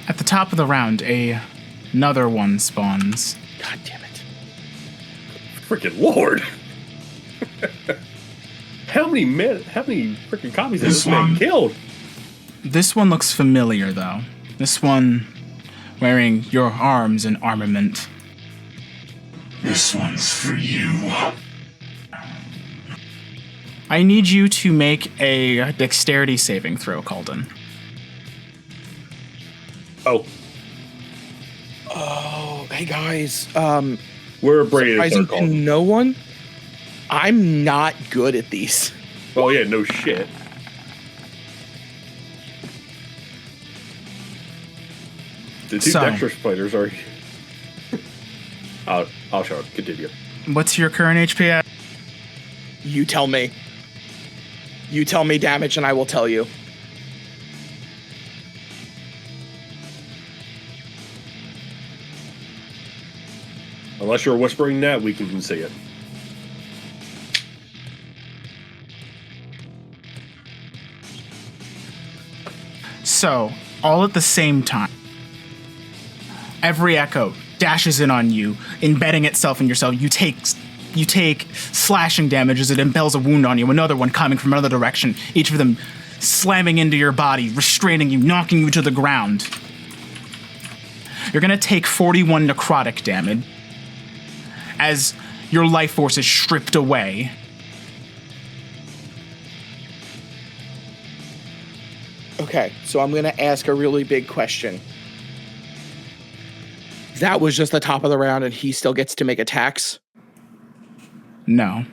At the top of the round, another one spawns. God damn it. Freaking Lord. How many freaking copies has this man killed? This one looks familiar, though. This one wearing your arms and armament. This one's for you. I need you to make a dexterity saving throw, Cauldon. Oh, Oh, hey guys. we're braided Surprising third to call. no one. I'm not good at these. Oh yeah, no shit. The two So- dexterous fighters are. I'll show it. Continue. What's your current HP at? You tell me. You tell me damage and I will tell you. Unless you're whispering that, we can see it. So, all at the same time, every echo dashes in on you, embedding itself in yourself. You take slashing damage as it impels a wound on you, another one coming from another direction, each of them slamming into your body, restraining you, knocking you to the ground. You're gonna take 41 necrotic damage as your life force is stripped away. Okay, so I'm going to ask a really big question. That was just the top of the round and he still gets to make attacks? No.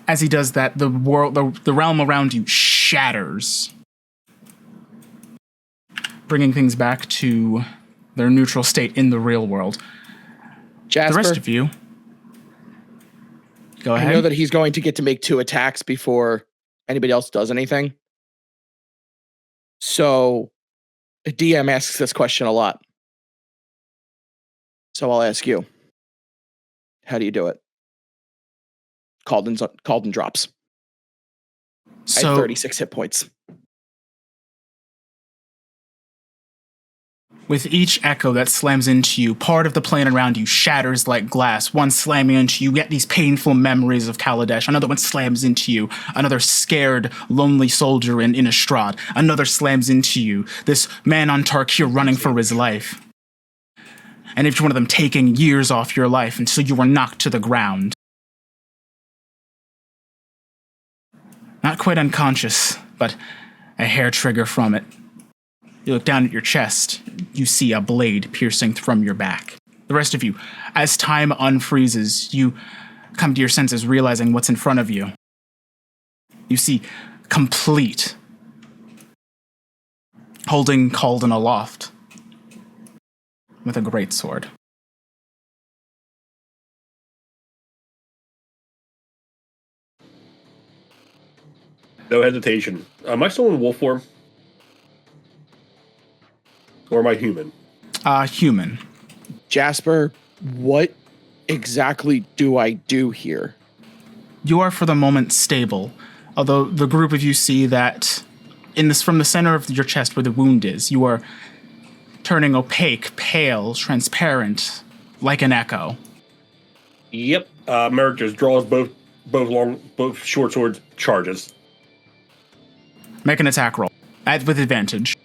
As he does that, the realm around you shatters, bringing things back to their neutral state in the real world. Jasper, The rest of you, go ahead. I know that he's going to get to make 2 attacks before anybody else does anything. So, the DM asks this question a lot. So I'll ask you. How do you do it? Cauldon drops. I have So 36 hit points. with each echo that slams into you, part of the plane around you shatters like glass. One slamming into you, you get these painful memories of Kaladesh. Another one slams into you. Another scared, lonely soldier in Innistrad. Another slams into you. This man on Tarkir running for his life. And each one of them taking years off your life until you were knocked to the ground. Not quite unconscious, but a hair trigger from it. You look down at your chest. You see a blade piercing from your back. The rest of you, as time unfreezes, you come to your senses, realizing what's in front of you. You see Compleat, holding Cauldon aloft with a greatsword. No hesitation. Am I still in wolf form? Or am I human? Human. Jasper, what exactly do I do here? You are for the moment stable, although the group of you see that from the center of your chest where the wound is, you are turning opaque, pale, transparent, like an echo. Yep. Merrick just draws both short swords, charges. Make an attack roll. With advantage.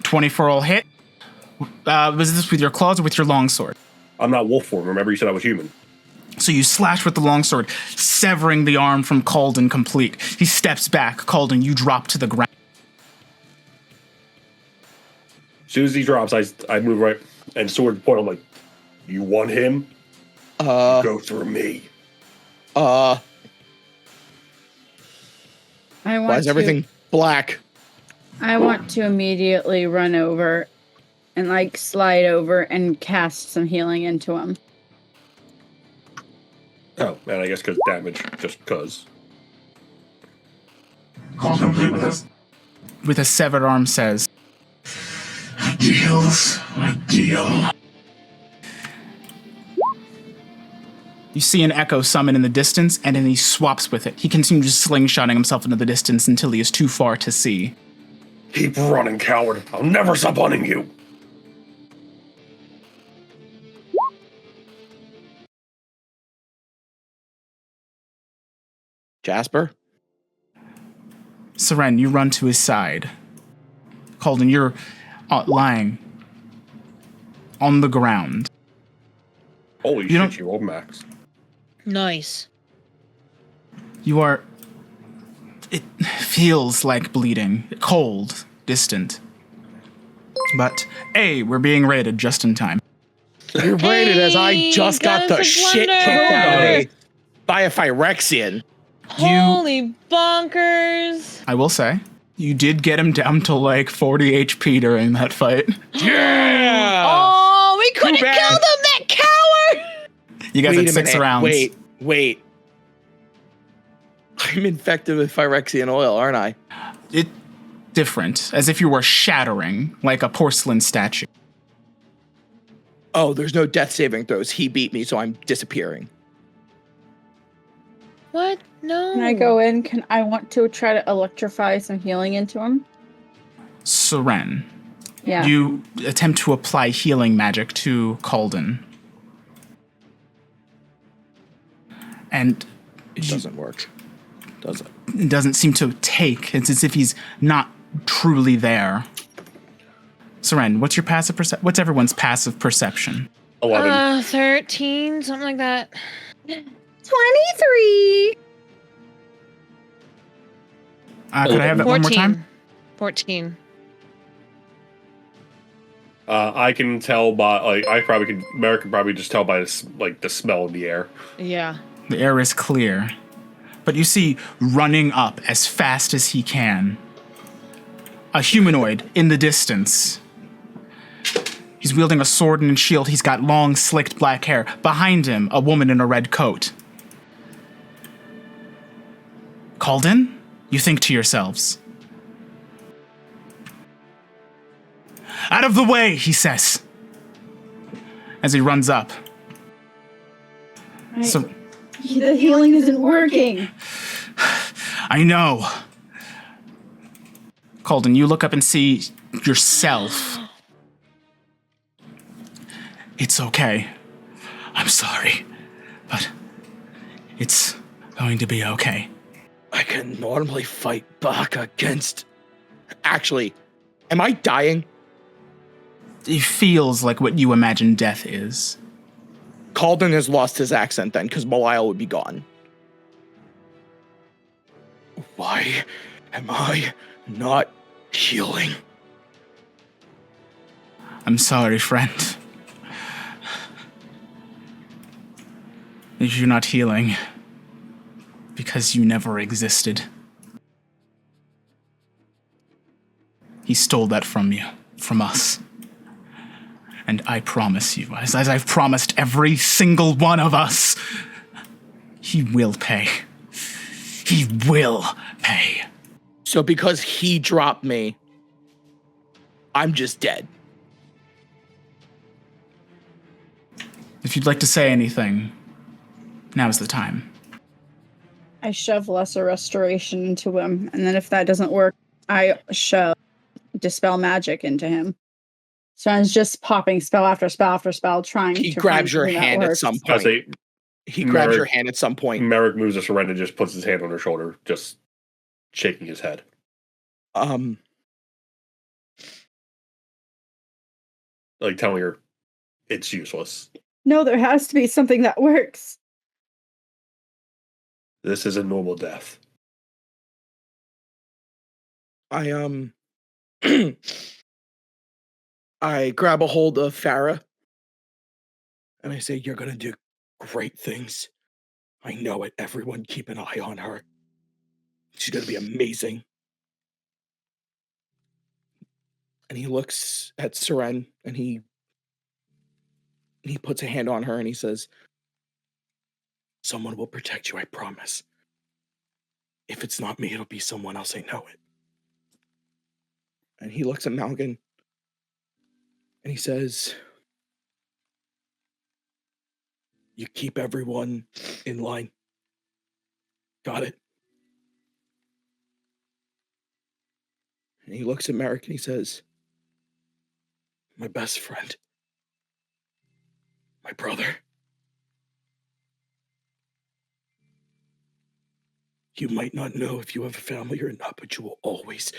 .24 will hit. Was this with your claws or with your longsword? I'm not wolf form. Remember you said I was human. So you slash with the longsword, severing the arm from Cauldon Compleat. He steps back. Cauldon, you drop to the ground. As soon as he drops, I move right and sword point. I'm like, you want him? Go through me. Why is everything black? I want to immediately run over and slide over and cast some healing into him. Oh, man, I guess because damage, just because. Cauldon Compleat with us. With a severed arm says, Deals. A deal. you see an echo summon in the distance, and then he swaps with it. He continues slingshotting himself into the distance until he is too far to see. Keep running, coward. I'll never stop hunting you. Jasper? Seren, you run to his side. Cauldon, you're lying on the ground. Holy shit, you old Max. Nice. You are... It feels like bleeding. Cold. Distant. But, we're being raided just in time. You're rated as I just got the shit kicked out of me by a phyrexian. Holy bonkers. I will say, you did get him down to 40 HP during that fight. Yeah! Oh, we couldn't kill them, that coward! You guys had 6 rounds. Wait. I'm infected with phyrexian oil, aren't I? It different, as if you were shattering like a porcelain statue. Oh, there's no death saving throws. He beat me, so I'm disappearing. What? No. Can I go in? I want to try to electrify some healing into him. Seren, Yeah. you attempt to apply healing magic to Cauldon. And It doesn't work. Does it? It doesn't seem to take. It's as if he's not truly there. Seren, what's your passive what's everyone's passive perception? 11. 13, something like that. 23! Could I have that 14. one more time? 14. I can tell by Merrick can probably just tell by the smell in the air. Yeah. The air is clear. But you see, running up as fast as he can, a humanoid in the distance. He's wielding a sword and a shield. He's got long, slicked black hair. Behind him, a woman in a red coat. Cauldon? You think to yourselves. Out of the way, he says, as he runs up. So, The healing isn't working. I know. Cauldon, you look up and see yourself. It's okay. I'm sorry. But it's going to be okay. I can normally fight back against... Actually, am I dying? It feels like what you imagine death is. Cauldon has lost his accent then, because Belial would be gone. Why am I not healing? I'm sorry, friend. You're not healing because you never existed. He stole that from you, from us. And I promise you, as I've promised every single one of us, he will pay. He will pay. So because he dropped me, I'm just dead. If you'd like to say anything, now's the time. I shove Lesser Restoration into him, and then if that doesn't work, I shove Dispel Magic into him. So it's just popping spell after spell after spell, trying to. He grabs your hand at some point. He grabs your hand at some point. Merrick moves to Seren and just puts his hand on her shoulder, just shaking his head. Like telling her it's useless. No, there has to be something that works. This is a normal death. I grab a hold of Farah and I say, "You're gonna do great things. I know it. Everyone keep an eye on her. She's gonna be amazing." And he looks at Seren and he puts a hand on her and he says, "Someone will protect you, I promise. If it's not me, it'll be someone else. I know it." And he looks at Malgan and he says, "You keep everyone in line. Got it?" And he looks at Merrick and he says, "My best friend. My brother. You might not know if you have a family or not, but you will always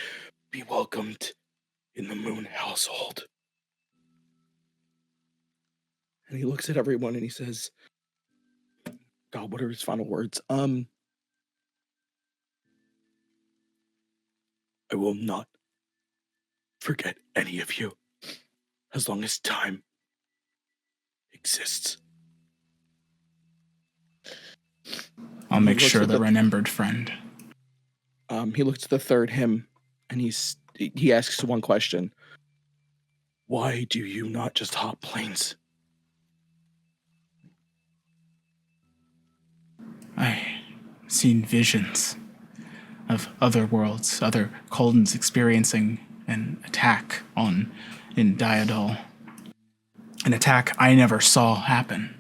be welcomed in the Moon household." And he looks at everyone and he says, God, what are his final words? I will not forget any of you as long as time exists. I'll make sure they're remembered, friend. He looks at the third hymn and he asks one question. Why do you not just hop planes? I've seen visions of other worlds, other Cauldons experiencing an attack in Diadol. An attack I never saw happen.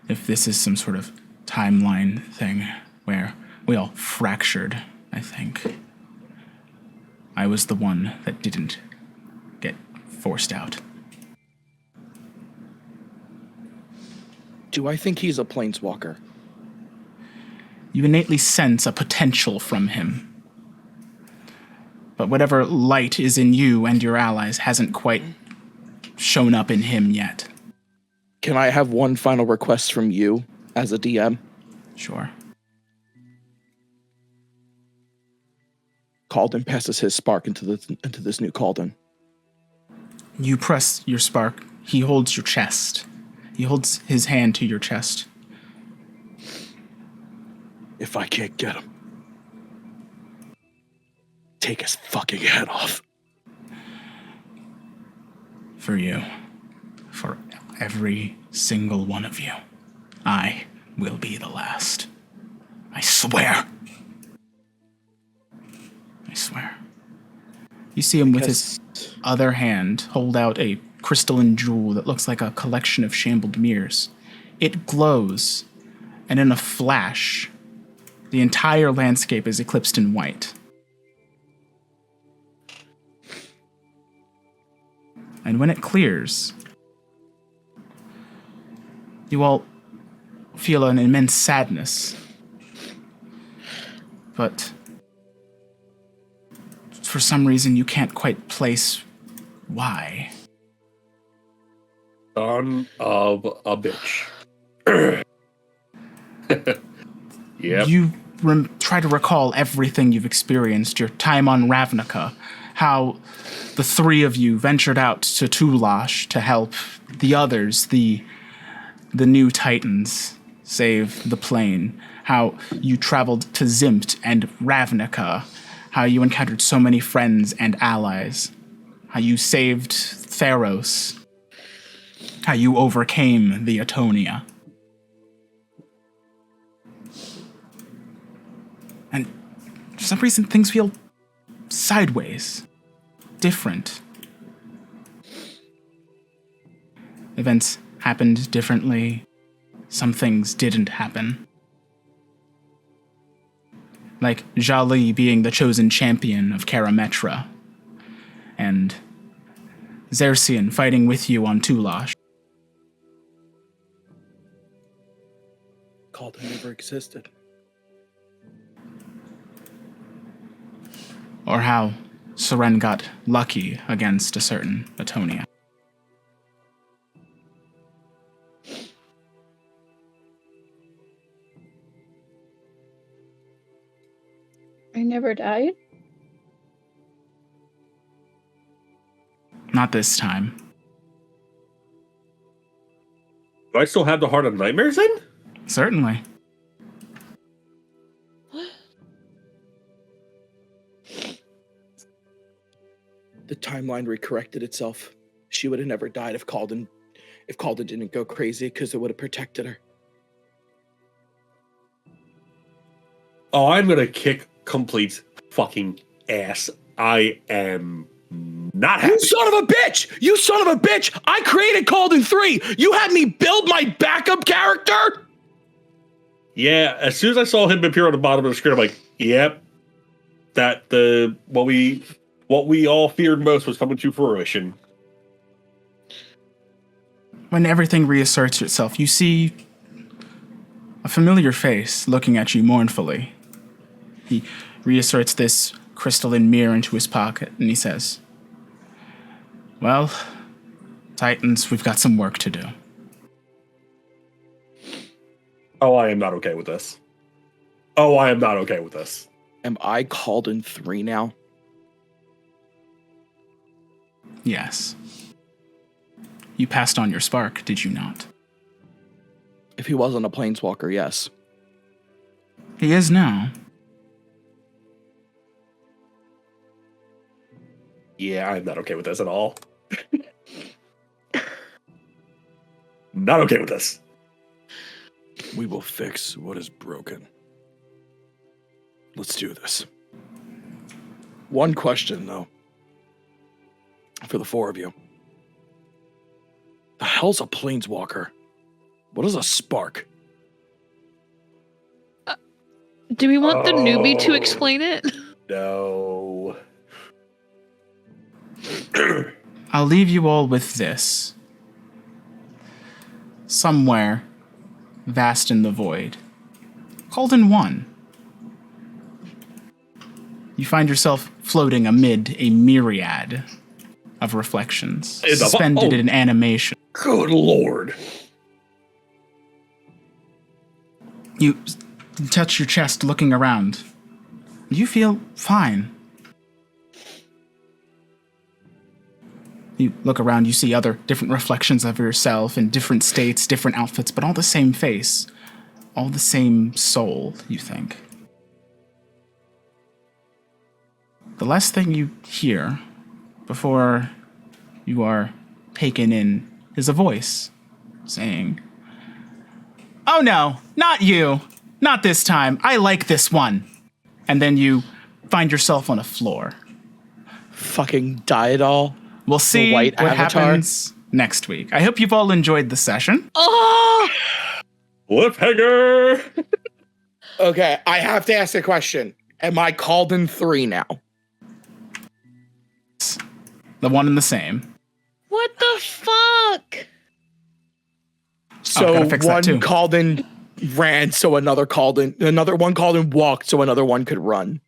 If this is some sort of timeline thing where we all fractured, I think. I was the one that didn't get forced out. Do I think he's a planeswalker? You innately sense a potential from him. But whatever light is in you and your allies hasn't quite shown up in him yet. Can I have one final request from you as a DM? Sure. Cauldon passes his spark into this new Cauldon. You press your spark. He holds your chest. He holds his hand to your chest. If I can't get him, take his fucking head off. For you. For every single one of you. I will be the last. I swear. I swear. You see him with his other hand hold out a crystalline jewel that looks like a collection of shambled mirrors. It glows, and in a flash, the entire landscape is eclipsed in white. And when it clears, you all feel an immense sadness. But for some reason, you can't quite place why. Son of a bitch. Yep. You try to recall everything you've experienced, your time on Ravnica, how the three of you ventured out to Tulash to help the others, the new Titans, save the plane, how you traveled to Zimt and Ravnica, how you encountered so many friends and allies, how you saved Theros, how you overcame the Atonia. And for some reason, things feel sideways, different. Events happened differently. Some things didn't happen. Like Jali being the chosen champion of Karametra, and Xerxian fighting with you on Tulash. Cauldon never existed. Or how Seren got lucky against a certain Atonia. I never died. Not this time. Do I still have the Heart of Nightmares then? Certainly. The timeline recorrected itself. She would have never died if Cauldon didn't go crazy, because it would have protected her. Oh, I'm gonna kick Compleat's fucking ass. I am not happy. You son of a bitch! You son of a bitch! I created Cauldon 3! You had me build my backup character? Yeah, as soon as I saw him appear on the bottom of the screen, I'm like, yep. What we all feared most was coming to fruition. When everything reasserts itself, you see a familiar face looking at you mournfully. He reasserts this crystalline mirror into his pocket, and he says, "Well, Titans, we've got some work to do." Oh, I am not okay with this. Oh, I am not okay with this. Am I Cauldon 3 now? Yes. You passed on your spark, did you not? If he wasn't a planeswalker, yes. He is now. Yeah, I'm not okay with this at all. Not okay with this. We will fix what is broken. Let's do this. One question, though. For the four of you. The hell's a planeswalker? What is a spark? Do we want the newbie to explain it? No. I'll leave you all with this. Somewhere, vast in the void, Cauldon 1. You find yourself floating amid a myriad of reflections, suspended in animation. Good lord. You touch your chest looking around. You feel fine. You look around, you see other different reflections of yourself in different states, different outfits, but all the same face. All the same soul, you think. The last thing you hear before you are taken in is a voice saying, "Oh no, not you. Not this time. I like this one." And then you find yourself on a floor. Fucking Diadol. We'll see white what avatar. happens next week. I hope you've all enjoyed the session. Oh! Cliffhanger! Okay, I have to ask a question. Am I Cauldon 3 now? The one and the same. What the fuck? So gotta fix that one too. Cauldon ran, so another one Cauldon walked, so another one could run.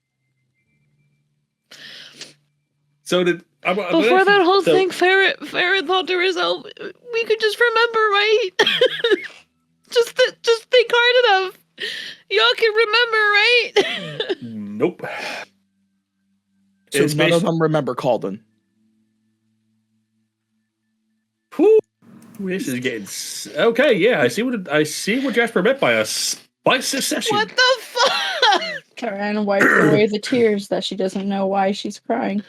So did Before that whole thing, Farrah thought to herself, we could just remember, right? just think hard enough. Y'all can remember, right? Nope. So none of them remember Cauldon. Whew. This is getting okay. Yeah, I see what Jasper meant by a spice session. What the fuck? Karen wipes away the tears that she doesn't know why she's crying.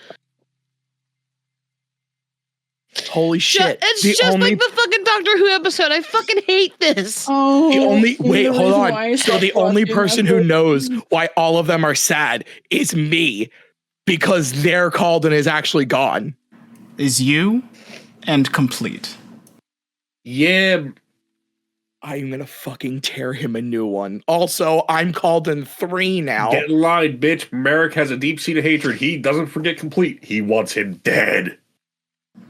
Holy shit! It's just like the fucking Doctor Who episode. I fucking hate this. Oh, hold on. So the only person who knows why all of them are sad is me, because their Cauldon is actually gone. Is you and Compleat. Yeah. I'm gonna fucking tear him a new one. Also, I'm Cauldon 3 now. Get in line, bitch. Merrick has a deep-seated hatred. He doesn't forget Compleat. He wants him dead.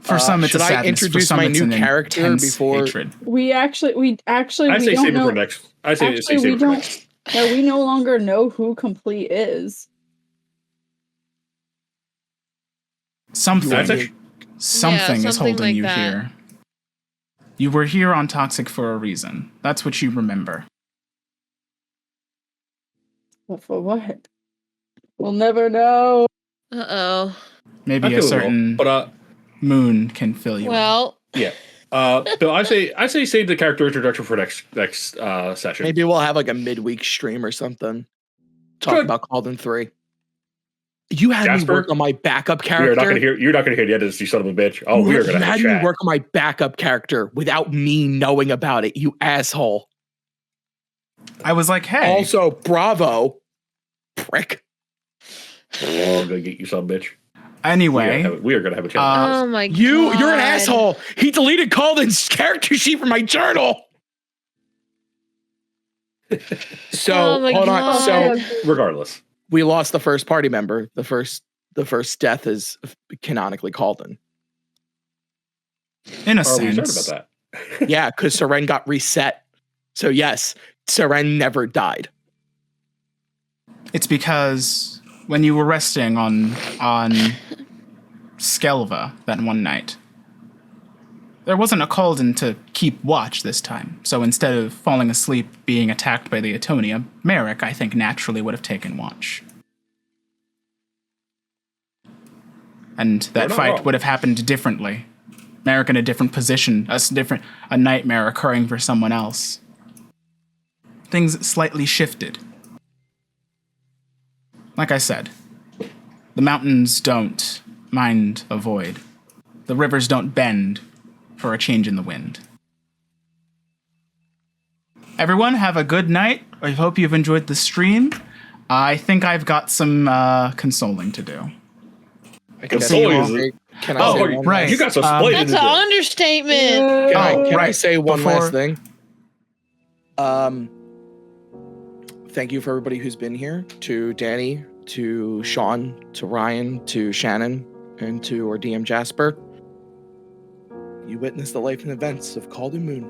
For some, it's a sadness. I introduce my new character before hatred. We actually. I say save it for next. I say save it for next. No, we no longer know who Compleat is. Something is holding like you that. here. You were here on Toxiq for a reason. That's what you remember. But for what? We'll never know. Uh-oh. Maybe a certain moon can fill you. Well, yeah. Bill, I say save the character introduction for next session. Maybe we'll have like a midweek stream or something. Talk about Cauldon 3. You had me work on my backup character. You're not gonna hear the end of this, you son of a bitch. Oh, we are gonna have a chat. You had me work on my backup character without me knowing about it, you asshole. I was like, hey. Also, bravo, prick. Oh, I'm gonna get you, son of a bitch. Anyway, we are gonna have a chat. Oh my god. You're an asshole. He deleted Cauldon's character sheet from my journal. So hold on. So regardless, we lost the first party member. The first death is canonically Cauldon. In a Are we sense. concerned about that? Yeah, because Seren got reset. So yes, Seren never died. It's because when you were resting on Skelva that one night, there wasn't a Cauldon to keep watch this time. So instead of falling asleep being attacked by the Atonia, Merrick, I think, naturally would have taken watch. And that fight would have happened differently. Merrick in a different position, a nightmare occurring for someone else. Things slightly shifted. Like I said, the mountains don't mind a void. The rivers don't bend for a change in the wind. Everyone, have a good night. I hope you've enjoyed the stream. I think I've got some consoling to do. Can I say right. You got some splaining That's to an do. understatement. Can I say one last thing? Thank you for everybody who's been here. To Danny, to Sean, to Ryan, to Shannon, and to our DM Jasper. You witnessed the life and events of Cauldon Moon.